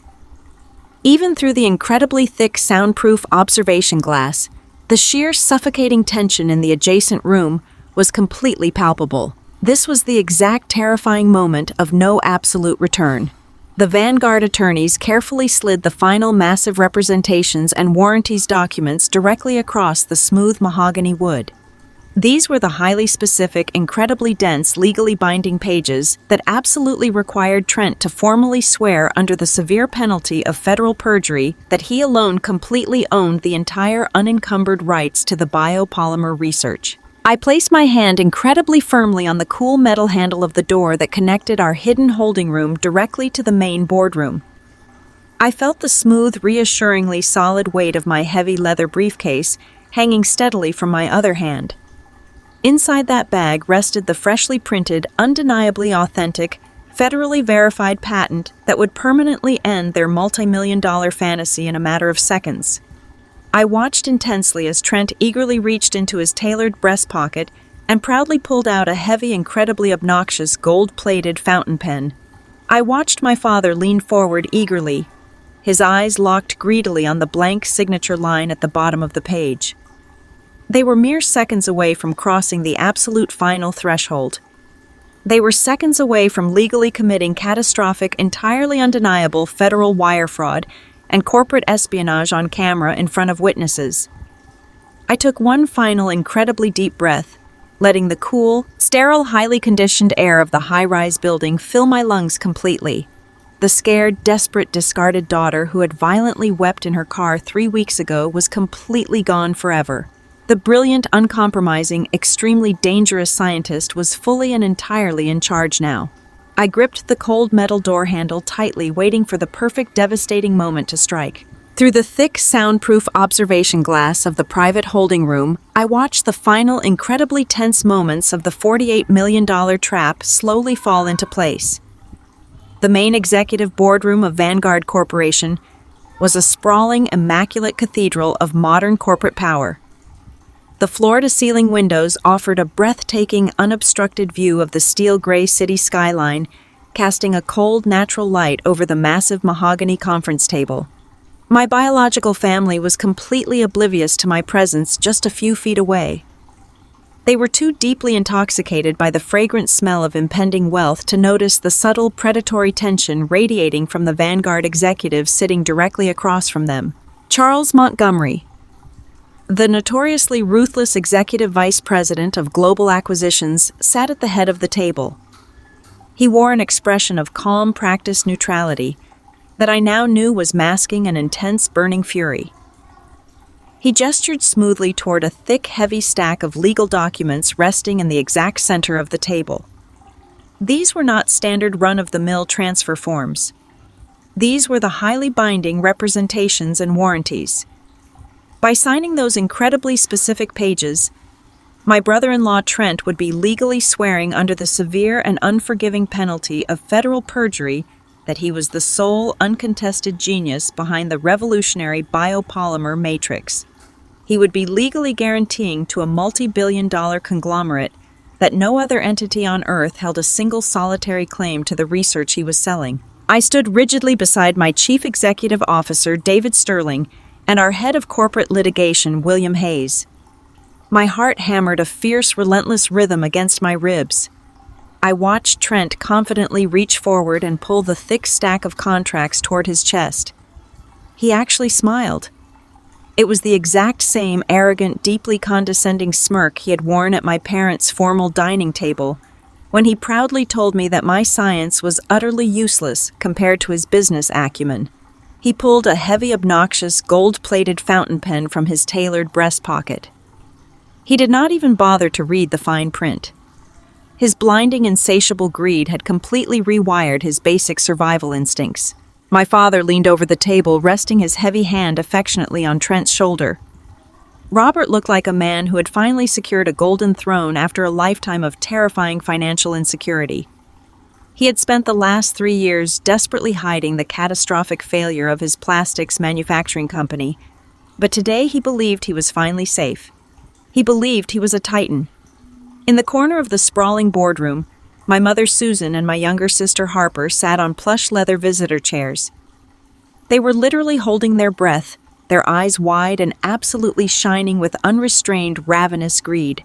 Even through the incredibly thick, soundproof observation glass, the sheer suffocating tension in the adjacent room was completely palpable. This was the exact terrifying moment of no absolute return. The Vanguard attorneys carefully slid the final massive representations and warranties documents directly across the smooth mahogany wood. These were the highly specific, incredibly dense, legally binding pages that absolutely required Trent to formally swear under the severe penalty of federal perjury that he alone completely owned the entire unencumbered rights to the biopolymer research. I placed my hand incredibly firmly on the cool metal handle of the door that connected our hidden holding room directly to the main boardroom. I felt the smooth, reassuringly solid weight of my heavy leather briefcase hanging steadily from my other hand. Inside that bag rested the freshly printed, undeniably authentic, federally verified patent that would permanently end their multi-million-dollar fantasy in a matter of seconds. I watched intensely as Trent eagerly reached into his tailored breast pocket and proudly pulled out a heavy, incredibly obnoxious, gold-plated fountain pen. I watched my father lean forward eagerly, his eyes locked greedily on the blank signature line at the bottom of the page. They were mere seconds away from crossing the absolute final threshold. They were seconds away from legally committing catastrophic, entirely undeniable federal wire fraud and corporate espionage on camera in front of witnesses. I took one final, incredibly deep breath, letting the cool, sterile, highly conditioned air of the high-rise building fill my lungs completely. The scared, desperate, discarded daughter who had violently wept in her car 3 weeks ago was completely gone forever. The brilliant, uncompromising, extremely dangerous scientist was fully and entirely in charge now. I gripped the cold metal door handle tightly, waiting for the perfect, devastating moment to strike. Through the thick, soundproof observation glass of the private holding room, I watched the final, incredibly tense moments of the $48 million trap slowly fall into place. The main executive boardroom of Vanguard Corporation was a sprawling, immaculate cathedral of modern corporate power. The floor-to-ceiling windows offered a breathtaking, unobstructed view of the steel-gray city skyline, casting a cold, natural light over the massive mahogany conference table. My biological family was completely oblivious to my presence just a few feet away. They were too deeply intoxicated by the fragrant smell of impending wealth to notice the subtle, predatory tension radiating from the Vanguard executive sitting directly across from them. Charles Montgomery, the notoriously ruthless executive vice president of global acquisitions, sat at the head of the table. He wore an expression of calm, practiced neutrality that I now knew was masking an intense, burning fury. He gestured smoothly toward a thick, heavy stack of legal documents resting in the exact center of the table. These were not standard run-of-the-mill transfer forms. These were the highly binding representations and warranties. By signing those incredibly specific pages, my brother-in-law Trent would be legally swearing under the severe and unforgiving penalty of federal perjury that he was the sole, uncontested genius behind the revolutionary biopolymer matrix. He would be legally guaranteeing to a multi-billion-dollar conglomerate that no other entity on Earth held a single solitary claim to the research he was selling. I stood rigidly beside my Chief Executive Officer, David Sterling, and our head of corporate litigation, William Hayes. My heart hammered a fierce, relentless rhythm against my ribs. I watched Trent confidently reach forward and pull the thick stack of contracts toward his chest. He actually smiled. It was the exact same arrogant, deeply condescending smirk he had worn at my parents' formal dining table when he proudly told me that my science was utterly useless compared to his business acumen. He pulled a heavy, obnoxious, gold-plated fountain pen from his tailored breast pocket. He did not even bother to read the fine print. His blinding, insatiable greed had completely rewired his basic survival instincts. My father leaned over the table, resting his heavy hand affectionately on Trent's shoulder. Robert looked like a man who had finally secured a golden throne after a lifetime of terrifying financial insecurity. He had spent the last 3 years desperately hiding the catastrophic failure of his plastics manufacturing company, but today he believed he was finally safe. He believed he was a titan. In the corner of the sprawling boardroom, my mother Susan and my younger sister Harper sat on plush leather visitor chairs. They were literally holding their breath, their eyes wide and absolutely shining with unrestrained, ravenous greed.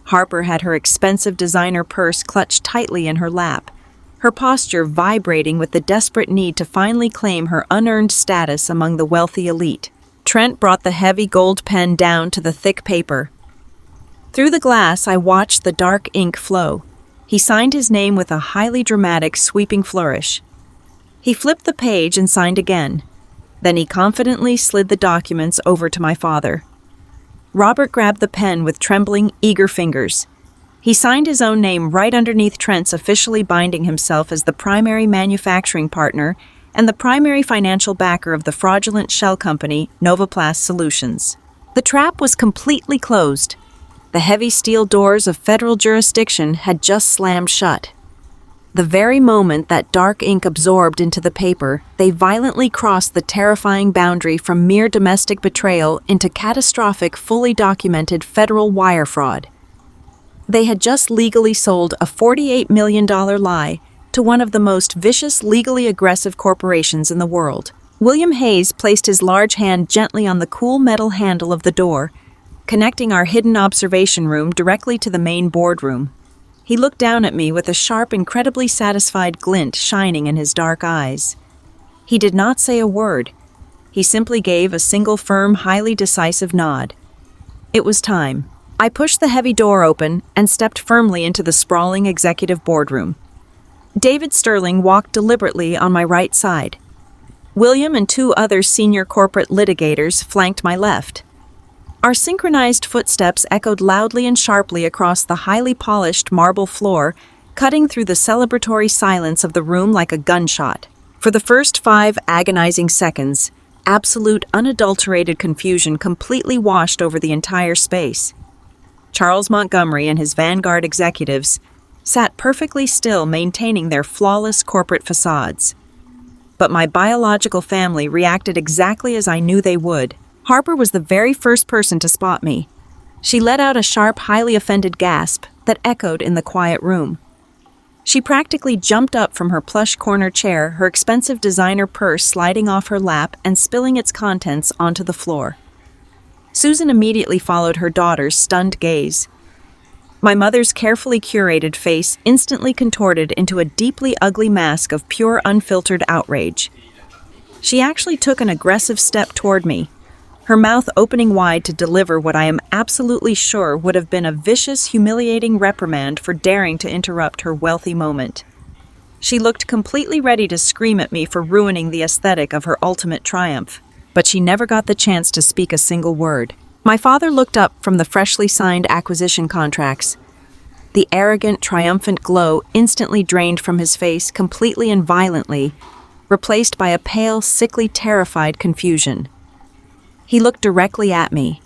Harper had her expensive designer purse clutched tightly in her lap, her posture vibrating with the desperate need to finally claim her unearned status among the wealthy elite. Trent brought the heavy gold pen down to the thick paper. Through the glass, I watched the dark ink flow. He signed his name with a highly dramatic, sweeping flourish. He flipped the page and signed again. Then he confidently slid the documents over to my father. Robert grabbed the pen with trembling, eager fingers. He signed his own name right underneath Trent's, officially binding himself as the primary manufacturing partner and the primary financial backer of the fraudulent shell company, Novoplast Solutions. The trap was completely closed. The heavy steel doors of federal jurisdiction had just slammed shut. The very moment that dark ink absorbed into the paper, they violently crossed the terrifying boundary from mere domestic betrayal into catastrophic, fully documented federal wire fraud. They had just legally sold a $48 million lie to one of the most vicious, legally aggressive corporations in the world. William Hayes placed his large hand gently on the cool metal handle of the door, connecting our hidden observation room directly to the main boardroom. He looked down at me with a sharp, incredibly satisfied glint shining in his dark eyes. He did not say a word. He simply gave a single firm, highly decisive nod. It was time. I pushed the heavy door open and stepped firmly into the sprawling executive boardroom. David Sterling walked deliberately on my right side. William and 2 other senior corporate litigators flanked my left. Our synchronized footsteps echoed loudly and sharply across the highly polished marble floor, cutting through the celebratory silence of the room like a gunshot. For the first 5 agonizing seconds, absolute, unadulterated confusion completely washed over the entire space. Charles Montgomery and his vanguard executives sat perfectly still, maintaining their flawless corporate facades. But my biological family reacted exactly as I knew they would. Harper was the very first person to spot me. She let out a sharp, highly offended gasp that echoed in the quiet room. She practically jumped up from her plush corner chair, her expensive designer purse sliding off her lap and spilling its contents onto the floor. Susan immediately followed her daughter's stunned gaze. My mother's carefully curated face instantly contorted into a deeply ugly mask of pure, unfiltered outrage. She actually took an aggressive step toward me, her mouth opening wide to deliver what I am absolutely sure would have been a vicious, humiliating reprimand for daring to interrupt her wealthy moment. She looked completely ready to scream at me for ruining the aesthetic of her ultimate triumph, but she never got the chance to speak a single word. My father looked up from the freshly signed acquisition contracts. The arrogant, triumphant glow instantly drained from his face completely and violently, replaced by a pale, sickly, terrified confusion. He looked directly at me.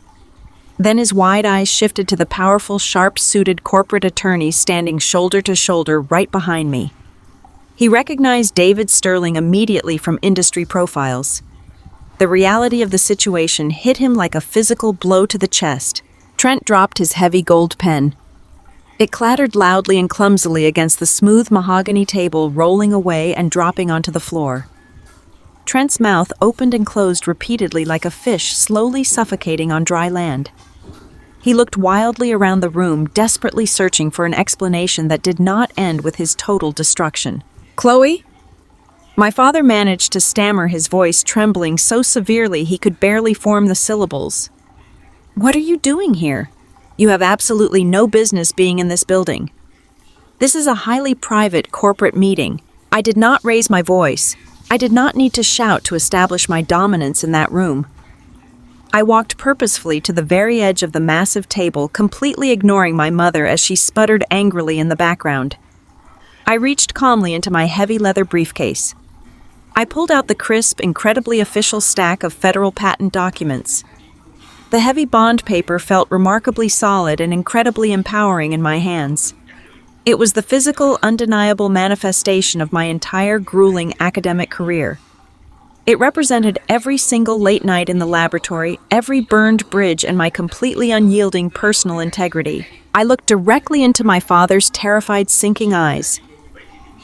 Then his wide eyes shifted to the powerful, sharp-suited corporate attorney standing shoulder to shoulder right behind me. He recognized David Sterling immediately from industry profiles. The reality of the situation hit him like a physical blow to the chest. Trent dropped his heavy gold pen. It clattered loudly and clumsily against the smooth mahogany table, rolling away and dropping onto the floor. Trent's mouth opened and closed repeatedly like a fish slowly suffocating on dry land. He looked wildly around the room, desperately searching for an explanation that did not end with his total destruction. "Chloe?" My father managed to stammer, his voice trembling so severely he could barely form the syllables. "What are you doing here? You have absolutely no business being in this building. This is a highly private corporate meeting. I did not raise my voice. I did not need to shout to establish my dominance in that room." I walked purposefully to the very edge of the massive table, completely ignoring my mother as she sputtered angrily in the background. I reached calmly into my heavy leather briefcase. I pulled out the crisp, incredibly official stack of federal patent documents. The heavy bond paper felt remarkably solid and incredibly empowering in my hands. It was the physical, undeniable manifestation of my entire grueling academic career. It represented every single late night in the laboratory, every burned bridge, and my completely unyielding personal integrity. I looked directly into my father's terrified, sinking eyes.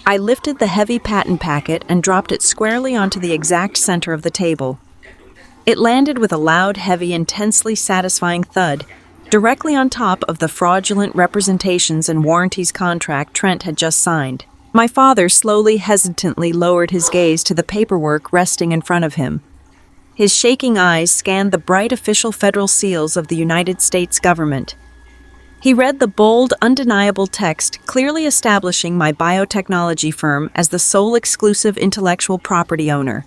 I lifted the heavy patent packet and dropped it squarely onto the exact center of the table. It landed with a loud, heavy, intensely satisfying thud, directly on top of the fraudulent representations and warranties contract Trent had just signed. My father slowly, hesitantly lowered his gaze to the paperwork resting in front of him. His shaking eyes scanned the bright official federal seals of the United States government. He read the bold, undeniable text clearly establishing my biotechnology firm as the sole exclusive intellectual property owner.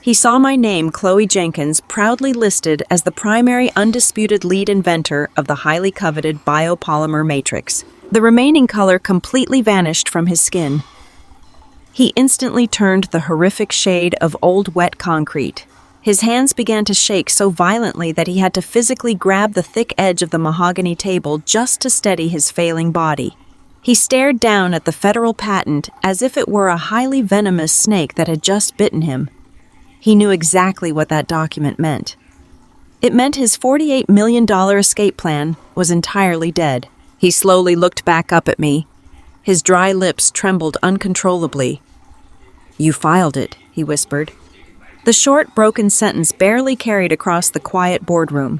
He saw my name, Chloe Jenkins, proudly listed as the primary undisputed lead inventor of the highly coveted biopolymer matrix. The remaining color completely vanished from his skin. He instantly turned the horrific shade of old wet concrete. His hands began to shake so violently that he had to physically grab the thick edge of the mahogany table just to steady his failing body. He stared down at the federal patent as if it were a highly venomous snake that had just bitten him. He knew exactly what that document meant. It meant his $48 million escape plan was entirely dead. He slowly looked back up at me. His dry lips trembled uncontrollably. "You filed it," he whispered. The short, broken sentence barely carried across the quiet boardroom.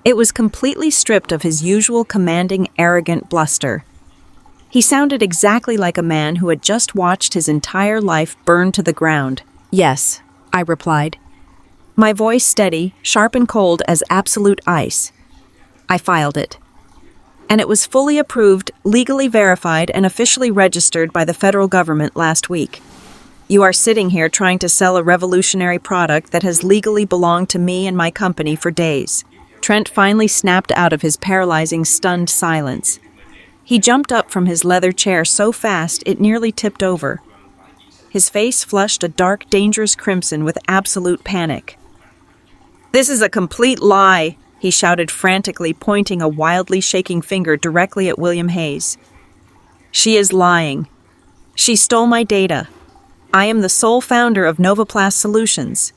It was completely stripped of his usual commanding, arrogant bluster. He sounded exactly like a man who had just watched his entire life burn to the ground. "Yes," I replied, my voice steady, sharp and cold as absolute ice. "I filed it. And it was fully approved, legally verified, and officially registered by the federal government last week. You are sitting here trying to sell a revolutionary product that has legally belonged to me and my company for days." Trent finally snapped out of his paralyzing, stunned silence. He jumped up from his leather chair so fast it nearly tipped over. His face flushed a dark, dangerous crimson with absolute panic. "This is a complete lie," he shouted frantically, pointing a wildly shaking finger directly at William Hayes. "She is lying. She stole my data. I am the sole founder of Novoplast Solutions.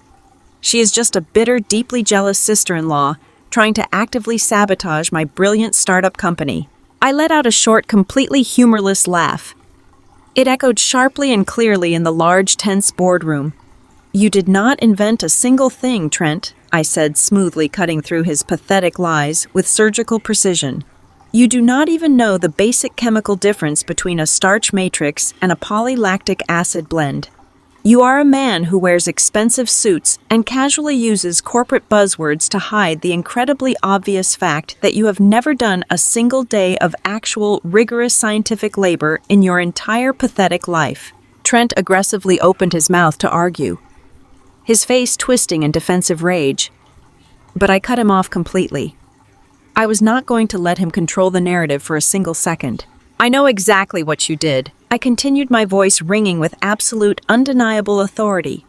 She is just a bitter, deeply jealous sister-in-law trying to actively sabotage my brilliant startup company." I let out a short, completely humorless laugh. It echoed sharply and clearly in the large, tense boardroom. "You did not invent a single thing, Trent," I said, smoothly cutting through his pathetic lies with surgical precision. "You do not even know the basic chemical difference between a starch matrix and a polylactic acid blend. You are a man who wears expensive suits and casually uses corporate buzzwords to hide the incredibly obvious fact that you have never done a single day of actual, rigorous scientific labor in your entire pathetic life." Trent aggressively opened his mouth to argue, his face twisting in defensive rage. But I cut him off completely. I was not going to let him control the narrative for a single second. "I know exactly what you did," I continued, my voice ringing with absolute, undeniable authority.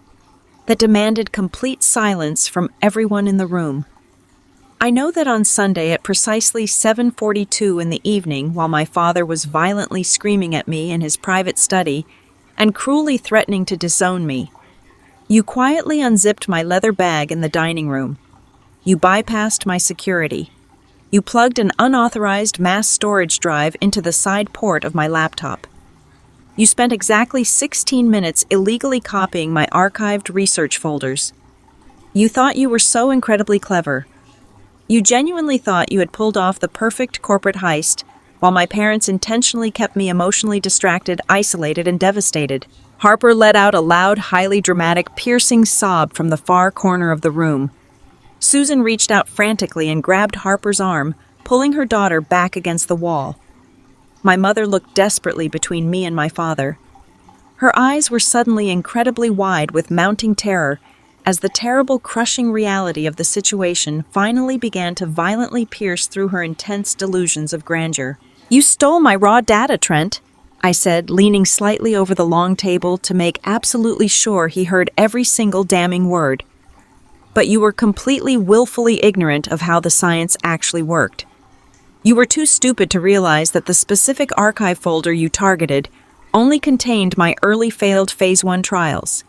that demanded complete silence from everyone in the room. I know that on Sunday at precisely 7:42 in the evening, while my father was violently screaming at me in his private study and cruelly threatening to disown me, you quietly unzipped my leather bag in the dining room. You bypassed my security. You plugged an unauthorized mass storage drive into the side port of my laptop. You spent exactly 16 minutes illegally copying my archived research folders. You thought you were so incredibly clever. You genuinely thought you had pulled off the perfect corporate heist, while my parents intentionally kept me emotionally distracted, isolated, and devastated. Harper let out a loud, highly dramatic, piercing sob from the far corner of the room. Susan reached out frantically and grabbed Harper's arm, pulling her daughter back against the wall. My mother looked desperately between me and my father. Her eyes were suddenly incredibly wide with mounting terror as the terrible, crushing reality of the situation finally began to violently pierce through her intense delusions of grandeur. "You stole my raw data, Trent," I said, leaning slightly over the long table to make absolutely sure he heard every single damning word. "But you were completely willfully ignorant of how the science actually worked. You were too stupid to realize that the specific archive folder you targeted only contained my early failed Phase 1 trials.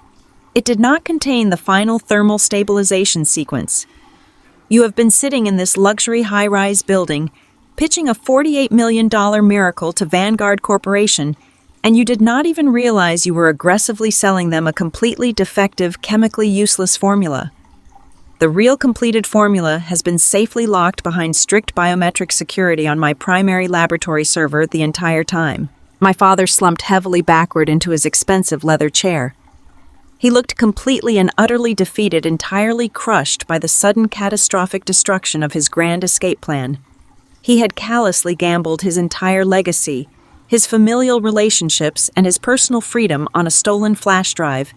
It did not contain the final thermal stabilization sequence. You have been sitting in this luxury high-rise building, pitching a $48 million miracle to Vanguard Corporation, and you did not even realize you were aggressively selling them a completely defective, chemically useless formula. The real completed formula has been safely locked behind strict biometric security on my primary laboratory server the entire time." My father slumped heavily backward into his expensive leather chair. He looked completely and utterly defeated, entirely crushed by the sudden catastrophic destruction of his grand escape plan. He had callously gambled his entire legacy, his familial relationships, and his personal freedom on a stolen flash drive,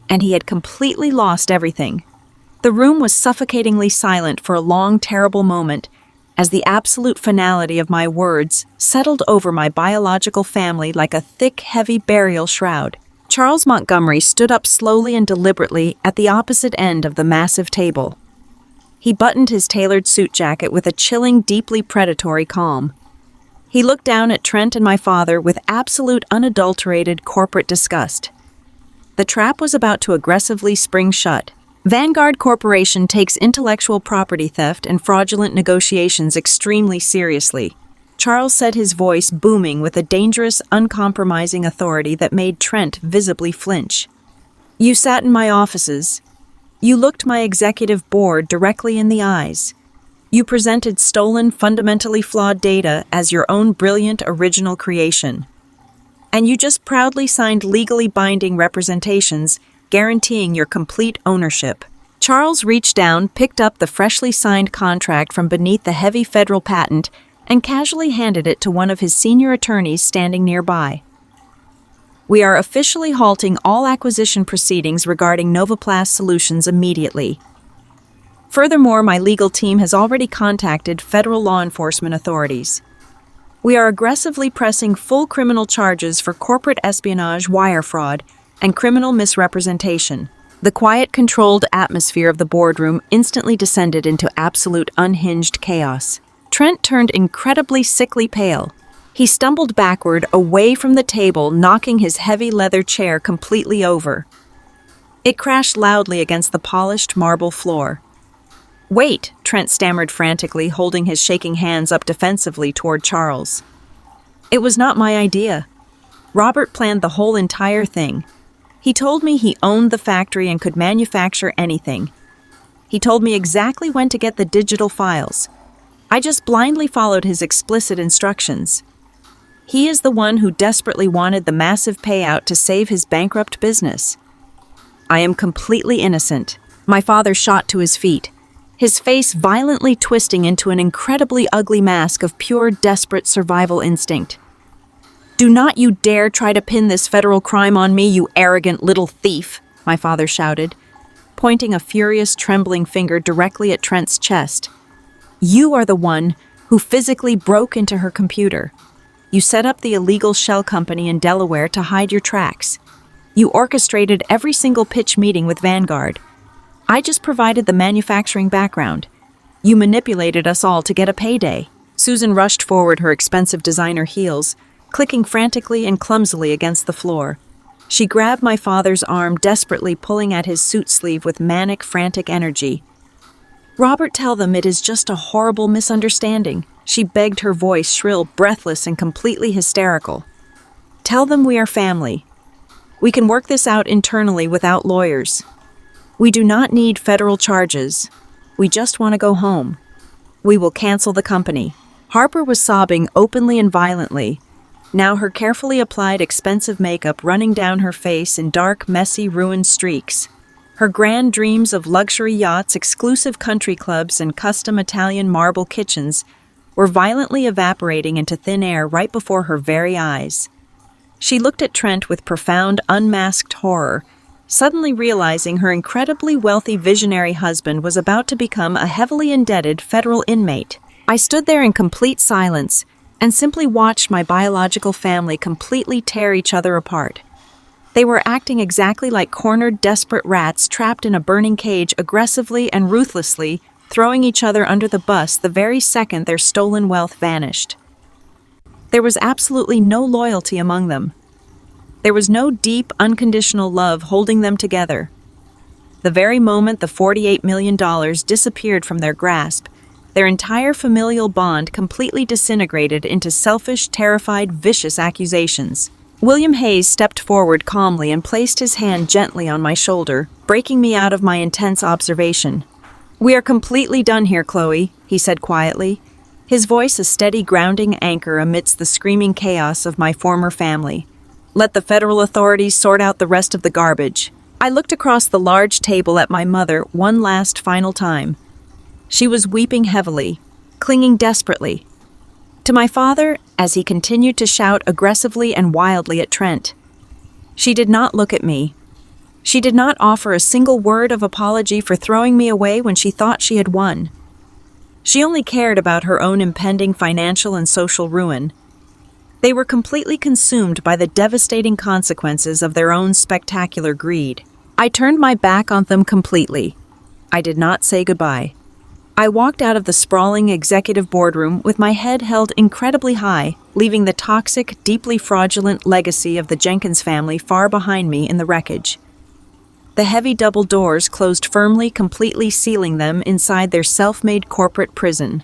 and he had completely lost everything. The room was suffocatingly silent for a long, terrible moment as the absolute finality of my words settled over my biological family like a thick, heavy burial shroud. Charles Montgomery stood up slowly and deliberately at the opposite end of the massive table. He buttoned his tailored suit jacket with a chilling, deeply predatory calm. He looked down at Trent and my father with absolute, unadulterated corporate disgust. The trap was about to aggressively spring shut. Vanguard Corporation takes intellectual property theft and fraudulent negotiations extremely seriously. Charles said, his voice booming with a dangerous, uncompromising authority that made Trent visibly flinch. "You sat in my offices. You looked my executive board directly in the eyes. You presented stolen, fundamentally flawed data as your own brilliant, original creation. And you just proudly signed legally binding representations guaranteeing your complete ownership." Charles reached down, picked up the freshly signed contract from beneath the heavy federal patent, and casually handed it to one of his senior attorneys standing nearby. "We are officially halting all acquisition proceedings regarding Novoplast Solutions immediately. Furthermore, my legal team has already contacted federal law enforcement authorities. We are aggressively pressing full criminal charges for corporate espionage, wire fraud, and criminal misrepresentation." The quiet, controlled atmosphere of the boardroom instantly descended into absolute unhinged chaos. Trent turned incredibly sickly pale. He stumbled backward, away from the table, knocking his heavy leather chair completely over. It crashed loudly against the polished marble floor. "Wait," Trent stammered frantically, holding his shaking hands up defensively toward Charles. "It was not my idea. Robert planned the whole entire thing. He told me he owned the factory and could manufacture anything. He told me exactly when to get the digital files. I just blindly followed his explicit instructions. He is the one who desperately wanted the massive payout to save his bankrupt business. I am completely innocent." My father shot to his feet, his face violently twisting into an incredibly ugly mask of pure, desperate survival instinct. "Do not you dare try to pin this federal crime on me, you arrogant little thief," my father shouted, pointing a furious, trembling finger directly at Trent's chest. "You are the one who physically broke into her computer. You set up the illegal shell company in Delaware to hide your tracks. You orchestrated every single pitch meeting with Vanguard. I just provided the manufacturing background. You manipulated us all to get a payday." Susan rushed forward her expensive designer heels, clicking frantically and clumsily against the floor. She grabbed my father's arm, desperately pulling at his suit sleeve with manic, frantic energy. "Robert, tell them it is just a horrible misunderstanding," she begged, her voice shrill, breathless, and completely hysterical. "Tell them we are family. We can work this out internally without lawyers. We do not need federal charges. We just want to go home. We will cancel the company." Harper was sobbing openly and violently, now her carefully applied expensive makeup running down her face in dark, messy, ruined streaks. Her grand dreams of luxury yachts, exclusive country clubs, and custom Italian marble kitchens were violently evaporating into thin air right before her very eyes. She looked at Trent with profound, unmasked horror, suddenly realizing her incredibly wealthy visionary husband was about to become a heavily indebted federal inmate. I stood there in complete silence and simply watched my biological family completely tear each other apart. They were acting exactly like cornered, desperate rats trapped in a burning cage, aggressively and ruthlessly throwing each other under the bus the very second their stolen wealth vanished. There was absolutely no loyalty among them. There was no deep, unconditional love holding them together. The very moment the $48 million disappeared from their grasp, their entire familial bond completely disintegrated into selfish, terrified, vicious accusations. William Hayes stepped forward calmly and placed his hand gently on my shoulder, breaking me out of my intense observation. "We are completely done here, Chloe," he said quietly, his voice a steady grounding anchor amidst the screaming chaos of my former family. "Let the federal authorities sort out the rest of the garbage." I looked across the large table at my mother one last final time. She was weeping heavily, clinging desperately to my father as he continued to shout aggressively and wildly at Trent. She did not look at me. She did not offer a single word of apology for throwing me away when she thought she had won. She only cared about her own impending financial and social ruin. They were completely consumed by the devastating consequences of their own spectacular greed. I turned my back on them completely. I did not say goodbye. I walked out of the sprawling executive boardroom with my head held incredibly high, leaving the toxic, deeply fraudulent legacy of the Jenkins family far behind me in the wreckage. The heavy double doors closed firmly, completely sealing them inside their self-made corporate prison.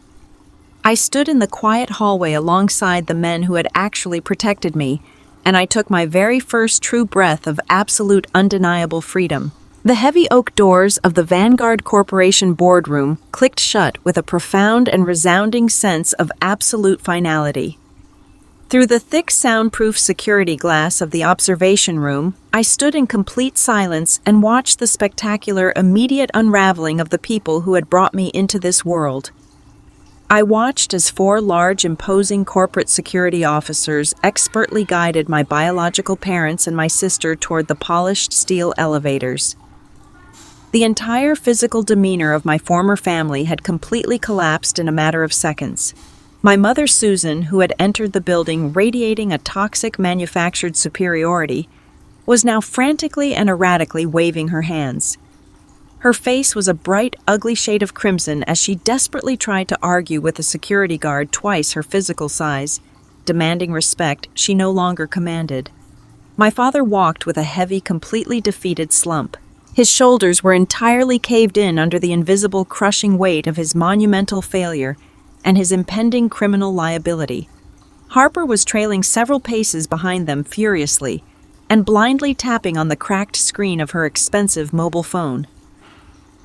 I stood in the quiet hallway alongside the men who had actually protected me, and I took my very first true breath of absolute, undeniable freedom. The heavy oak doors of the Vanguard Corporation boardroom clicked shut with a profound and resounding sense of absolute finality. Through the thick soundproof security glass of the observation room, I stood in complete silence and watched the spectacular, immediate unraveling of the people who had brought me into this world. I watched as 4 large, imposing corporate security officers expertly guided my biological parents and my sister toward the polished steel elevators. The entire physical demeanor of my former family had completely collapsed in a matter of seconds. My mother, Susan, who had entered the building radiating a toxic manufactured superiority, was now frantically and erratically waving her hands. Her face was a bright, ugly shade of crimson as she desperately tried to argue with a security guard twice her physical size, demanding respect she no longer commanded. My father walked with a heavy, completely defeated slump. His shoulders were entirely caved in under the invisible, crushing weight of his monumental failure and his impending criminal liability. Harper was trailing several paces behind them furiously and blindly tapping on the cracked screen of her expensive mobile phone.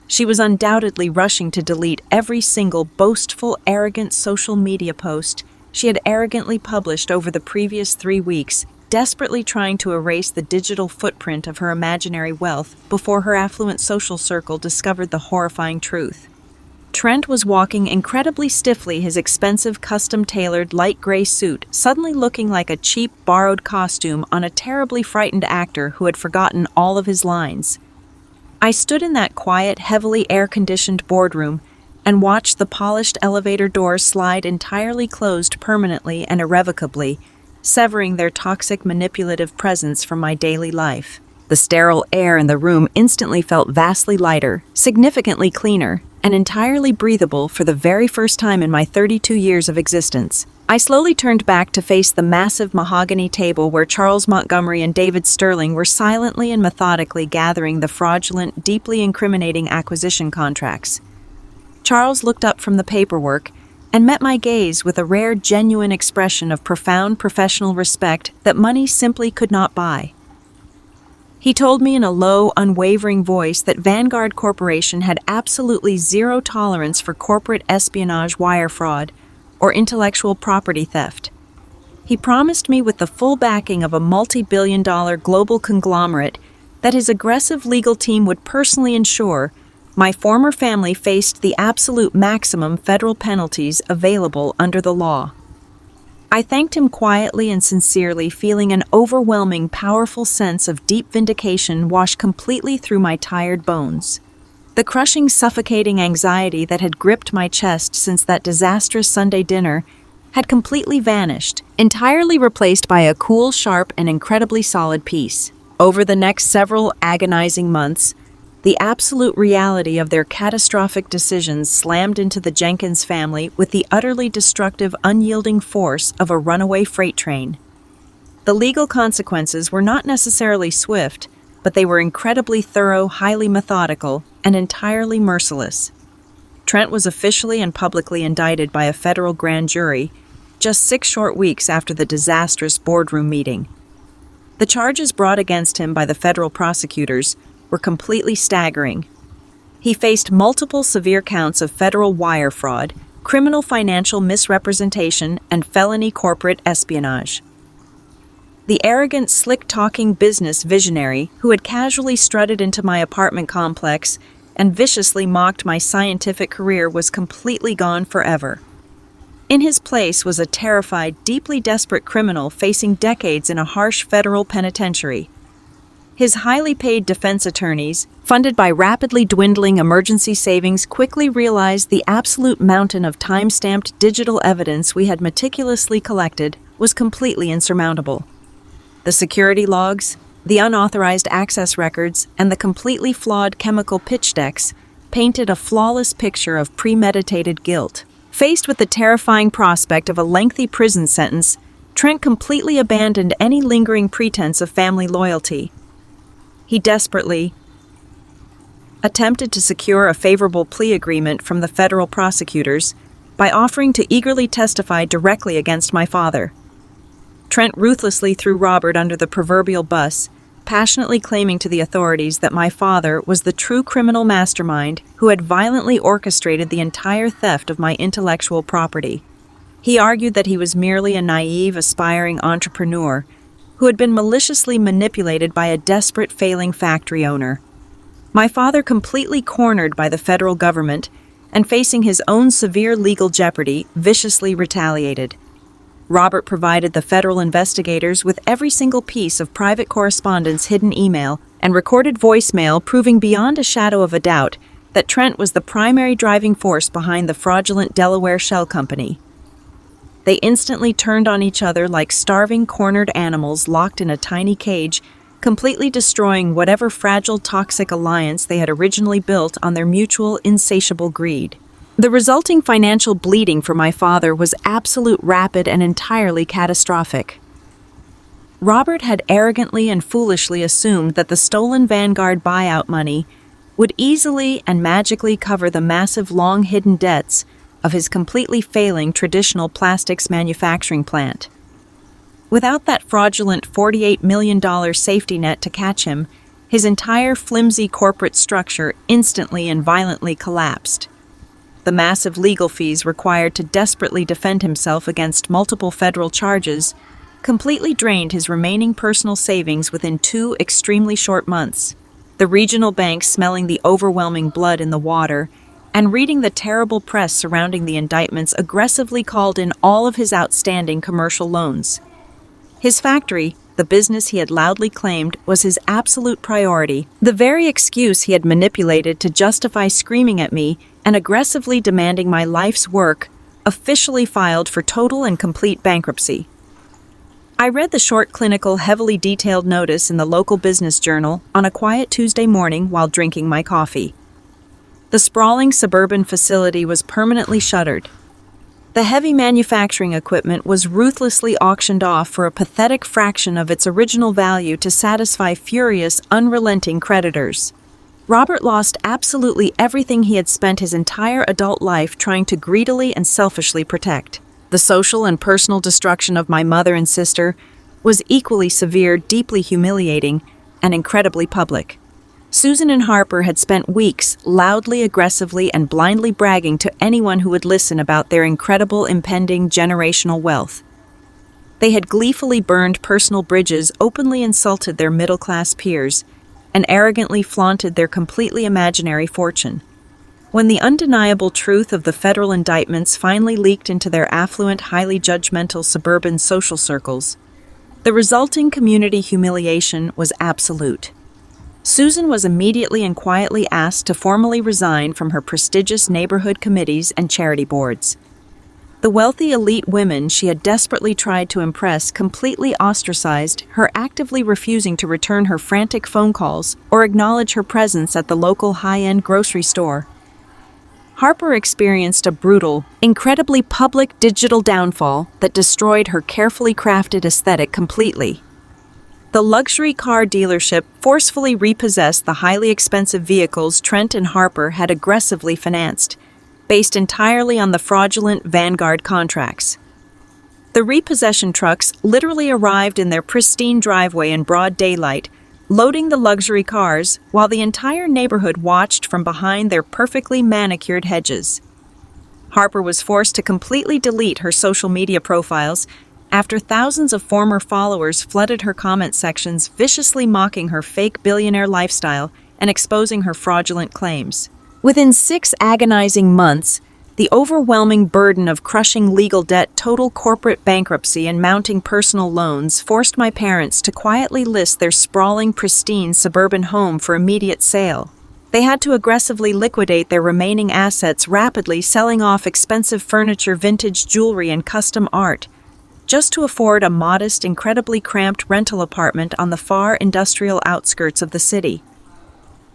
She was undoubtedly rushing to delete every single boastful, arrogant social media post she had arrogantly published over the previous 3 weeks, desperately trying to erase the digital footprint of her imaginary wealth before her affluent social circle discovered the horrifying truth. Trent was walking incredibly stiffly, his expensive, custom-tailored light gray suit suddenly looking like a cheap, borrowed costume on a terribly frightened actor who had forgotten all of his lines. I stood in that quiet, heavily air-conditioned boardroom and watched the polished elevator doors slide entirely closed permanently and irrevocably, severing their toxic manipulative presence from my daily life. The sterile air in the room instantly felt vastly lighter, significantly cleaner, and entirely breathable for the very first time in my 32 years of existence. I slowly turned back to face the massive mahogany table where Charles Montgomery and David Sterling were silently and methodically gathering the fraudulent, deeply incriminating acquisition contracts. Charles looked up from the paperwork and met my gaze with a rare, genuine expression of profound professional respect that money simply could not buy. He told me in a low, unwavering voice that Vanguard Corporation had absolutely zero tolerance for corporate espionage, wire fraud, or intellectual property theft. He promised me with the full backing of a multi-billion-dollar global conglomerate that his aggressive legal team would personally ensure my former family faced the absolute maximum federal penalties available under the law. I thanked him quietly and sincerely, feeling an overwhelming, powerful sense of deep vindication wash completely through my tired bones. The crushing, suffocating anxiety that had gripped my chest since that disastrous Sunday dinner had completely vanished, entirely replaced by a cool, sharp, and incredibly solid peace. Over the next several agonizing months, the absolute reality of their catastrophic decisions slammed into the Jenkins family with the utterly destructive, unyielding force of a runaway freight train. The legal consequences were not necessarily swift, but they were incredibly thorough, highly methodical, and entirely merciless. Trent was officially and publicly indicted by a federal grand jury just 6 short weeks after the disastrous boardroom meeting. The charges brought against him by the federal prosecutors were completely staggering. He faced multiple severe counts of federal wire fraud, criminal financial misrepresentation, and felony corporate espionage. The arrogant, slick-talking business visionary who had casually strutted into my apartment complex and viciously mocked my scientific career was completely gone forever. In his place was a terrified, deeply desperate criminal facing decades in a harsh federal penitentiary. His highly paid defense attorneys, funded by rapidly dwindling emergency savings, quickly realized the absolute mountain of time-stamped digital evidence we had meticulously collected was completely insurmountable. The security logs, the unauthorized access records, and the completely flawed chemical pitch decks painted a flawless picture of premeditated guilt. Faced with the terrifying prospect of a lengthy prison sentence, Trent completely abandoned any lingering pretense of family loyalty. He desperately attempted to secure a favorable plea agreement from the federal prosecutors by offering to eagerly testify directly against my father. Trent ruthlessly threw Robert under the proverbial bus, passionately claiming to the authorities that my father was the true criminal mastermind who had violently orchestrated the entire theft of my intellectual property. He argued that he was merely a naive, aspiring entrepreneur who had been maliciously manipulated by a desperate, failing factory owner. My father, completely cornered by the federal government and facing his own severe legal jeopardy, viciously retaliated. Robert provided the federal investigators with every single piece of private correspondence, hidden email, and recorded voicemail, proving beyond a shadow of a doubt that Trent was the primary driving force behind the fraudulent Delaware shell company. They instantly turned on each other like starving, cornered animals locked in a tiny cage, completely destroying whatever fragile, toxic alliance they had originally built on their mutual, insatiable greed. The resulting financial bleeding for my father was absolute, rapid, and entirely catastrophic. Robert had arrogantly and foolishly assumed that the stolen Vanguard buyout money would easily and magically cover the massive, long-hidden debts of his completely failing traditional plastics manufacturing plant. Without that fraudulent $48 million safety net to catch him, his entire flimsy corporate structure instantly and violently collapsed. The massive legal fees required to desperately defend himself against multiple federal charges completely drained his remaining personal savings within 2 extremely short months. The regional banks, smelling the overwhelming blood in the water and reading the terrible press surrounding the indictments, aggressively called in all of his outstanding commercial loans. His factory, the business he had loudly claimed was his absolute priority, the very excuse he had manipulated to justify screaming at me and aggressively demanding my life's work, officially filed for total and complete bankruptcy. I read the short, clinical, heavily detailed notice in the local business journal on a quiet Tuesday morning while drinking my coffee. The sprawling suburban facility was permanently shuttered. The heavy manufacturing equipment was ruthlessly auctioned off for a pathetic fraction of its original value to satisfy furious, unrelenting creditors. Robert lost absolutely everything he had spent his entire adult life trying to greedily and selfishly protect. The social and personal destruction of my mother and sister was equally severe, deeply humiliating, and incredibly public. Susan and Harper had spent weeks loudly, aggressively, and blindly bragging to anyone who would listen about their incredible impending generational wealth. They had gleefully burned personal bridges, openly insulted their middle-class peers, and arrogantly flaunted their completely imaginary fortune. When the undeniable truth of the federal indictments finally leaked into their affluent, highly judgmental suburban social circles, the resulting community humiliation was absolute. Susan was immediately and quietly asked to formally resign from her prestigious neighborhood committees and charity boards. The wealthy elite women she had desperately tried to impress completely ostracized her, actively refusing to return her frantic phone calls or acknowledge her presence at the local high-end grocery store. Harper experienced a brutal, incredibly public digital downfall that destroyed her carefully crafted aesthetic completely. The luxury car dealership forcefully repossessed the highly expensive vehicles Trent and Harper had aggressively financed, based entirely on the fraudulent Vanguard contracts. The repossession trucks literally arrived in their pristine driveway in broad daylight, loading the luxury cars while the entire neighborhood watched from behind their perfectly manicured hedges. Harper was forced to completely delete her social media profiles after thousands of former followers flooded her comment sections, viciously mocking her fake billionaire lifestyle and exposing her fraudulent claims. Within 6 agonizing months, the overwhelming burden of crushing legal debt, total corporate bankruptcy, and mounting personal loans forced my parents to quietly list their sprawling, pristine suburban home for immediate sale. They had to aggressively liquidate their remaining assets, rapidly selling off expensive furniture, vintage jewelry, and custom art, just to afford a modest, incredibly cramped rental apartment on the far industrial outskirts of the city.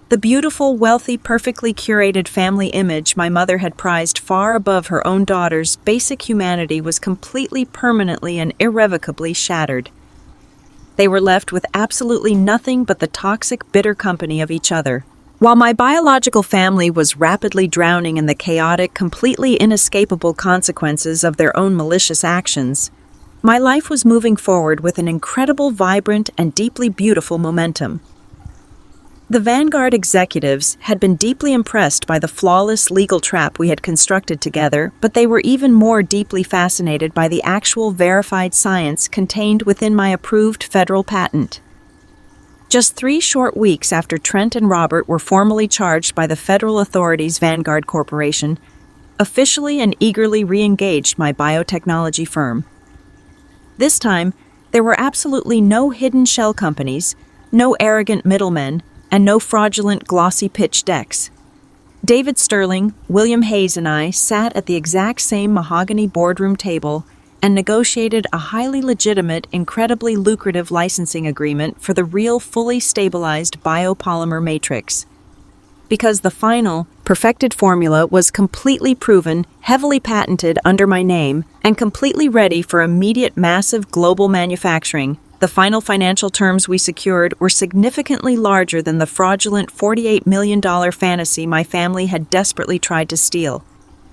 The beautiful, wealthy, perfectly curated family image my mother had prized far above her own daughter's basic humanity was completely, permanently, and irrevocably shattered. They were left with absolutely nothing but the toxic, bitter company of each other. While my biological family was rapidly drowning in the chaotic, completely inescapable consequences of their own malicious actions, my life was moving forward with an incredible, vibrant, and deeply beautiful momentum. The Vanguard executives had been deeply impressed by the flawless legal trap we had constructed together, but they were even more deeply fascinated by the actual verified science contained within my approved federal patent. Just 3 short weeks after Trent and Robert were formally charged by the federal authorities, Vanguard Corporation officially and eagerly re-engaged my biotechnology firm. This time, there were absolutely no hidden shell companies, no arrogant middlemen, and no fraudulent glossy pitch decks. David Sterling, William Hayes, and I sat at the exact same mahogany boardroom table and negotiated a highly legitimate, incredibly lucrative licensing agreement for the real, fully stabilized biopolymer matrix. Because the final, perfected formula was completely proven, heavily patented under my name, and completely ready for immediate massive global manufacturing, the final financial terms we secured were significantly larger than the fraudulent $48 million fantasy my family had desperately tried to steal.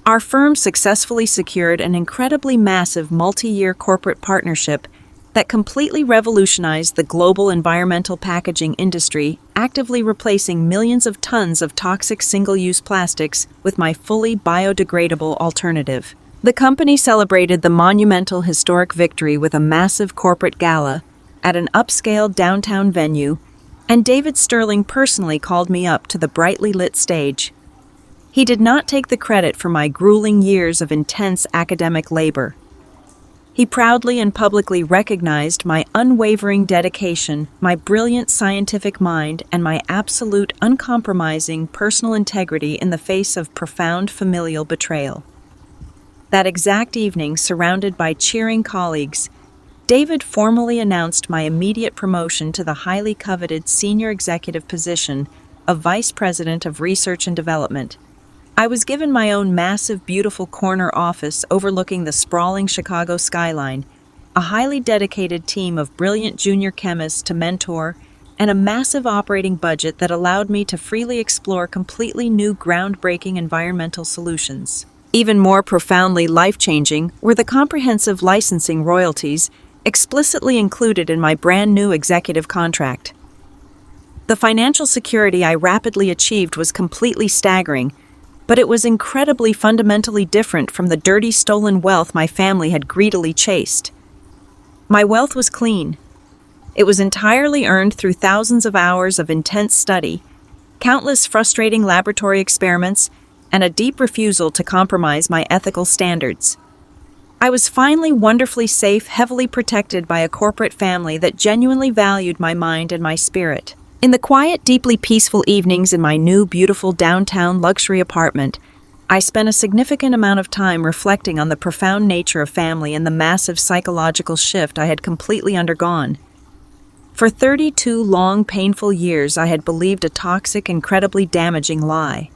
Our firm successfully secured an incredibly massive multi-year corporate partnership that completely revolutionized the global environmental packaging industry, actively replacing millions of tons of toxic single-use plastics with my fully biodegradable alternative. The company celebrated the monumental historic victory with a massive corporate gala at an upscale downtown venue, and David Sterling personally called me up to the brightly lit stage. He did not take the credit for my grueling years of intense academic labor. He proudly and publicly recognized my unwavering dedication, my brilliant scientific mind, and my absolute, uncompromising personal integrity in the face of profound familial betrayal. That exact evening, surrounded by cheering colleagues, David formally announced my immediate promotion to the highly coveted senior executive position of Vice President of Research and Development. I was given my own massive, beautiful corner office overlooking the sprawling Chicago skyline, a highly dedicated team of brilliant junior chemists to mentor, and a massive operating budget that allowed me to freely explore completely new groundbreaking environmental solutions. Even more profoundly life-changing were the comprehensive licensing royalties explicitly included in my brand new executive contract. The financial security I rapidly achieved was completely staggering, but it was incredibly fundamentally different from the dirty stolen wealth my family had greedily chased. My wealth was clean. It was entirely earned through thousands of hours of intense study, countless frustrating laboratory experiments, and a deep refusal to compromise my ethical standards. I was finally wonderfully safe, heavily protected by a corporate family that genuinely valued my mind and my spirit. In the quiet, deeply peaceful evenings in my new, beautiful downtown luxury apartment, I spent a significant amount of time reflecting on the profound nature of family and the massive psychological shift I had completely undergone. For 32 long, painful years, I had believed a toxic, incredibly damaging lie.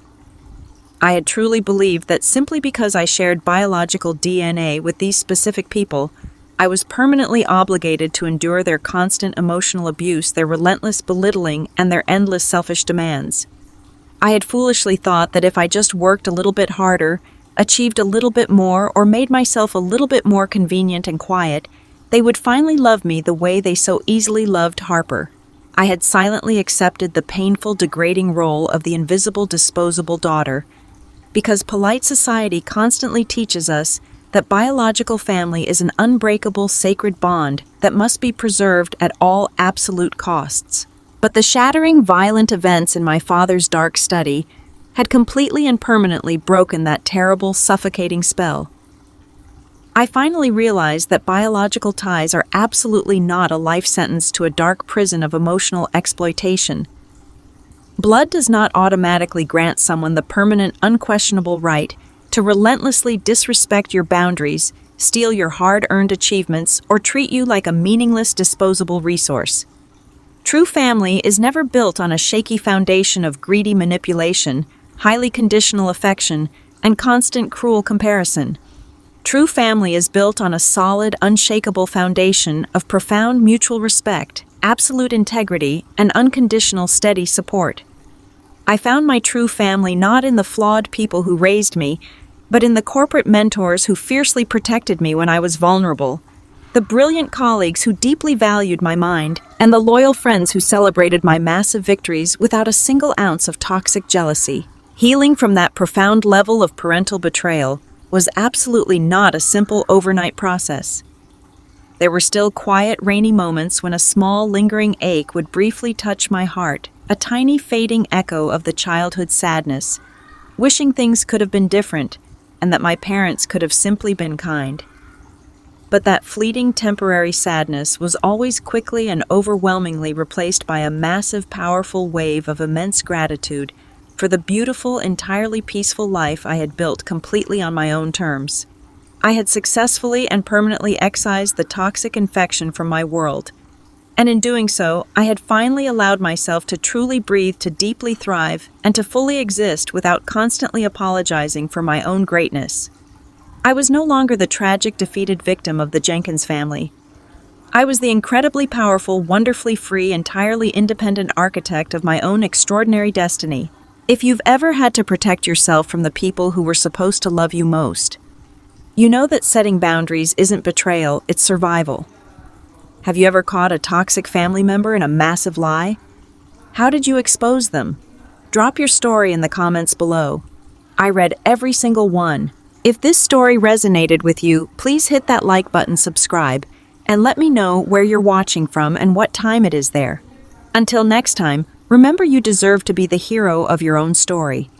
I had truly believed that simply because I shared biological DNA with these specific people, I was permanently obligated to endure their constant emotional abuse, their relentless belittling, and their endless selfish demands. I had foolishly thought that if I just worked a little bit harder, achieved a little bit more, or made myself a little bit more convenient and quiet, they would finally love me the way they so easily loved Harper. I had silently accepted the painful, degrading role of the invisible, disposable daughter, because polite society constantly teaches us that biological family is an unbreakable, sacred bond that must be preserved at all absolute costs. But the shattering, violent events in my father's dark study had completely and permanently broken that terrible, suffocating spell. I finally realized that biological ties are absolutely not a life sentence to a dark prison of emotional exploitation. Blood does not automatically grant someone the permanent, unquestionable right to relentlessly disrespect your boundaries, steal your hard-earned achievements, or treat you like a meaningless, disposable resource. True family is never built on a shaky foundation of greedy manipulation, highly conditional affection, and constant cruel comparison. True family is built on a solid, unshakable foundation of profound mutual respect, absolute integrity, and unconditional steady support. I found my true family not in the flawed people who raised me, but in the corporate mentors who fiercely protected me when I was vulnerable, the brilliant colleagues who deeply valued my mind, and the loyal friends who celebrated my massive victories without a single ounce of toxic jealousy. Healing from that profound level of parental betrayal was absolutely not a simple overnight process. There were still quiet, rainy moments when a small, lingering ache would briefly touch my heart, a tiny fading echo of the childhood sadness, wishing things could have been different, and that my parents could have simply been kind. But that fleeting temporary sadness was always quickly and overwhelmingly replaced by a massive, powerful wave of immense gratitude for the beautiful, entirely peaceful life I had built completely on my own terms. I had successfully and permanently excised the toxic infection from my world, and in doing so, I had finally allowed myself to truly breathe, to deeply thrive, and to fully exist without constantly apologizing for my own greatness. I was no longer the tragic, defeated victim of the Jenkins family. I was the incredibly powerful, wonderfully free, entirely independent architect of my own extraordinary destiny. If you've ever had to protect yourself from the people who were supposed to love you most, you know that setting boundaries isn't betrayal, it's survival. Have you ever caught a toxic family member in a massive lie? How did you expose them? Drop your story in the comments below. I read every single one. If this story resonated with you, please hit that like button, subscribe, and let me know where you're watching from and what time it is there. Until next time, remember you deserve to be the hero of your own story.